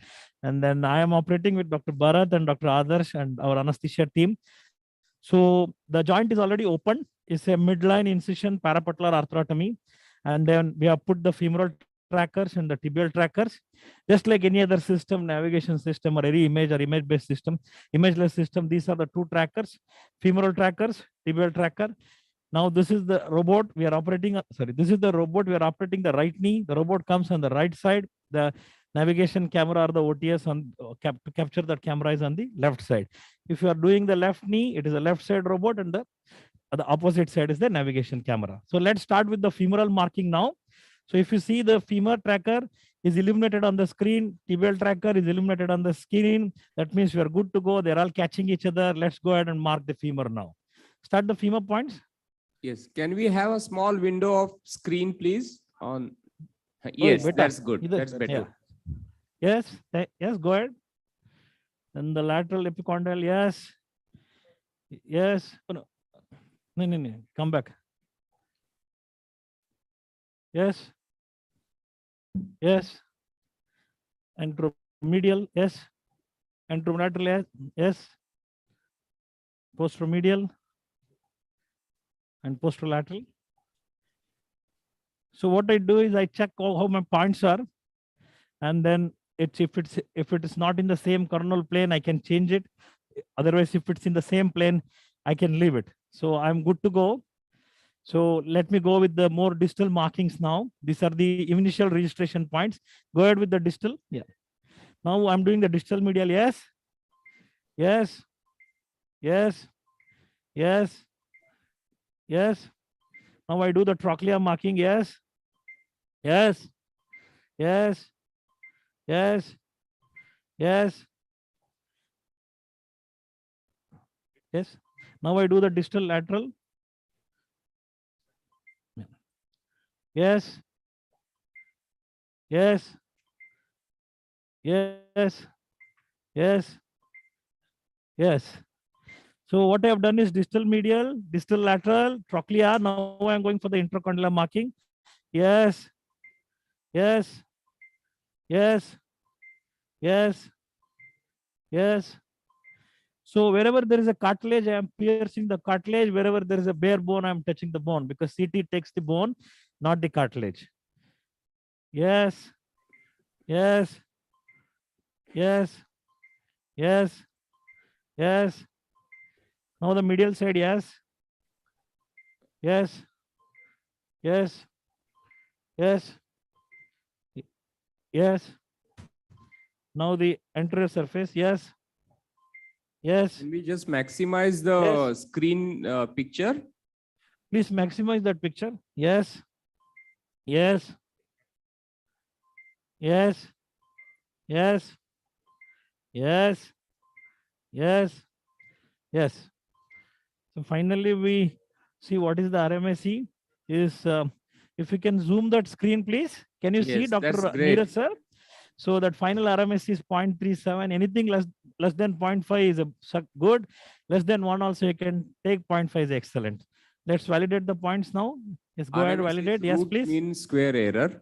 And then I am operating with Dr. Bharat and Dr. Adarsh and our anesthesia team. So the joint is already open. It's a midline incision parapatellar arthrotomy. And then we have put the femoral trackers and the tibial trackers. Just like any other system, navigation system or any image or image-based system, imageless system, these are the two trackers, femoral trackers, tibial tracker. Now this is the robot we are operating, this is the robot we are operating the right knee. The robot comes on the right side. The navigation camera or the OTS on to capture that camera is on the left side. If you are doing the left knee, it is a left side robot, and the opposite side is the navigation camera. So let's start with the femoral marking now. So if you see the femur tracker is illuminated on the screen, tibial tracker is illuminated on the screen, that means we are good to go. They're all catching each other. Let's go ahead and mark the femur now. Start the femur points. Yes. Can we have a small window of screen, please? On. Yes, better. that's good. Either- That's better. yeah. Yes, yes, go ahead. Then the lateral epicondyle, yes. Yes. Oh, no. No, come back. Yes. Yes. Anteromedial, yes. Anterolateral, yes. Posteromedial and posterolateral. So what I do is I check how my points are, and then if it is not in the same coronal plane, I can change it. Otherwise, if it's in the same plane, I can leave it. So I'm good to go. So let me go with the more distal markings now. These are the initial registration points. Go ahead with the distal. Yeah. Now I'm doing the distal medial. Yes. Yes. Yes. Yes. Yes. Now I do the trochlea marking. Yes. Yes. Yes. Yes. Yes. Yes. Now I do the distal lateral. Yes. Yes. Yes. Yes. Yes. So what I have done is distal medial, distal lateral, trochlea. Now I am going for the intracondylar marking. Yes. Yes. Yes. Yes. Yes. So wherever there is a cartilage, I am piercing the cartilage. Wherever there is a bare bone, I am touching the bone, because CT takes the bone, not the cartilage. Yes. Yes. Yes. Yes. Yes. Now the medial side, yes. Yes. Yes. Yes. Yes. Now the anterior surface, yes. Yes. Can we just maximize the screen picture? Please maximize that picture. Yes. Yes. Yes. Yes. Yes. Yes. Yes. So finally, we see what is the RMSE. Is if you can zoom that screen, please. Can you see, Yes, Dr. that's great. Neeraj, sir? So that final RMSE is 0.37. Anything less than 0.5 is good. Less than 1 also you can take. 0.5 is excellent. Let's validate the points now. Yes, go ahead, RMSE validate. is Yes, root please. mean square error.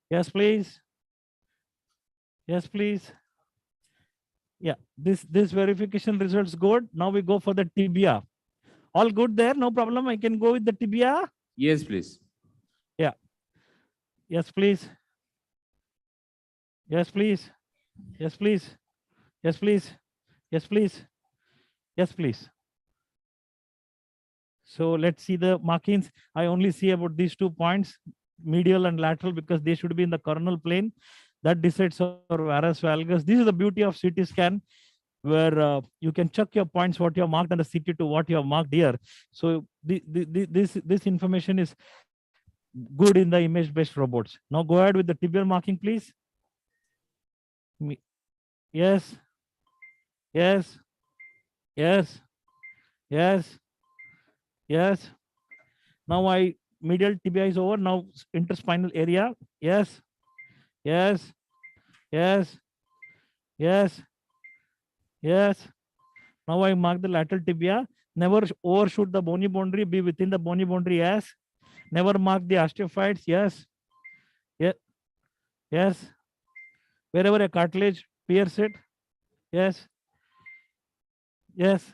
Yes, please. Yes, please. Yeah, this verification results good. Now we go for the tibia. All good there, no problem. I can go with the tibia. Yes, please. Yeah. Yes, please. Yes, please. Yes, please. Yes, please. Yes, please. Yes, please. So let's see the markings. I only see about these 2 points, medial and lateral, because they should be in the coronal plane. That decides our varus valgus. This is the beauty of CT scan, where you can check your points, what you have marked on the CT to what you have marked here. So this information is good in the image-based robots. Now go ahead with the tibial marking, please. Yes. Yes. Yes. Yes. Yes. Now medial tibia is over. Now interspinal area. Yes. Yes. Yes. Yes. Yes. Now I mark the lateral tibia. Never overshoot the bony boundary. Be within the bony boundary. Yes. Never mark the osteophytes. Yes. Yes. Yes. Wherever a cartilage, pierce it. Yes. Yes.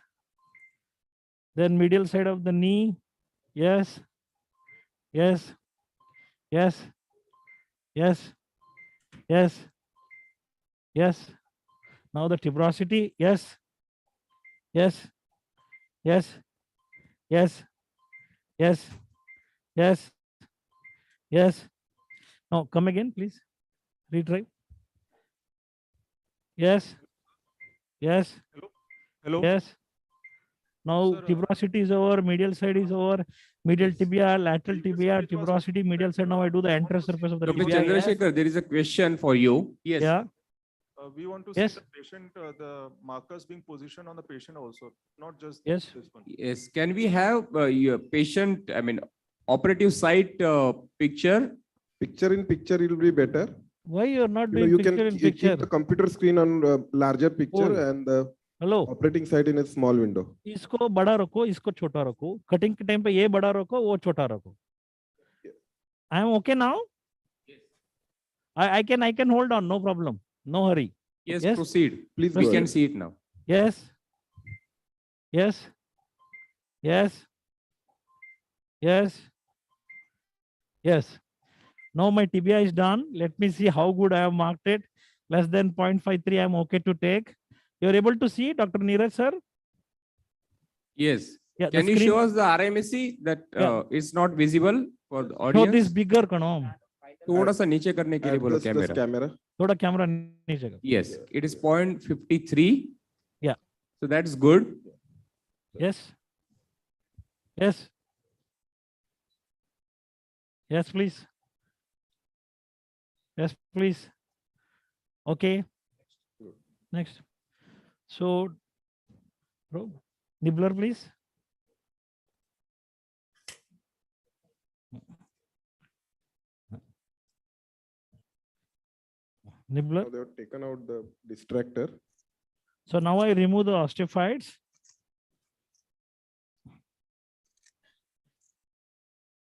Then medial side of the knee. Yes. Yes. Yes. Yes. Yes. Yes. Now the tuberosity. Yes. Yes. Yes. Yes. Yes. Yes. Yes. Now come again, please. Retry. Yes. Yes. Hello. Yes. Now Sir, tuberosity is over, medial side is over, medial tibia, lateral tibia, tuberosity, medial side. Now I do the anterior surface of the Dr. tibia. Yes. Chandrasekhar, there is a question for you. Yes. Yeah. we want to Yes. see the patient, the markers being positioned on the patient also, not just Yes. this one. Yes. Can we have your patient, I mean, operative site picture? Picture in picture will be better. Why you are not You know, doing you picture can in keep picture? the computer screen on larger picture Oh. and the Hello. operating site in a small window. इसको बड़ा रखो, इसको छोटा रखो. Cutting के time पे ये बड़ा रखो, वो छोटा रखो. I am okay now. I can hold on, no problem, no hurry. Yes, Yes. proceed. Please We go can ahead. see it now. Yes. Yes. Yes. Yes. Yes. Now my tibia is done. Let me see how good I have marked it. Less than 0.53, I am okay to take. You are able to see, Dr. Neeraj, sir? Yes. Yeah, Can the you screen. show us the RMSE that Yeah. it's not visible for the Show audience? this bigger, Kanom. थोड़ा सा नीचे करने के लिए बोलो Adjust this camera. camera. थोड़ा camera नीचे करो. Yes, it is 0.53. Yeah. So that's good. Yes. Yes. Yes, please. Yes, please. Okay. Next. So, bro, nibbler, please. Nibbler. Now they have taken out the distractor. So now I remove the osteophytes.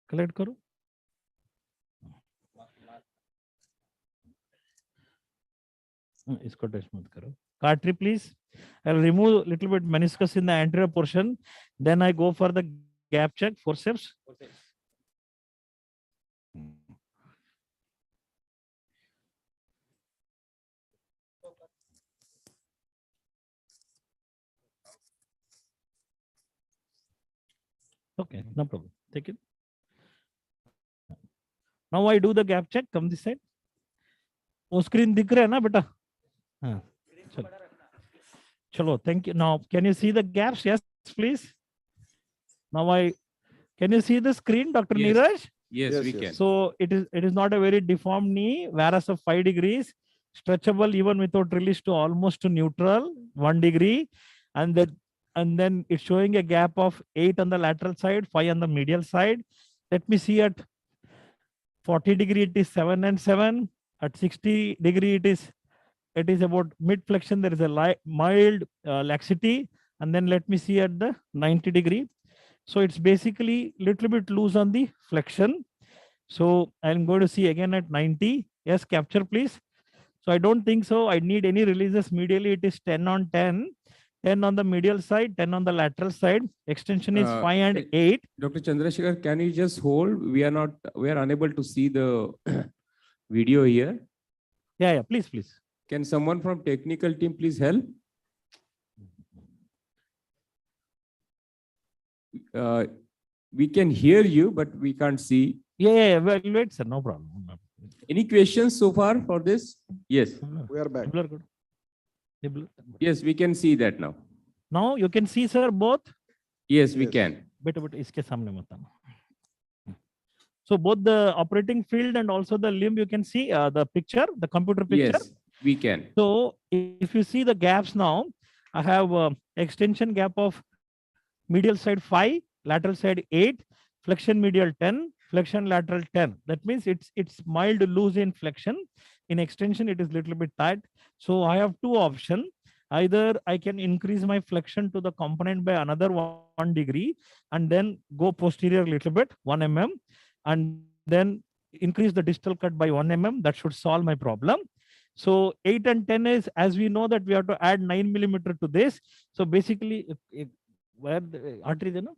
Collect करो. इसको touch मत करो. Cartridge, please. I'll remove little bit meniscus in the anterior portion. Then I go for the gap check, forceps. Okay, no problem. Take it. Now I do the gap check. Come this side. वो screen दिख रहा है ना बेटा? हाँ. चलो. Chalo, thank you. Now, can you see the gaps? Yes, please. Now can you see the screen, Dr. Yes. Neeraj? Yes, we can. So it is not a very deformed knee, whereas of 5 degrees, stretchable even without release to almost to neutral, 1 degree, and then it's showing a gap of 8 on the lateral side, 5 on the medial side. Let me see at 40 degree it is 7 and 7. At 60 degree it is about mid flexion. There is a mild laxity, and then let me see at the 90 degree. So it's basically little bit loose on the flexion. So I'm going to see again at 90. Yes, capture please. So I don't think so. I need any releases medially. It is 10 on 10, 10 on the medial side, 10 on the lateral side. Extension is 5 and 8. Dr. Chandrasekhar, can you just hold? We are unable to see the video here. Yeah, please. Can someone from technical team please help? We can hear you, but we can't see. Yeah. Well, wait, sir. No problem. Any questions so far for this? Yes. We are back. Yes, we can see that now. Now you can see, sir, both? Yes, we can. But iske samne mat aana. So both the operating field and also the limb, you can see the picture, the computer picture. Yes, we can. So if you see the gaps now, I have extension gap of medial side 5, lateral side 8, flexion medial 10, flexion lateral 10. That means it's mild loose in flexion. In extension, it is little bit tight. So I have two options. Either I can increase my flexion to the component by another 1 degree and then go posterior a little bit, 1 mm, and then increase the distal cut by 1 mm. That should solve my problem. So 8 and 10 is, as we know that we have to add 9 millimeter to this. So basically, where the artery is, no?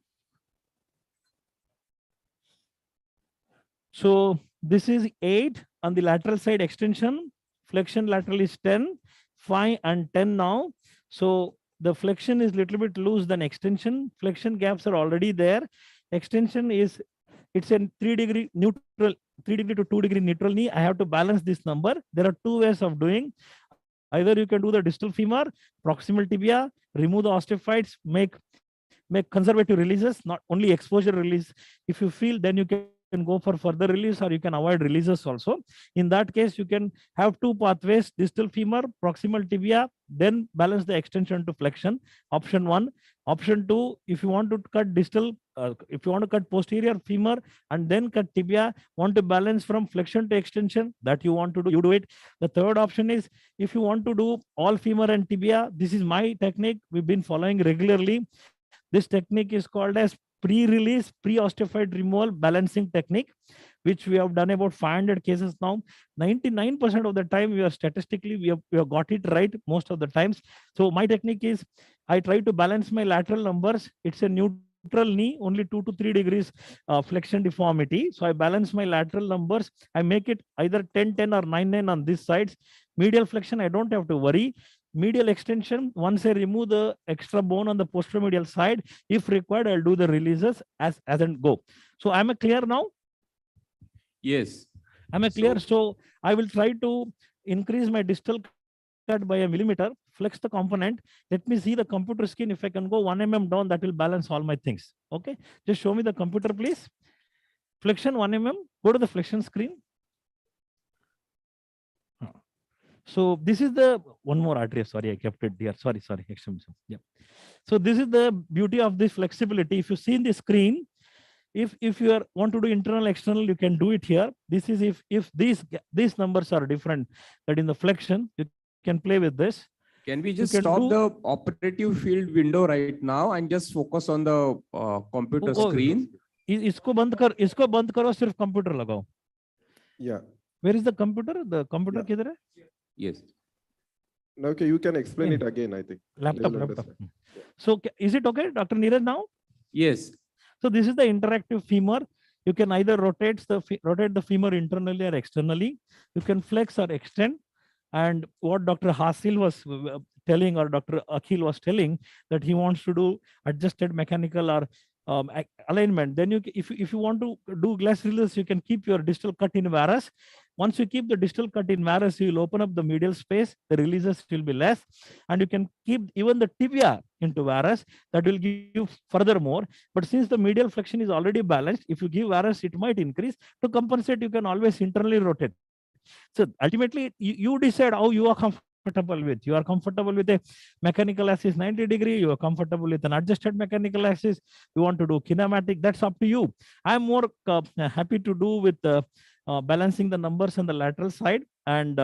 So this is 8 on the lateral side extension, flexion lateral is 10, 5 and 10 now. So the flexion is little bit loose than extension. Flexion gaps are already there. Extension is, it's a 3-degree neutral, 3 degree to 2 degree neutral knee. I have to balance this number. There are two ways of doing. Either you can do the distal femur, proximal tibia, remove the osteophytes, make conservative releases, not only exposure release. If you feel, then you can go for further release, or you can avoid releases also. In that case, you can have two pathways: distal femur, proximal tibia, then balance the extension to flexion. Option 1. Option 2, if you want to cut distal, if you want to cut posterior femur and then cut tibia, want to balance from flexion to extension, that you want to do, you do it. The third option is, if you want to do all femur and tibia, this is my technique we've been following regularly. This technique is called as pre-release, pre-osteophyte removal balancing technique, which we have done about 500 cases now. 99% of the time, we are statistically, we have got it right most of the times. So my technique is, I try to balance my lateral numbers. It's a neutral knee, only 2 to 3 degrees flexion deformity. So I balance my lateral numbers. I make it either 10, 10 or 9, 9 on these sides. Medial flexion, I don't have to worry. Medial extension, once I remove the extra bone on the posteromedial side, if required, I'll do the releases as and go. So am I clear now? Yes. Am I clear? So I will try to increase my distal cut by 1 millimeter, flex the component. Let me see the computer screen. If I can go 1 mm down, that will balance all my things. Okay. Just show me the computer, please. Flexion 1 mm. Go to the flexion screen. So this is the one more artery. Sorry, I kept it there. Sorry. Yeah. So this is the beauty of this flexibility. If you see in the screen, if you want to do internal, external, you can do it here. This is if these numbers are different, that in the flexion, you can play with this. Can we just stop the operative field window right now and just focus on the computer screen? इसको बंद करो, सिर्फ computer लगाओ. Yeah. Where is the computer? The computer किधर है? Yes. Okay, you can explain it again, I think. Laptop. So is it okay, Dr. Neeraj, now? Yes. So this is the interactive femur. You can either rotate the femur internally or externally. You can flex or extend. And what Dr. Hasil was telling, or Dr. Akhil was telling, that he wants to do adjusted mechanical or alignment. Then if you want to do glass release, you can keep your distal cut in varus. Once you keep the distal cut in varus, you will open up the medial space. The releases will be less, and you can keep even the tibia into varus. That will give you further more. But since the medial flexion is already balanced, if you give varus, it might increase. To compensate, you can always internally rotate. So ultimately, you decide how you are comfortable with. You are comfortable with a mechanical axis 90 degree. You are comfortable with an adjusted mechanical axis. You want to do kinematic. That's up to you. I'm more happy to do with balancing the numbers on the lateral side, and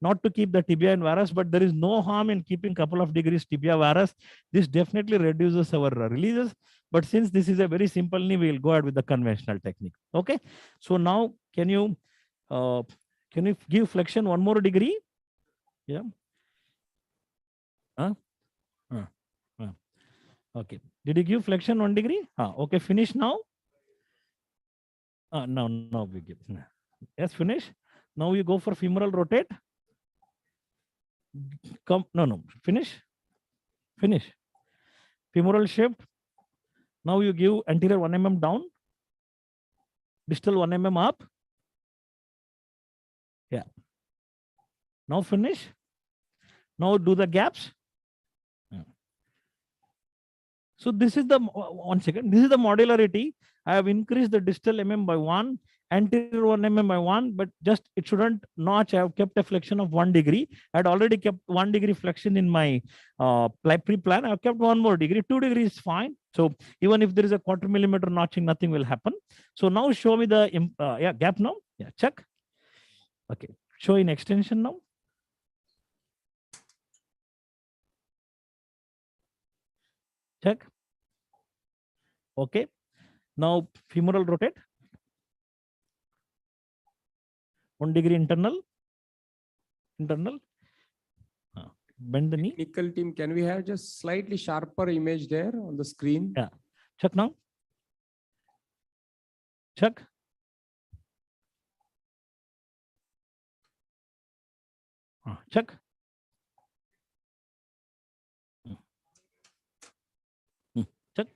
not to keep the tibia and varus, but there is no harm in keeping couple of degrees tibia varus. This definitely reduces our releases. But since this is a very simple knee, we will go ahead with the conventional technique. Okay. So now can you give flexion 1 more degree? Yeah. Okay. Did you give flexion 1 degree? Okay. Finish now. No, we give. Yes, finish. Now you go for femoral rotate. Finish. Femoral shift. Now you give anterior 1 mm down, distal 1 mm up. Yeah. Now finish. Now do the gaps. So this is the 1 second. This is the modularity. I have increased the distal mm by 1, anterior 1 mm by 1, but just it shouldn't notch. I have kept a flexion of 1 degree. I had already kept 1 degree flexion in my pre-plan. I have kept 1 more degree. 2 degrees is fine. So even if there is a 1/4 millimeter notching, nothing will happen. So now show me the gap now. Yeah, check. Okay, show in extension now. Check. Okay. Now femoral rotate. 1 degree internal. Bend the knee. Technical team, can we have just slightly sharper image there on the screen? Yeah. Check now. Check. Check. Check.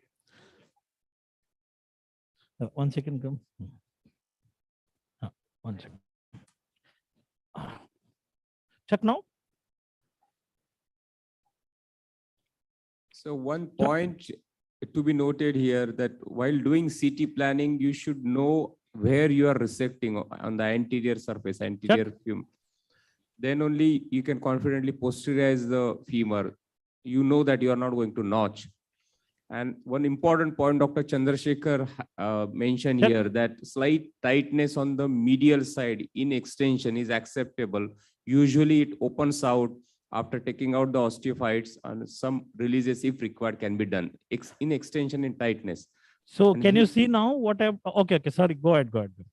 1 second, come. 1 second. Check now. So one point to be noted here that while doing CT planning, you should know where you are resecting on the anterior surface, anterior femur. Then only you can confidently posteriorize the femur. You know that you are not going to notch. And one important point Dr. Chandrasekhar mentioned here, that slight tightness on the medial side in extension is acceptable. Usually it opens out after taking out the osteophytes, and some releases if required can be done in extension in tightness. So And can you see now what I've, okay, sorry, go ahead.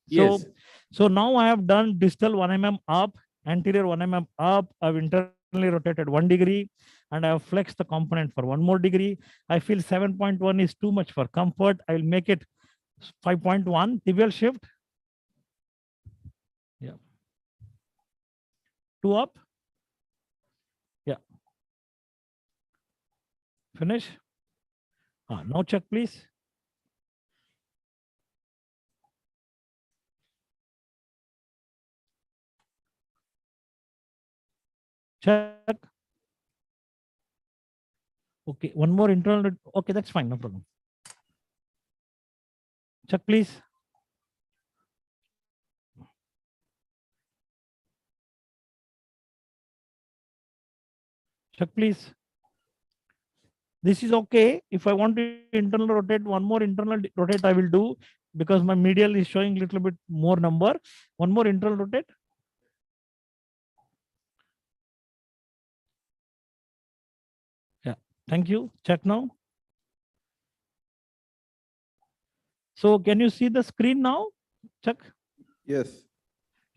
Yes. So now I have done distal 1 mm up, anterior 1 mm up, I've internally rotated 1 degree, and I have flexed the component for 1 more degree. I feel 7.1 is too much for comfort. I will make it 5.1 tibial shift. Yeah. 2 up. Yeah. Finish. Now check, please. Check. Okay, 1 more internal. Okay, that's fine, no problem. Check, please. Check, please. This is okay. If I want to internal rotate, 1 more internal rotate I will do, because my medial is showing a little bit more number. 1 more internal rotate. Yeah, thank you. Check now. So can you see the screen now? Check. Yes.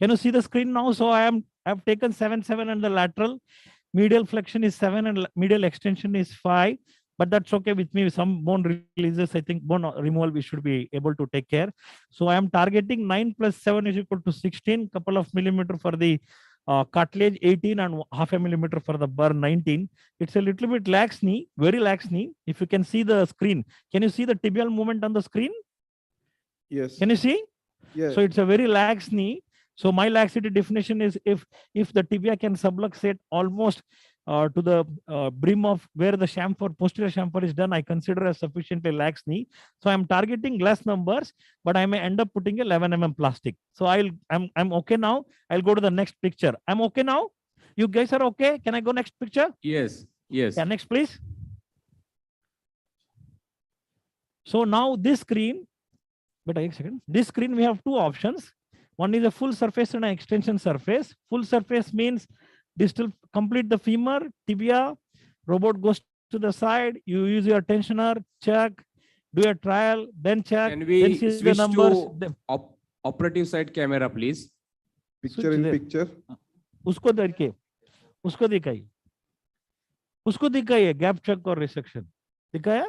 Can you see the screen now? So I've taken 7 and the lateral. Medial flexion is 7 and medial extension is 5. But that's okay with me. Some bone releases, I think bone removal we should be able to take care. So I am targeting 9 plus 7 is equal to 16, couple of millimeter for the cartilage, 18 and half a millimeter for the burr, 19. It's a little bit lax knee, very lax knee. If you can see the screen, can you see the tibial movement on the screen? Yes. Can you see? Yeah. So it's a very lax knee. So my laxity definition is if the tibia can subluxate almost to the brim of where the chamfer, posterior chamfer is done, I consider a sufficiently lax knee. So I'm targeting less numbers, but I may end up putting 11 mm plastic. So I'm okay now. I'll go to the next picture. I'm okay now. You guys are okay? Can I go next picture? Yes. Yes. Yeah, next please. So now this screen, but a second. This screen we have 2 options. One is a full surface and an extension surface. Full surface means distal complete the femur, tibia, robot goes to the side, you use your tensioner, check, do a trial, then check, Can then we see the switch numbers. to operative side camera, please? Picture in picture. उसको देखिए, उसको दिखाइए gap check or resection. दिखाया?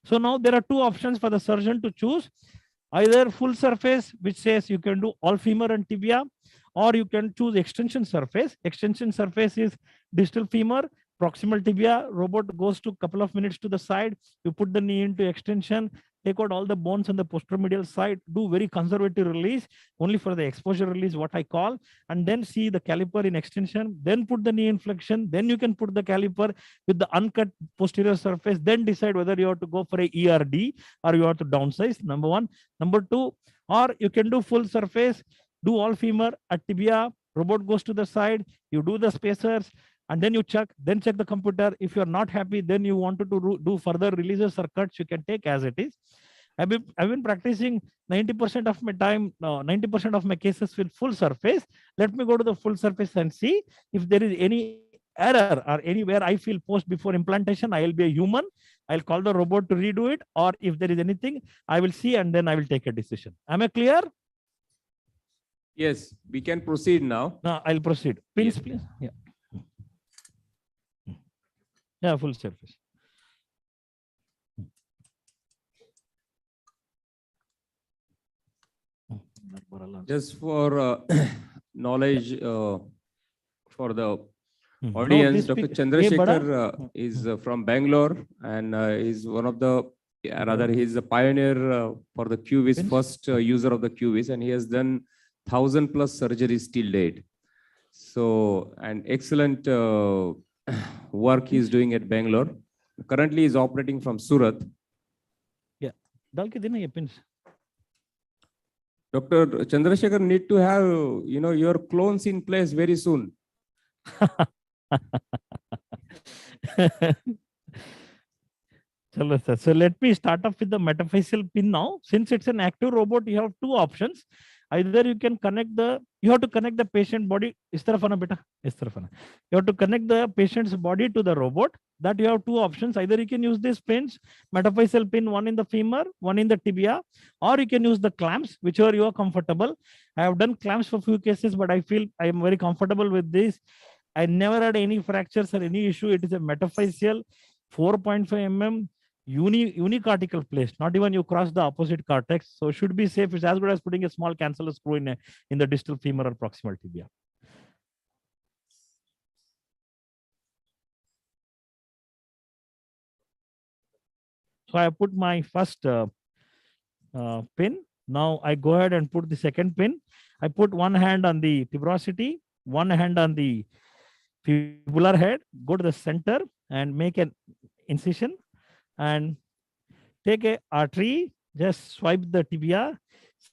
So now there are 2 options for the surgeon to choose. Either full surface, which says you can do all femur and tibia, or you can choose extension surface. Extension surface is distal femur, proximal tibia, robot goes to couple of minutes to the side, you put the knee into extension, take out all the bones on the posteromedial side, do very conservative release, only for the exposure release, what I call, and then see the caliper in extension, then put the knee in flexion, then you can put the caliper with the uncut posterior surface, then decide whether you have to go for a ERD or you have to downsize, number 1. Number 2, or you can do full surface, do all femur at tibia, robot goes to the side, you do the spacers, and then you check the computer. If you're not happy, then you wanted to do further releases or cuts, you can take as it is. I've been practicing 90% of my time, 90% of my cases with full surface. Let me go to the full surface and see if there is any error or anywhere I feel post before implantation, I will be a human. I'll call the robot to redo it, or if there is anything, I will see and then I will take a decision. Am I clear? Yes, we can proceed now. No, I'll proceed. Pins, please. Yeah. Yeah, full surface. Just for knowledge for the No, audience. this Dr. pic- Chandrasekhar is from Bangalore and is one of the, rather he's a pioneer for the QVIS, first user of the QVIS, and he has done 1,000+ surgeries till date. So, an excellent work he's doing at Bangalore. Currently, he's operating from Surat. Yeah. डाल के देना ये pins. Dr. Chandrasekhar need to have, your clones in place very soon. Chalo, sir. So let me start off with the metaphyseal pin now. Since it's an active robot, you have two options. Either you can you have to connect the patient body. Is taraf aana beta? Is taraf aana. You have to connect the patient's body to the robot. That you have two options. Either you can use these pins, metaphyseal pin, one in the femur, one in the tibia, or you can use the clamps, whichever you are comfortable. I have done clamps for few cases, but I feel I am very comfortable with this. I never had any fractures or any issue. It is a metaphyseal 4.5 mm unicortical place. Not even you cross the opposite cortex. So should be safe. It's as good as putting a small cancellous screw in the distal femur or proximal tibia. So I put my first pin. Now I go ahead and put the second pin. I put one hand on the tuberosity, one hand on the fibular head, go to the center and make an incision and take a artery, just swipe the tibia,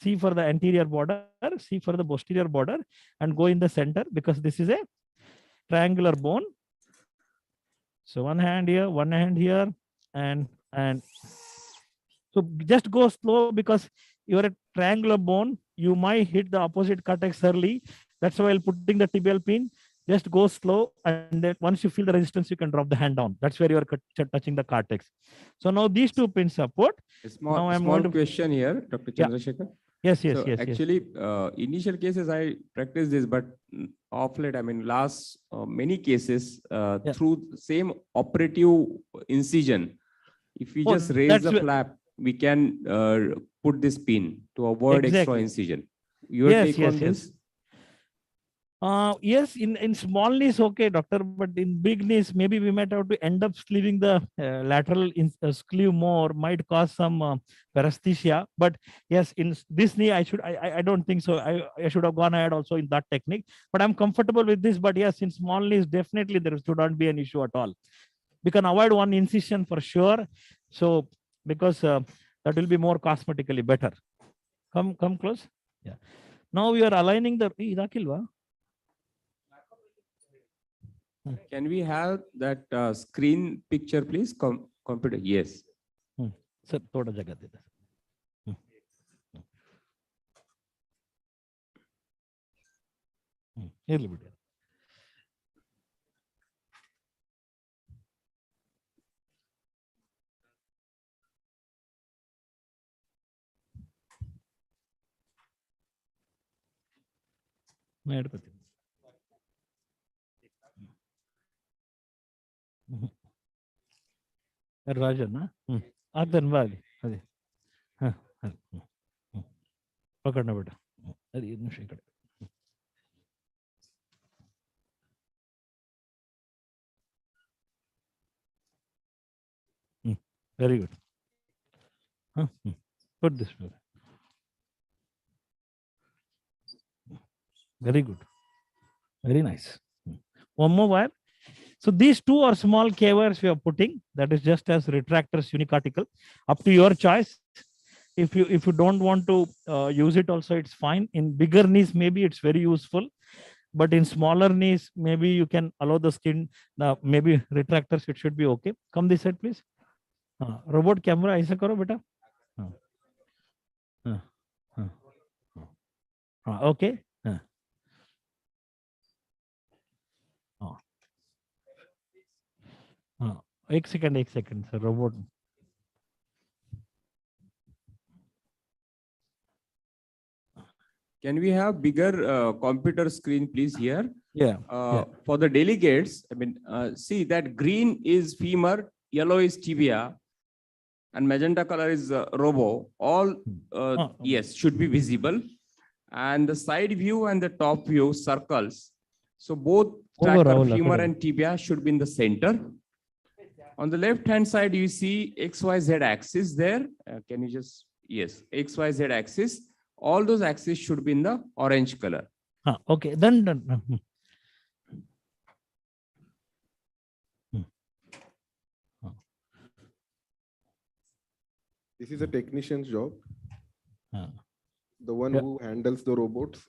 see for the anterior border, see for the posterior border, and go in the center because this is a triangular bone. So one hand here, and so just go slow because you're a triangular bone. You might hit the opposite cortex early. That's why I'll putting the tibial pin. Just go slow, and then once you feel the resistance, you can drop the hand down. That's where you are touching the cortex. So now these two pins are put. A small question here, Dr. Chandrasekhar. Yes. Actually, initial cases I practice this, but off late, I mean, last many cases through same operative incision, if we just raise the flap, we can put this pin to avoid extra incision. Your take on this? Yes, in small knees, okay, doctor, but in big knees, maybe we might have to end up sleeving the lateral sleeve more, might cause some paresthesia. But yes, in this knee, I don't think so. I should have gone ahead also in that technique, but I'm comfortable with this. But yes, in small knees, definitely there should not be an issue at all. We can avoid one incision for sure. So because that will be more cosmetically better. Come close. Yeah. Now we are aligning the. Can we have that screen picture, please? Computer, yes. Sir, thoda jagah de irli bidu. ರಾಜನ ಆಗ್ತಾನೆ ಬಾ ಅಲ್ಲಿ ಅದೇ ಪಕಡ್ನ ಬೇಡ ಅದು 5 ನಿಮಿಷ ಈ ಕಡೆ very good put this very good, very nice. One more wire. So these two are small K wires we are putting, that is just as retractors unicortical, up to your choice. If you don't want to use it also, it's fine. In bigger knees maybe it's very useful, but in smaller knees maybe you can allow the skin, maybe retractors, it should be okay. Come this side please. Robot camera aisa karo beta. Okay. एक second sir robot Can we have bigger computer screen, please, here? Yeah. For the delegates, I mean, see that green is femur, yellow is tibia, and magenta color is robo. All, yes, should be visible. And the side view and the top view circles. So both tracker, femur and tibia should be in the center. On the left-hand side, you see XYZ axis there. Can you just, yes, XYZ axis. All those axes should be in the orange color. Okay, then done. This is a technician's job. The one Yeah. who handles the robots,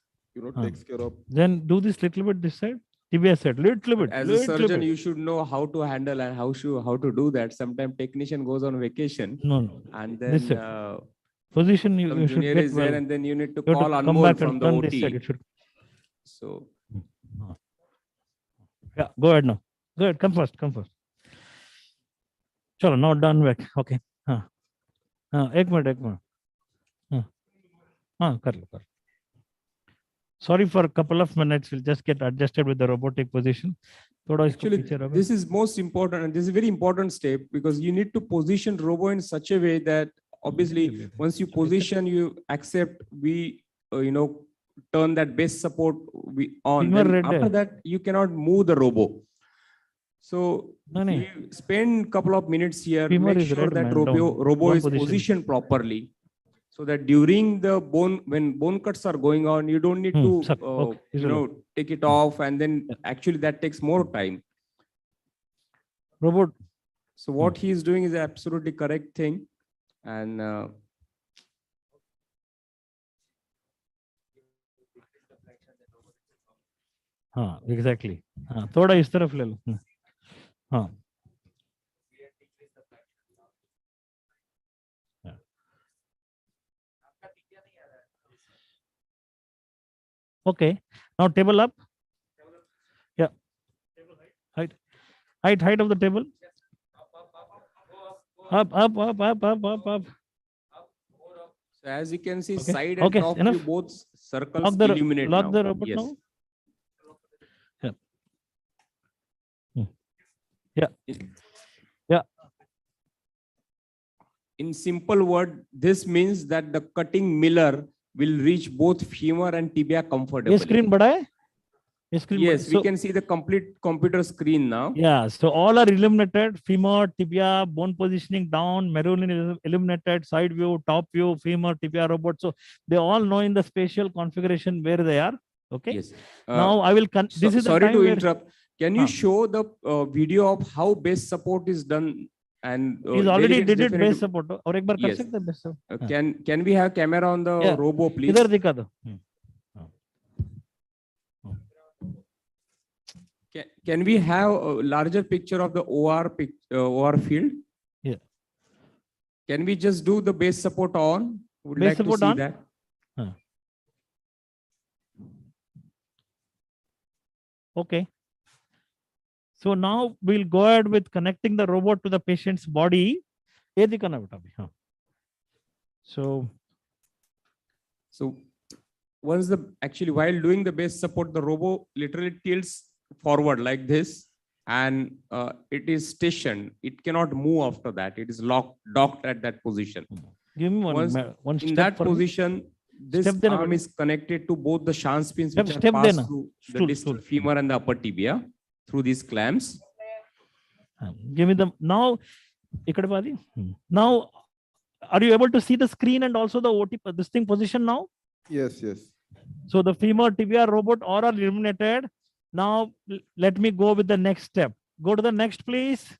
takes care of. Then do this little bit this side. Tibia side, little bit. As a surgeon, you should know how to handle and how to do that. Sometimes technician goes on vacation. No. And This then side. Position you should junior get is there, well. and then you need to You have call to come Anmol back from and the turn this OT. side. It should. So Yeah, go ahead now. Go ahead. Come first. Come first. Chalo, now done back. Okay. एक minute. कर लो. Sorry for a couple of minutes. We'll just get adjusted with the robotic position. Actually, this is most important, and this is a very important step because you need to position robo in such a way that obviously once you position, you accept we turn that base support on. Then after that, you cannot move the robo. So you spend a couple of minutes here, make sure that robo is positioned properly. So that during the when bone cuts are going on, you don't need to take it off, and then actually that takes more time. Robot. So what he is doing is absolutely correct thing, and exactly. थोड़ा इस तरफ ले लो. Okay. Now table up. Yeah. Height of the table. Up. so as you can see, side and top view both circles illuminate lock now. the robot Yes. now. Yeah. In simple word, this means that the cutting miller will reach both femur and tibia comfortably. This screen bada hai? Yes, we can see the complete computer screen now. Yeah, so all are illuminated: femur, tibia, bone positioning down, meruline is illuminated, side view, top view, femur, tibia, robot. So they all know in the spatial configuration where they are. Okay. Yes. Now I will. This is sorry the time to where, interrupt. Can you show the video of how base support is done? And he's already did it base support. और एक बार कर Yes. सकते हैं base support? Can we have camera on the robo, please? इधर दिखा दो. Can we have a larger picture of the OR field? Yeah. Can we just do the base support on? Would Base like to support see on? that. Okay. So now we'll go ahead with connecting the robot to the patient's body. ये दिखाना बेटा अभी. So once actually while doing the base support, the robo literally tilts forward like this, and it is stationed. It cannot move after that. It is docked at that position. Give me one In step that for me. position, this Step arm is connected to both the shank spins which Step are passed देना. through the Stool, distal stool. femur and the upper tibia through these clamps. Give me the now. इकडे बादी. Now, are you able to see the screen and also the OT this thing position now? Yes. So the femur, tibia, robot all are illuminated. Now let me go with the next step. Go to the next, please.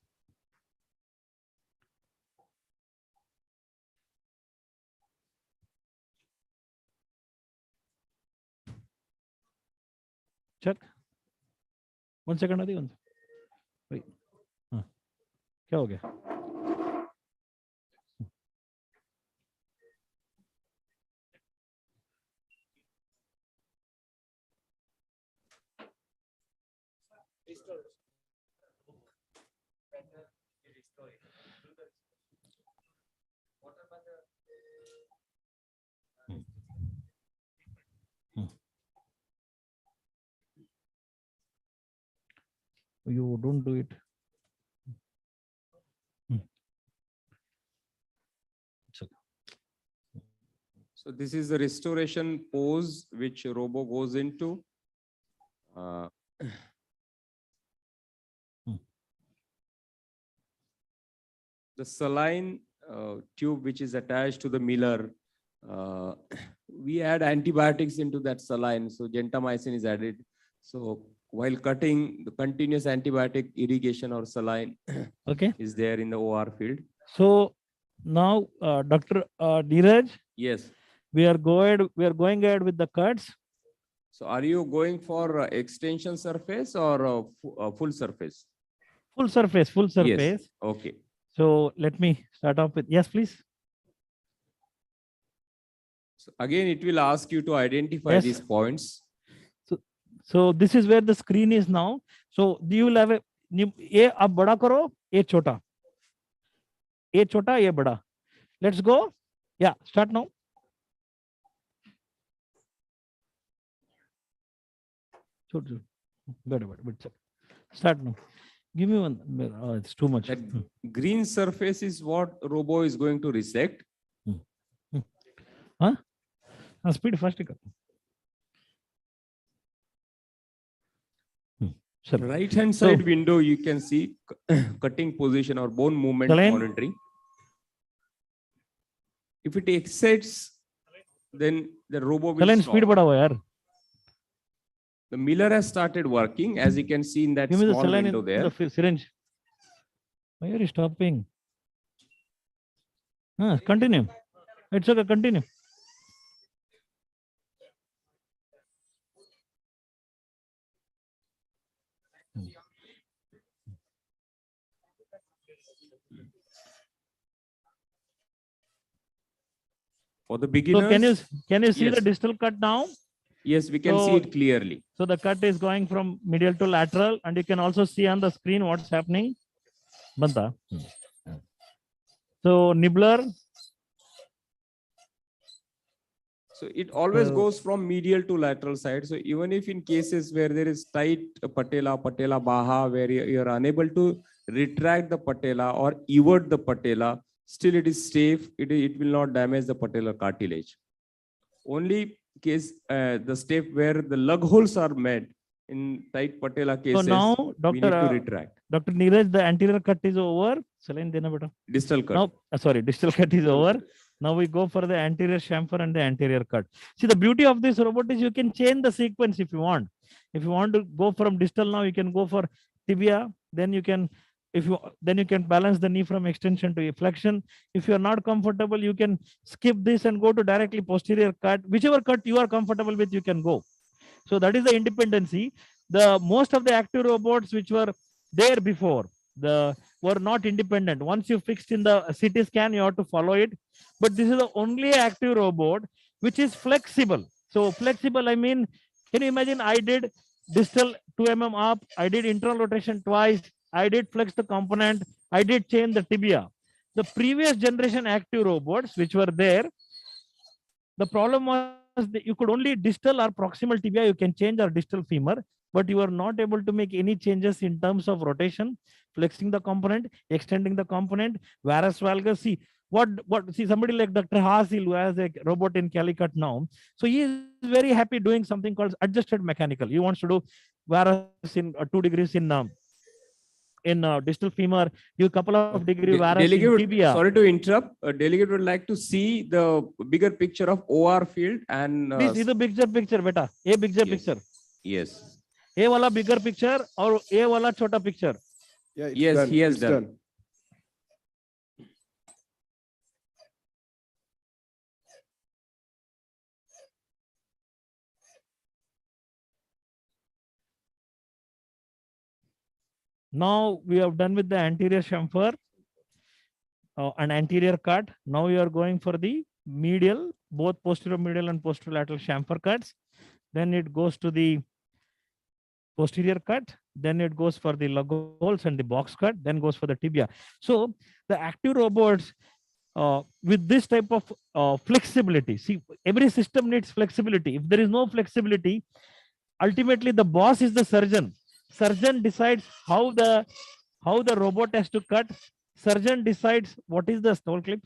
Check. 1 second, Adi. Wait. क्या हो गया? You don't do it. So this is the restoration pose which robo goes into. the saline tube which is attached to the Miller, we add antibiotics into that saline. So gentamicin is added. So while cutting, the continuous antibiotic irrigation or saline Okay. is there in the OR field. So now, Dr. Neeraj, Yes. we are going ahead with the cuts. So are you going for extension surface or full surface? Full surface, full surface. Yes. Okay. So let me start off with, yes, please. So again, it will ask you to identify Yes. these points. So this is where the screen is now. So you will have a ab bada karo, a chota. A chota, a bada. Let's go. Yeah, start now. Start now. Give me one. Oh, it's too much. That green surface is what robo is going to resect. Huh? Speed fast. Right hand side window, you can see cutting position or bone movement monitoring. If it exceeds, then the robo will stop. Speed badao, yaar. The Miller has started working, as you can see in that Give me the small saline window in there. the syringe. Why are you stopping? Continue. It's okay, continue. For the beginners. So can you see yes. the distal cut now? Yes, we can see it clearly. So the cut is going from medial to lateral, and you can also see on the screen what's happening. Banta. So nibbler. So it always goes from medial to lateral side. So even if in cases where there is tight patella baha, where you are unable to retract the patella or evert the patella, still it is safe. It will not damage the patellar cartilage. Only case the step where the lug holes are made in tight patella cases, so now, we need to retract. Dr. Neeraj, the anterior cut is over. Saline dena beta. Distal cut. Now, sorry, distal cut is over. Now we go for the anterior chamfer and the anterior cut. See, the beauty of this robot is you can change the sequence if you want. If you want to go from distal now, you can go for tibia. Then you can, then you can balance the knee from extension to flexion. If you are not comfortable, you can skip this and go to directly posterior cut. Whichever cut you are comfortable with, you can go. So that is the independency. The most of the active robots which were there before, were not independent. Once you fixed in the CT scan, you have to follow it. But this is the only active robot which is flexible. So flexible, I mean, can you imagine I did distal 2 mm up, I did internal rotation twice, I did flex the component, I did change the tibia. The previous generation active robots which were there, the problem was that you could only distal or proximal tibia, you can change our distal femur, but you are not able to make any changes in terms of rotation, flexing the component, extending the component, varus valgus. See, see somebody like Dr. Hasil, who has a robot in Calicut now. So he is very happy doing something called adjusted mechanical. He wants to do varus in 2 degrees in distal femur, you couple of degree varus in tibia. Sorry to interrupt. Delegate would like to see the bigger picture of OR field and. Please see the bigger picture, beta. A bigger picture. Yes. A wala bigger picture or A wala chota picture. Yeah, yes, done. he has It's done. Now we have done with the anterior chamfer and anterior cut. Now we are going for the medial, both posterior medial and posterolateral chamfer cuts. Then it goes to the posterior cut. Then it goes for the lug holes and the box cut. Then goes for the tibia. So the active robots with this type of flexibility. See, every system needs flexibility. If there is no flexibility, ultimately the boss is the surgeon. Surgeon decides how the robot has to cut. Surgeon decides what is the stole clip,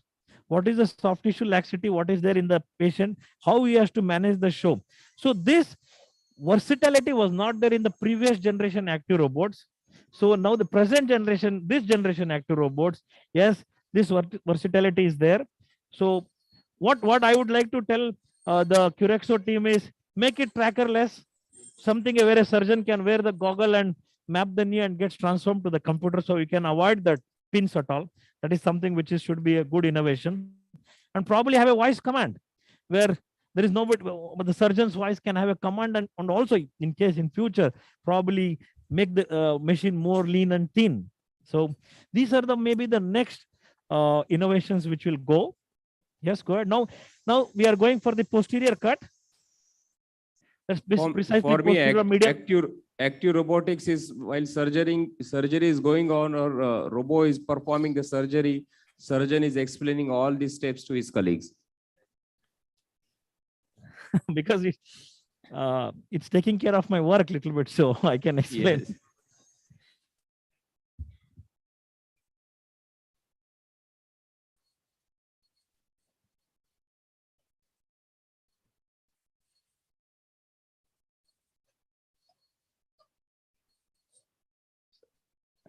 what is the soft tissue laxity, what is there in the patient, how he has to manage the show. So this, versatility was not there in the previous generation active robots. So now the present generation, this generation active robots, yes, this versatility is there. So what I would like to tell the Curexo team is make it trackerless, something where a surgeon can wear the goggle and map the knee and gets transformed to the computer, so we can avoid that pins at all. That is something which should be a good innovation, and probably have a voice command where there is nobody, but the surgeon's voice can have a command, and also in case in future probably make the machine more lean and thin. So these are the maybe the next innovations which will go. Yes, go ahead. Now we are going for the posterior cut. That's precisely For me, posterior medial. active robotics is while surgery is going on, or robo is performing the surgery, surgeon is explaining all these steps to his colleagues. Because it's taking care of my work a little bit, so I can explain. Yes.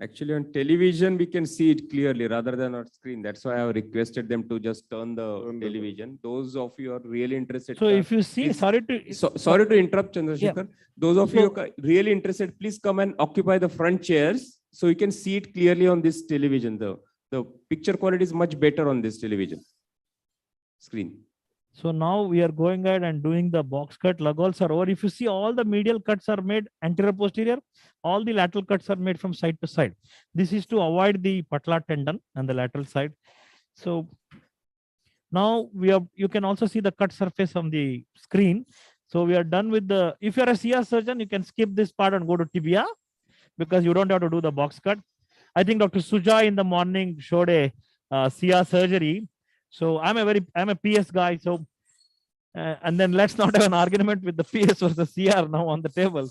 Actually, on television, we can see it clearly rather than on screen. That's why I have requested them to just turn the television. Those of you are really interested. So if you see, please, sorry to interrupt, Chandrasekhar. Those of you are really interested, please come and occupy the front chairs so you can see it clearly on this television. The picture quality is much better on this television screen. So now we are going ahead and doing the box cut. Lagols are over. If you see, all the medial cuts are made anterior posterior. All the lateral cuts are made from side to side. This is to avoid the patella tendon and the lateral side. So now you can also see the cut surface on the screen. So we are done with the, if you're a CR surgeon, you can skip this part and go to tibia because you don't have to do the box cut. I think Dr. Sujoy in the morning showed a CR surgery. So I'm a PS guy. So, and then let's not have an argument with the PS versus CR now on the table.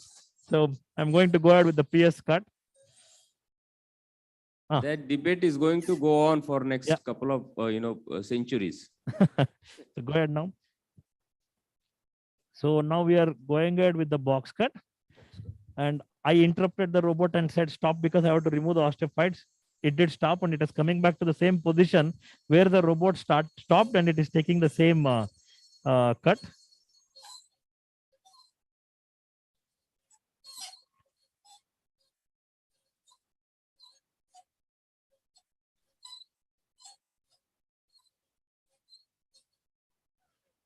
So I'm going to go ahead with the PS cut. That debate is going to go on for next couple of centuries. So go ahead now. So now we are going ahead with the box cut, and I interrupted the robot and said stop because I have to remove the osteophytes. It did stop, and it is coming back to the same position where the robot stopped, and it is taking the same cut.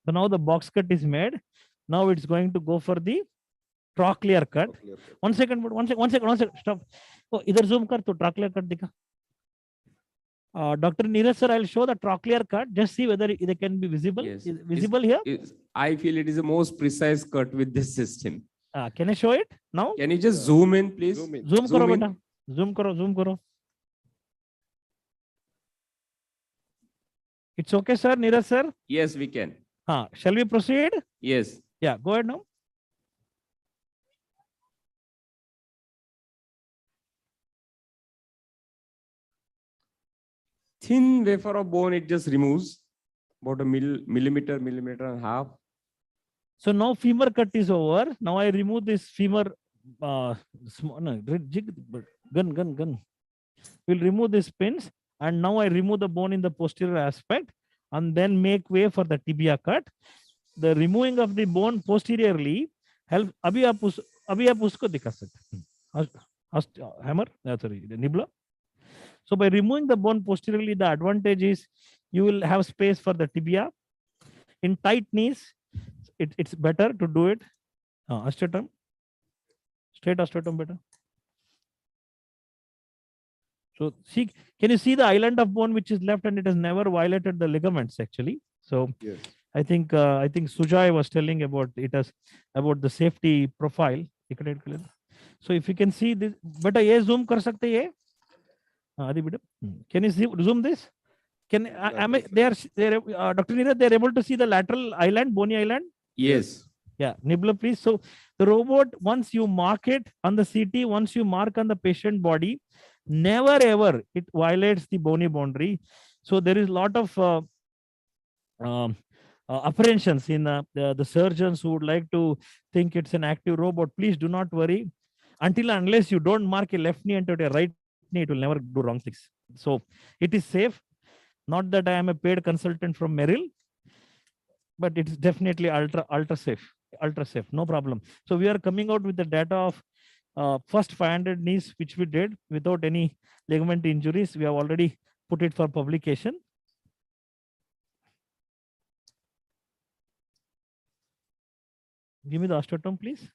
So now the box cut is made. Now it's going to go for the trochlear cut. One second, stop. Oh, either zoom kar to trochlear cut dikha. Dr. Neeraj sir, I'll show the trochlear cut. Just see whether they can be visible. Yes. Is visible here? I feel it is the most precise cut with this system. Can I show it now? Can you just zoom in, please? Zoom karo beta. Zoom karo. It's okay, sir. Neeraj sir? Yes, we can. Shall we proceed? Yes. Yeah, go ahead now. Thin wafer of bone, it just removes about a millimeter and a half. So now femur cut is over. Now I remove this femur gun. We'll remove these pins, and now I remove the bone in the posterior aspect and then make way for the tibia cut. The removing of the bone posteriorly help. Abhi aap usko dikha sakte. Hammer, sorry, the nibbler. So by removing the bone posteriorly, the advantage is you will have space for the tibia. In tight knees, it's better to do it. Osteotomy. Straight osteotomy better. So see, can you see the island of bone which is left, and it has never violated the ligaments actually. So yes. I think Sujoy was telling about about the safety profile. So if you can see this, but ye zoom kar sakte ye. Can you see zoom this? Can Dr. Neeraj, they are able to see the lateral island, bony island? Yes. Yeah, nibbler, please. So the robot, once you mark it on the CT, once you mark on the patient body, never ever it violates the bony boundary. So there is a lot of apprehensions in the surgeons who would like to think it's an active robot. Please do not worry. Until and unless you don't mark a left knee into a right knee, it will never do wrong things. So it is safe. Not that I am a paid consultant from Merrill, but it's definitely ultra safe, no problem. So we are coming out with the data of first 500 knees, which we did without any ligament injuries. We have already put it for publication. Give me the osteotome, please.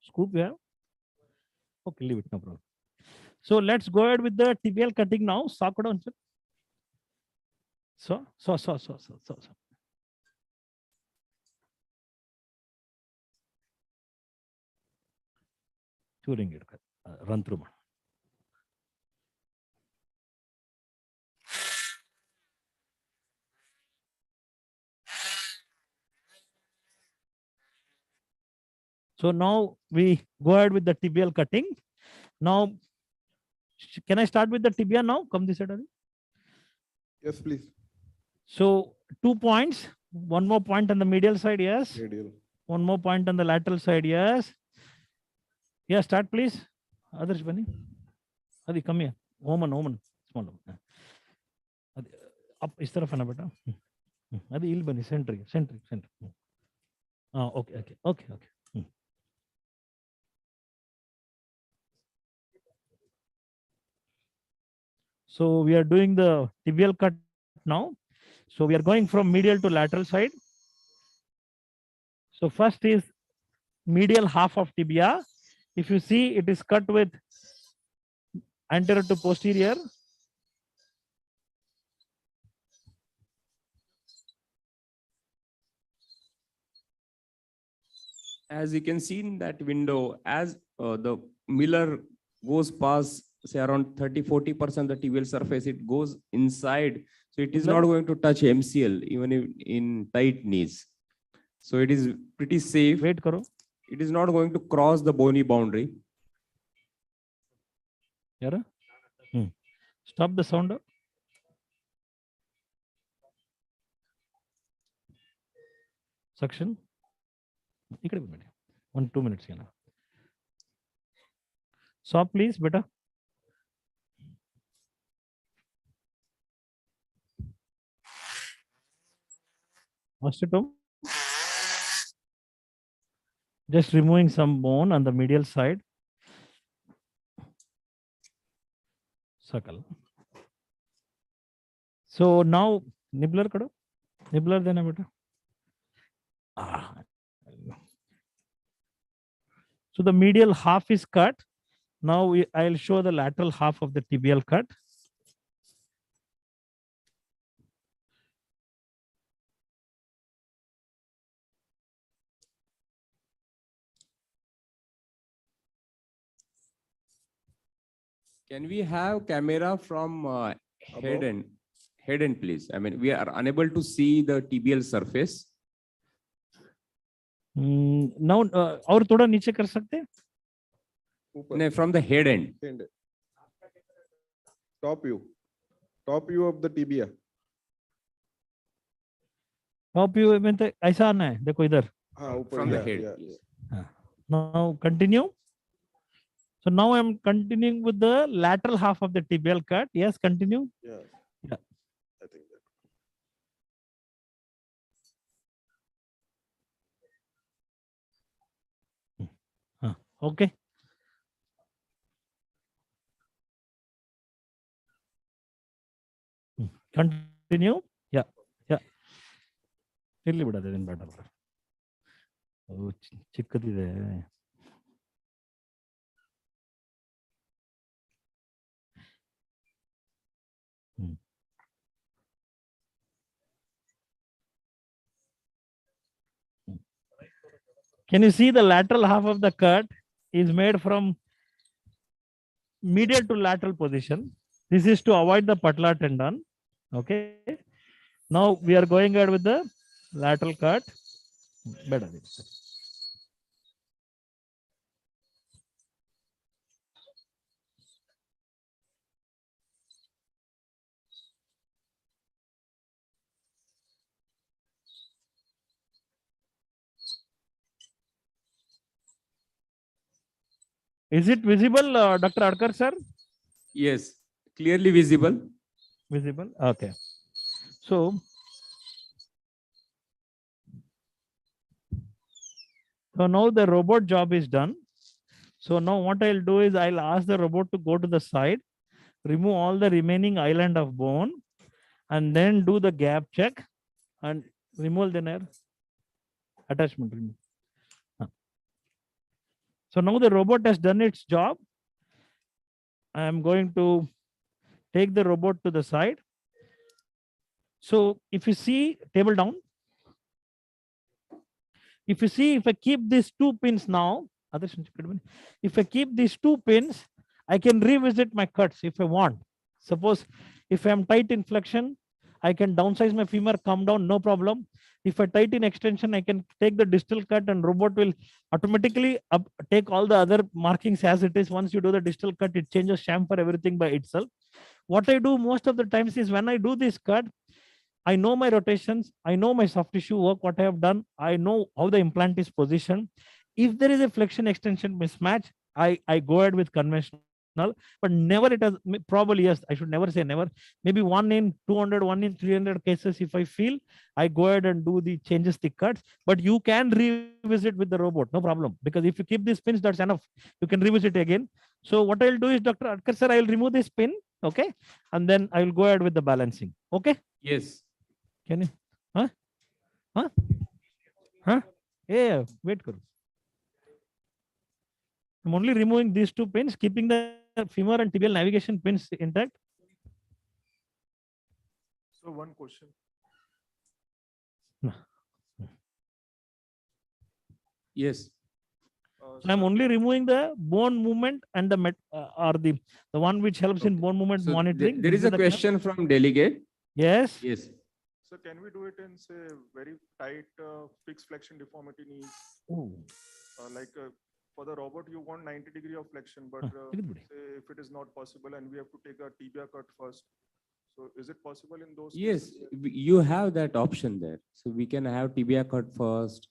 Scoop, yeah. Okay, leave it, no problem. So let's go ahead with the tibial cutting now. Sock down. So. Touring it, run through. So now we go ahead with the tibial cutting. Now, can I start with the tibia now? Come this side. Yes, please. So 2 points, one more point on the medial side, yes. Medial. One more point on the lateral side, yes. Yeah, start please. Others, Bunny. Adi, come here. Oman. Small. Up, is taraf ana beta. Adi, il Bunny, center. Okay. So we are doing the tibial cut now. So we are going from medial to lateral side. So first is medial half of tibia. If you see, it is cut with anterior to posterior. As you can see in that window, as the Miller goes past, say around 30-40% the tibial surface, it goes inside. So it is not going to touch MCL even in tight knees. So it is pretty safe. Wait, karo. It is not going to cross the bony boundary. Yara? Stop the sound. Suction. 1-2 minutes. Stop, please, beta. Osteotome. Just removing some bone on the medial side. Circle. So now nibbler kado. Nibbler then beta. So the medial half is cut. Now I'll show the lateral half of the tibial cut. Can we have camera from head end, please? I mean, we are unable to see the tibial surface. Now, और थोड़ा नीचे कर सकते हैं? No, from the head end. Top view of the tibia. Top view में तो ऐसा आना है, देखो इधर. From the head. Now continue. So now I'm continuing with the lateral half of the tibial cut. Yes, continue. Yeah. I think that. Okay. Continue. Yeah. Really better than better. Oh, chikkadide. Can you see the lateral half of the cut is made from medial to lateral position? This is to avoid the patella tendon. Okay. Now we are going ahead with the lateral cut. Better. Is it visible, Dr. Adkar sir? Yes, clearly visible. Visible. Okay. So now the robot job is done. So now what I'll do is I'll ask the robot to go to the side, remove all the remaining island of bone, and then do the gap check and remove the attachment. Remove. So now the robot has done its job. I am going to take the robot to the side. So if you see, table down. If you see, if I keep these two pins now, if I keep these two pins, I can revisit my cuts if I want. Suppose if I'm tight in flexion, I can downsize my femur, come down, no problem. If I tight in extension, I can take the distal cut and robot will automatically take all the other markings as it is. Once you do the distal cut, it changes chamfer everything by itself. What I do most of the times is when I do this cut, I know my rotations, I know my soft tissue work, what I have done, I know how the implant is positioned. If there is a flexion extension mismatch, I go ahead with conventional, but never it has, probably yes, I should never say never. Maybe 1 in 200, 1 in 300 cases, if I feel, I go ahead and do the changes, the cuts, but you can revisit with the robot, no problem. Because if you keep these pins, that's enough. You can revisit again. So what I'll do is, Dr. Adkar sir, I'll remove this pin, okay? And then I'll go ahead with the balancing, okay? Yes. Can you? Huh? Huh? Huh? Yeah, wait. I'm only removing these two pins, keeping the femur and tibial navigation pins intact. So one question. Yes. So I'm only removing the bone movement and the the one which helps in bone movement So monitoring. there is a question from delegate. Yes. Yes. So can we do it in say very tight fixed flexion deformity knees? For the robot, you want 90 degree of flexion, but say if it is not possible and we have to take a tibia cut first. So is it possible in those Yes, cases? you have that option there. So we can have tibia cut first,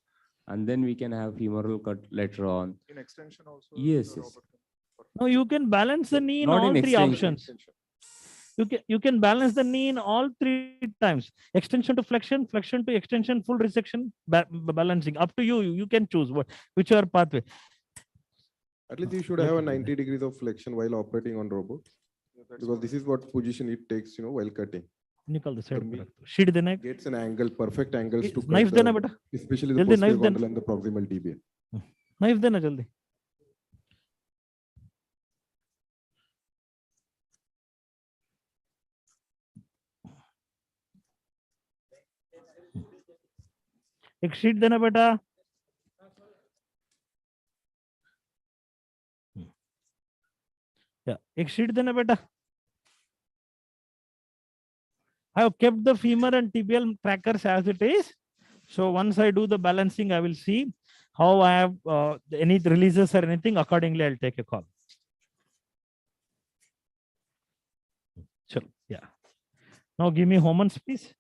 and then we can have femoral cut later on. In extension also? Yes, the yes. robot can- No, you can balance the knee in Not all in three extension. options. You can balance the knee in all 3 times. Extension to flexion, flexion to extension, full resection, balancing. Up to you. You can choose whichever pathway. At least you should have a 90 degrees of flexion while operating on robot. Because this is what position it takes, while cutting. Sheet देना है. Gets an angle, perfect angles to Knife cut, देना बेटा. especially the जल्दी posterior knife देना. condyle and the proximal tibia. Knife देना जल्दी. एक sheet देना बेटा. Yeah, एक शीट देना बेटा. I have kept the femur and tibial trackers as it is. So once I do the balancing, I will see how I have any releases or anything. Accordingly, I'll take a call. Sure. Yeah. Now give me Homans, please.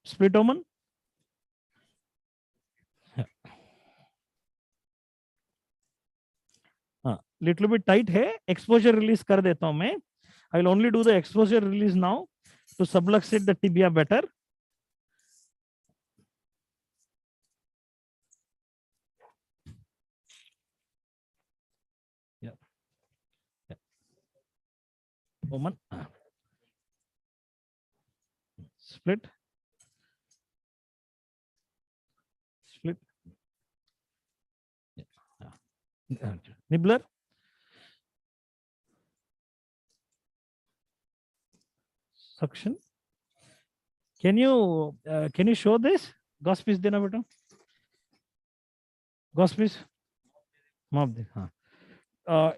Split Oman. Little bit tight है, exposure release कर देता हूँ मैं. I will only do the exposure release now to subluxate the tibia better. Yeah. Yeah. Oman. Split. Split. Yeah. Nibbler. Suction. Can you show this? Gospice देना बेटा. Gospice. Mop दे. हाँ.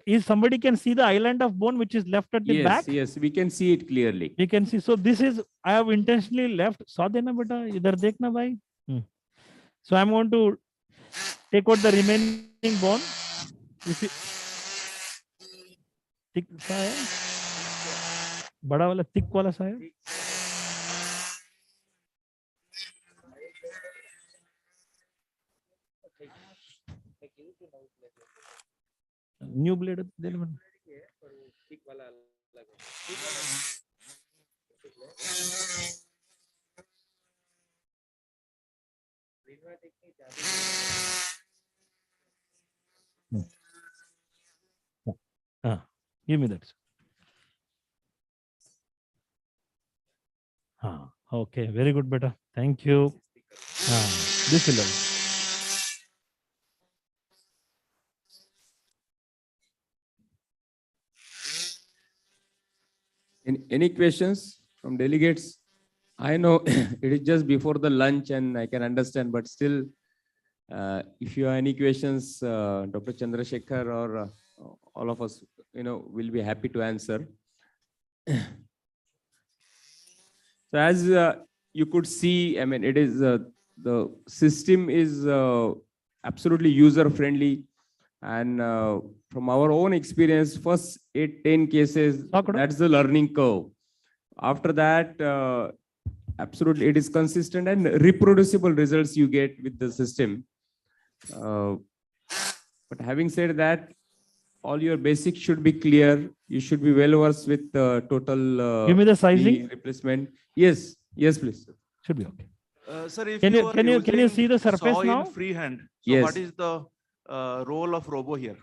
Is somebody can see the island of bone which is left at the back? Yes, we can see it clearly. We can see. So this is, I have intentionally left. saw देना बेटा. इधर देखना भाई. So I'm going to take out the remaining bone. If it, thick सा है. बड़ा वाला thick वाला सा है. New blade available. Give me that. Okay, very good, beta. Thank you. This will help. Any questions from delegates? I know it is just before the lunch and I can understand, but still, if you have any questions, Dr. Chandrasekhar or all of us, will be happy to answer. So as you could see, I mean, it is the system is absolutely user friendly, and from our own experience, first 8-10 cases, that's the learning curve. After that, absolutely, it is consistent and reproducible results you get with the system. But having said that, all your basics should be clear. You should be well versed with total. Give me the sizing. Replacement. Yes, yes, please. Should be okay. Sir, if Can you you- are can you using see the surface saw now? in freehand, so Yes. what is the role of robo here?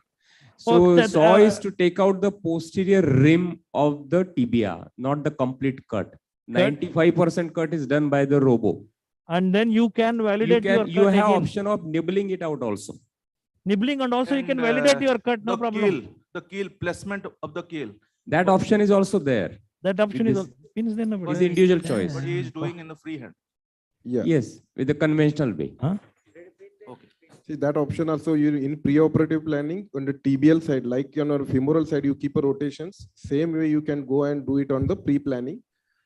So that, saw is to take out the posterior rim of the tibia, not the complete cut. 95% cut is done by the robo. And then you can You validate your you cut have again. option of nibbling it out also. Nibbling, and also you can And, validate your cut, no the problem. the keel placement of the keel. That option is also there. That option With is pins then. It is individual choice. What he is doing in the freehand. Yeah. Yes, with the conventional way. Okay. See that option also you in pre-operative planning on the tibial side, like on your femoral side, you keep a rotations. Same way you can go and do it on the pre-planning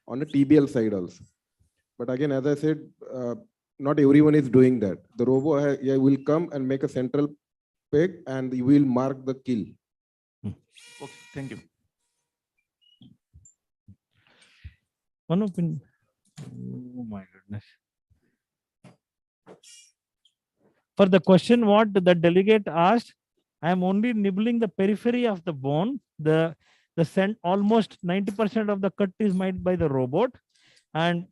on the tibial side also. But again, as I said, not everyone is doing that. The robo will come and make a central peg and you will mark the kill. Okay, thank you. One open. Oh my goodness. For the question what the delegate asked, I am only nibbling the periphery of the bone. The almost 90% of the cut is made by the robot, and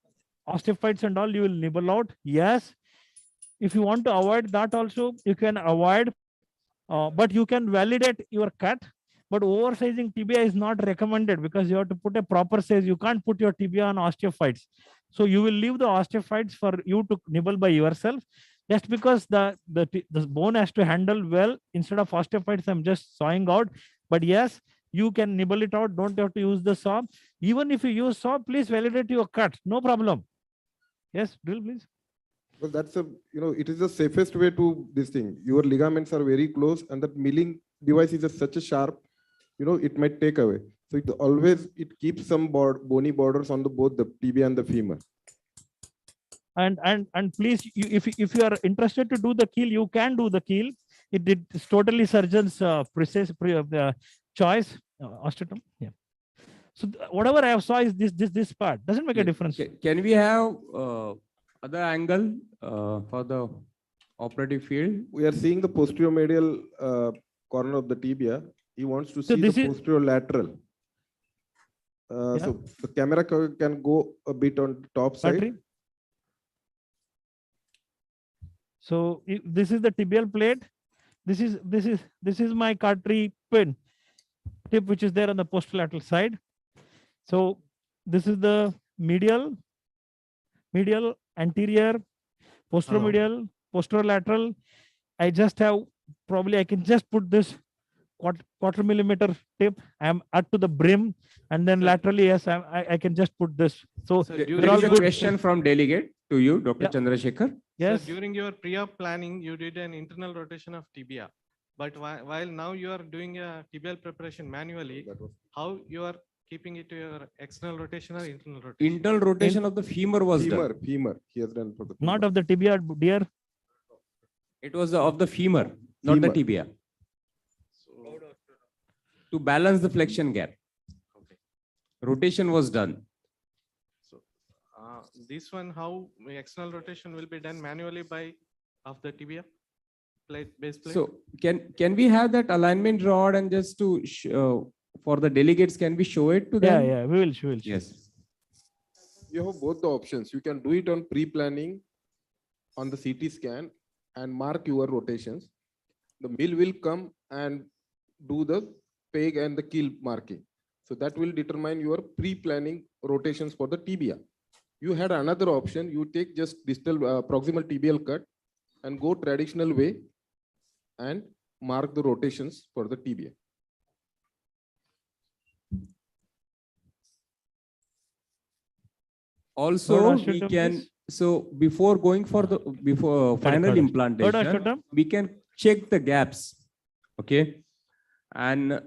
osteophytes and all you will nibble out. Yes, if you want to avoid that also you can avoid, but you can validate your cut. But oversizing tibia is not recommended because you have to put a proper size. You can't put your tibia on osteophytes. So you will leave the osteophytes for you to nibble by yourself. Just because the bone has to handle well, instead of osteophytes, I'm just sawing out. But yes, you can nibble it out. Don't have to use the saw. Even if you use saw, please validate your cut. No problem. Yes, drill, please. Well, that's it is the safest way to this thing. Your ligaments are very close and that milling device is such a sharp, it might take away. So it keeps some bony borders on both the tibia and the femur. And please, if you are interested to do the keel, you can do the keel. It's totally surgeon's precise choice. Osteotomy. Yeah. So whatever I have saw is this part doesn't make a difference. Can we have other angle for the operative field? We are seeing the posterior medial corner of the tibia. He wants to see the posterior lateral. So the camera can go a bit on top side. So this is the tibial plate. This is my cartridge pin tip, which is there on the posterolateral side. So this is the medial, anterior, posteromedial, posterolateral. I just have I can just put this quarter millimeter tip. I'm up to the brim, and then laterally, yes, I can just put this. So there is a question from delegate to you, Dr. Chandrasekhar. Yes. So during your pre-op planning, you did an internal rotation of tibia, but while now you are doing a tibial preparation manually, how you are keeping it to your external rotation or internal rotation? Internal rotation of the femur was done. Femur. He has done for the Not of the tibia, dear. It was of the femur, not the tibia. To balance the flexion gap. Rotation was done. So this one, how external rotation will be done manually by of the tibia? base plate? So can we have that alignment rod and just to for the delegates, can we show it to them? Yeah, we will show. Yes. You have both the options. You can do it on pre-planning on the CT scan and mark your rotations. The mill will come and do the peg and the keel marking. So that will determine your pre-planning rotations for the tibia. You had another option. You take just distal proximal tibial cut and go traditional way and mark the rotations for the tibia. Also, we can, so before going for the final implantation, we can check the gaps. Okay. And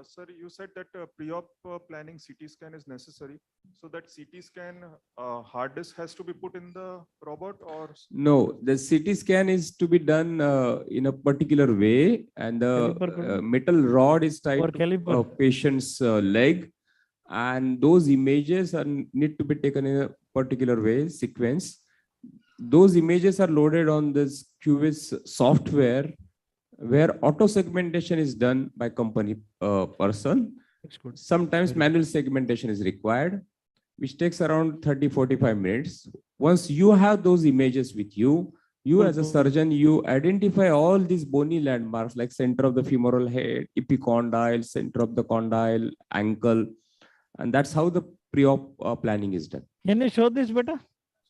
sir, you said that pre-op planning CT scan is necessary. So that CT scan hard disk has to be put in the robot, or? no, the CT scan is to be done in a particular way, and the metal rod is tied to a patient's leg, and those images need to be taken in a particular way, sequence. Those images are loaded on this QVIS software, where auto segmentation is done by company person. Sometimes manual segmentation is required, which takes around 30-45 minutes. Once you have those images with you, as a surgeon, you identify all these bony landmarks like center of the femoral head, epicondyle, center of the condyle, ankle, and that's how the pre-op planning is done. Can you show this better?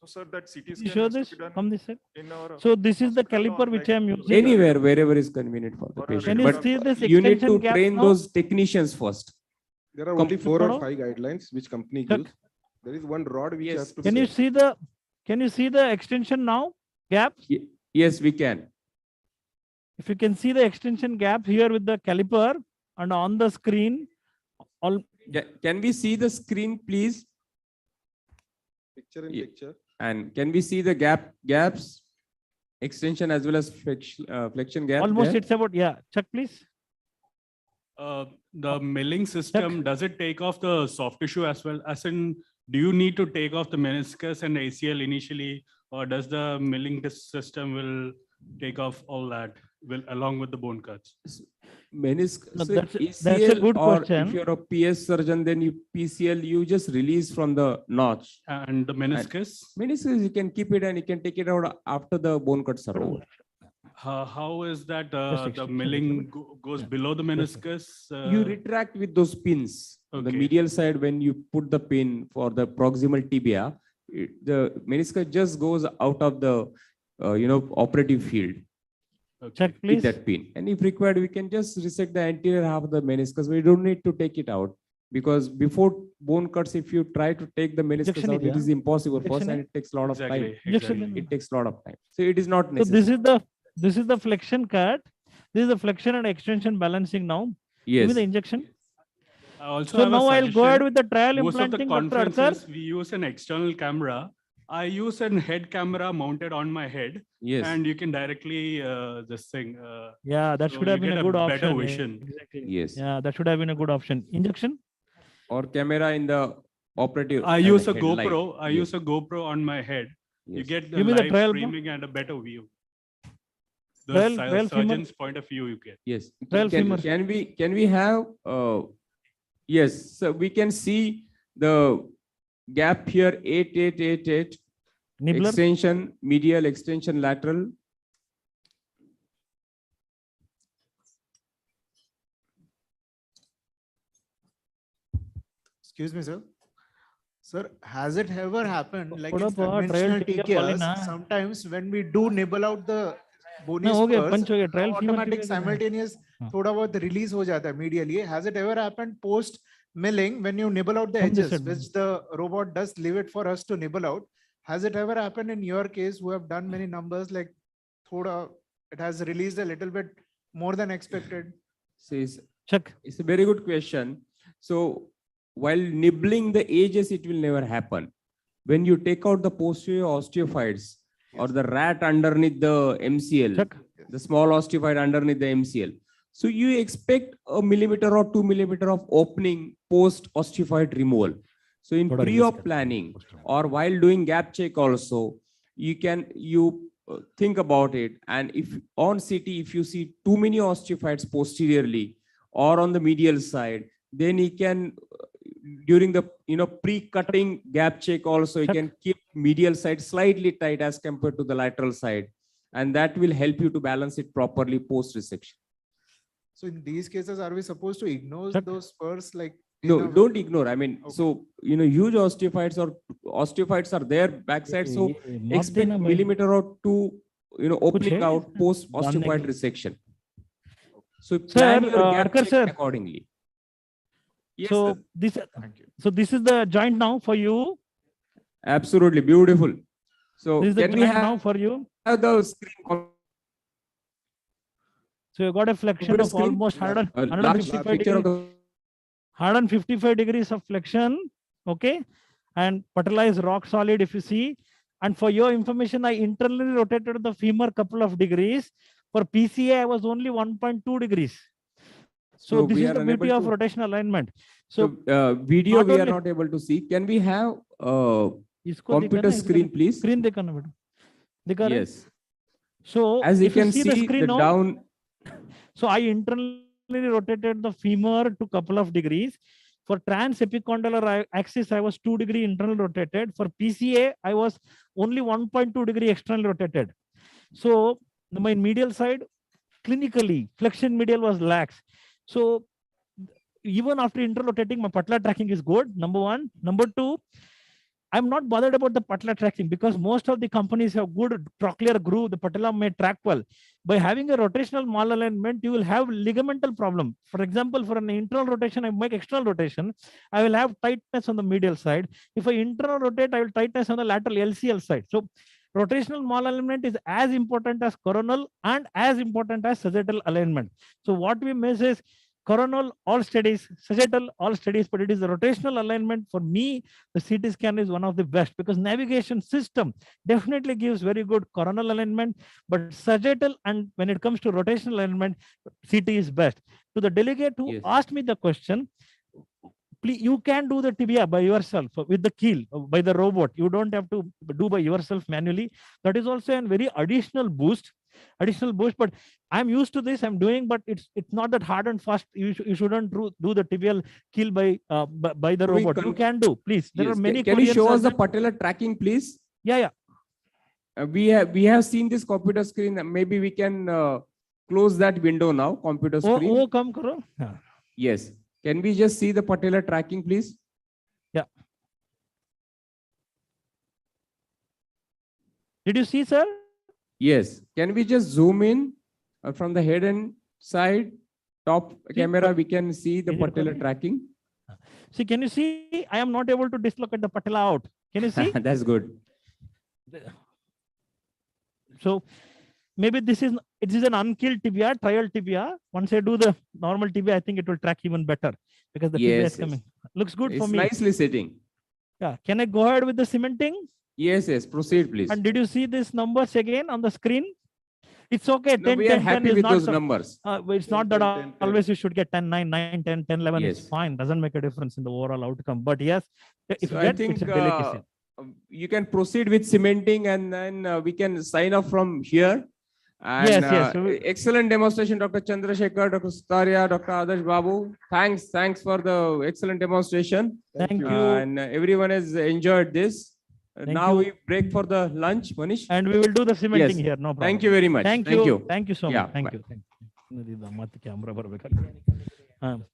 So sir, that CT You scan show has this to be done from this side. in our So this is the hospital or caliper which I am using. Anywhere, wherever is convenient for the patient. Can you But see this you need to extension gap train now? those technicians first. There are only 4 or 5 guidelines which company use. There is one rod which has to Can be you see the extension now? Gaps? Yes, we can. If you can see the extension gap here with the caliper and on the screen. Can we see the screen, please? picture in picture. And can we see the gaps, extension as well as flexion gap? Almost there? it's about, check please. The milling system, does it take off the soft tissue as well? As in, do you need to take off the meniscus and ACL initially, or does the milling system will take off all that along with the bone cuts? Meniscus, No, so that's ACL, a good or question. if you're a PS surgeon, then you PCL, you just release from the notch. And the meniscus? Meniscus, you can keep it and you can take it out after the bone cuts are over. How is that the milling goes below the meniscus? You retract with those pins. On the medial side, when you put the pin for the proximal tibia, the meniscus just goes out of the operative field. Check please. With that pin. And if required, we can just resect the anterior half of the meniscus. We don't need to take it out, because before bone cuts, if you try to take the meniscus out, it is impossible first, and it takes a lot of time. It takes a lot of time. So it is not necessary. So this is the flexion cut. This is the flexion and extension balancing now. Yes. Give me the injection. So now I'll go ahead with the trial most implanting. Of the Dr. conferences, we use an external camera. I use a head camera mounted on my head. Yes. And you can directly this thing. That should have been a good option. Better vision. Exactly. Yes. Yeah, that should have been a good option. Injection? Or camera in the operative. I use a GoPro. I use a GoPro on my head. Yes. You get the Give me the live trial, streaming and a better view. The Trial surgeon's point of view you get. Yes. Trial Can we have yes, so we can see the gap here 8. Nibbler? Extension, medial, extension, lateral. Excuse me, sir. Sir, has it ever happened like in trial conventional ठीक है, TKS, Paulina. sometimes when we do nibble out the bony No, okay, spurs, punch हो गया, trial femur automatic ठीक है, simultaneous थोड़ा बहुत release हो जाता है medially. Has it ever happened post milling when you nibble out the From this edges, side. which the robot does leave it for us to nibble out? Has it ever happened in your case who have done many numbers like thoda, it has released a little bit more than expected? Check. It's a very good question. So while nibbling the edges, it will never happen. When you take out the posterior osteophytes or the rat underneath the MCL, the small osteophyte underneath the MCL, so you expect a millimeter or 2 millimeter of opening post osteophyte removal. So in pre-op planning or while doing gap check also, you think about it. And if on CT, if you see too many osteophytes posteriorly or on the medial side, then he can, during the pre-cutting gap check also, you can keep medial side slightly tight as compared to the lateral side. And that will help you to balance it properly post-resection. So in these cases, are we supposed to ignore those spurs like? No, don't ignore. I mean, so, huge osteophytes are there backside. So expect millimeter or two, opening out post osteophyte resection. So plan your gap check accordingly. Yes, so sir. this is the joint now for you. Absolutely beautiful. So This is the can we joint have now for you. the screen? So you got a flexion Computer of screen? almost 155 picture of degrees. 155 degrees of flexion. Okay. And patella is rock solid if you see. And for your information, I internally rotated the femur couple of degrees. For PCA, I was only 1.2 degrees. So this we is are the beauty unable of to- rotational alignment. So video not we are only- not able to see. Can we have इसको computer दिखा ना, screen, please? Screen दिखा ना बेटा. दिखा रहे? Yes. So As you if you can see the screen the now, down. so I internally rotated the femur to couple of degrees. For trans-epicondylar axis, I was 2 degree internal rotated. For PCA, I was only 1.2 degree external rotated. So my medial side, clinically, flexion medial was lax. So even after interrotating, my patella tracking is good. Number one. Number two, I'm not bothered about the patella tracking because most of the companies have good trochlear groove. The patella may track well. By having a rotational malalignment, you will have ligamental problem. For example, for an internal rotation, I make external rotation. I will have tightness on the medial side. If I internal rotate, I will tightness on the lateral LCL side. So rotational malalignment is as important as coronal and as important as sagittal alignment. So what we miss is coronal all studies, sagittal all studies, but it is the rotational alignment. For me, the CT scan is one of the best because navigation system definitely gives very good coronal alignment, but sagittal and when it comes to rotational alignment, CT is best. To the delegate who asked me the question, please, you can do the tibia by yourself with the keel by the robot. You don't have to do by yourself manually. That is also a very additional boost. But I'm used to this. I'm doing, but it's not that hard and fast. You shouldn't do the tibial keel by the robot. You can do, please. There are many. Can you show us the patella tracking, please? Yeah. We have seen this computer screen. Maybe we can close that window now. Computer screen. Oh, come karo. Yeah. Yes. Can we just see the patella tracking, please? Yeah. Did you see, sir? Yes. Can we just zoom in from the head and side top camera? We can see the patella tracking. See, can you see? I am not able to dislocate the patella out. Can you see? That's good. So maybe it is an unkilled tibia, trial tibia. Once I do the normal tibia, I think it will track even better because the tibia is coming. Looks good for me. It's nicely sitting. Yeah. Can I go ahead with the cementing? Yes. Proceed, please. And did you see these numbers again on the screen? It's okay. No, 10, we are 10, happy 10 is with not those so- numbers. It's not that always you should get 10, 9, 9, 10, 10, 11. Yes. It's fine. Doesn't make a difference in the overall outcome. But yes, if So you I get, think it's a delicacy. you can proceed with cementing and then we can sign off from here. And, Yes. Excellent demonstration, Dr. Chandrasekhar, Dr. Sutaria, Dr. Adarsh Babu. Thanks for the excellent demonstration. Thank you. And everyone has enjoyed this. Now you. we break for the lunch, Manish. And we will do the cementing Yes. here. No problem. Thank you very much. Thank you so much. Yeah, Thank bye. you.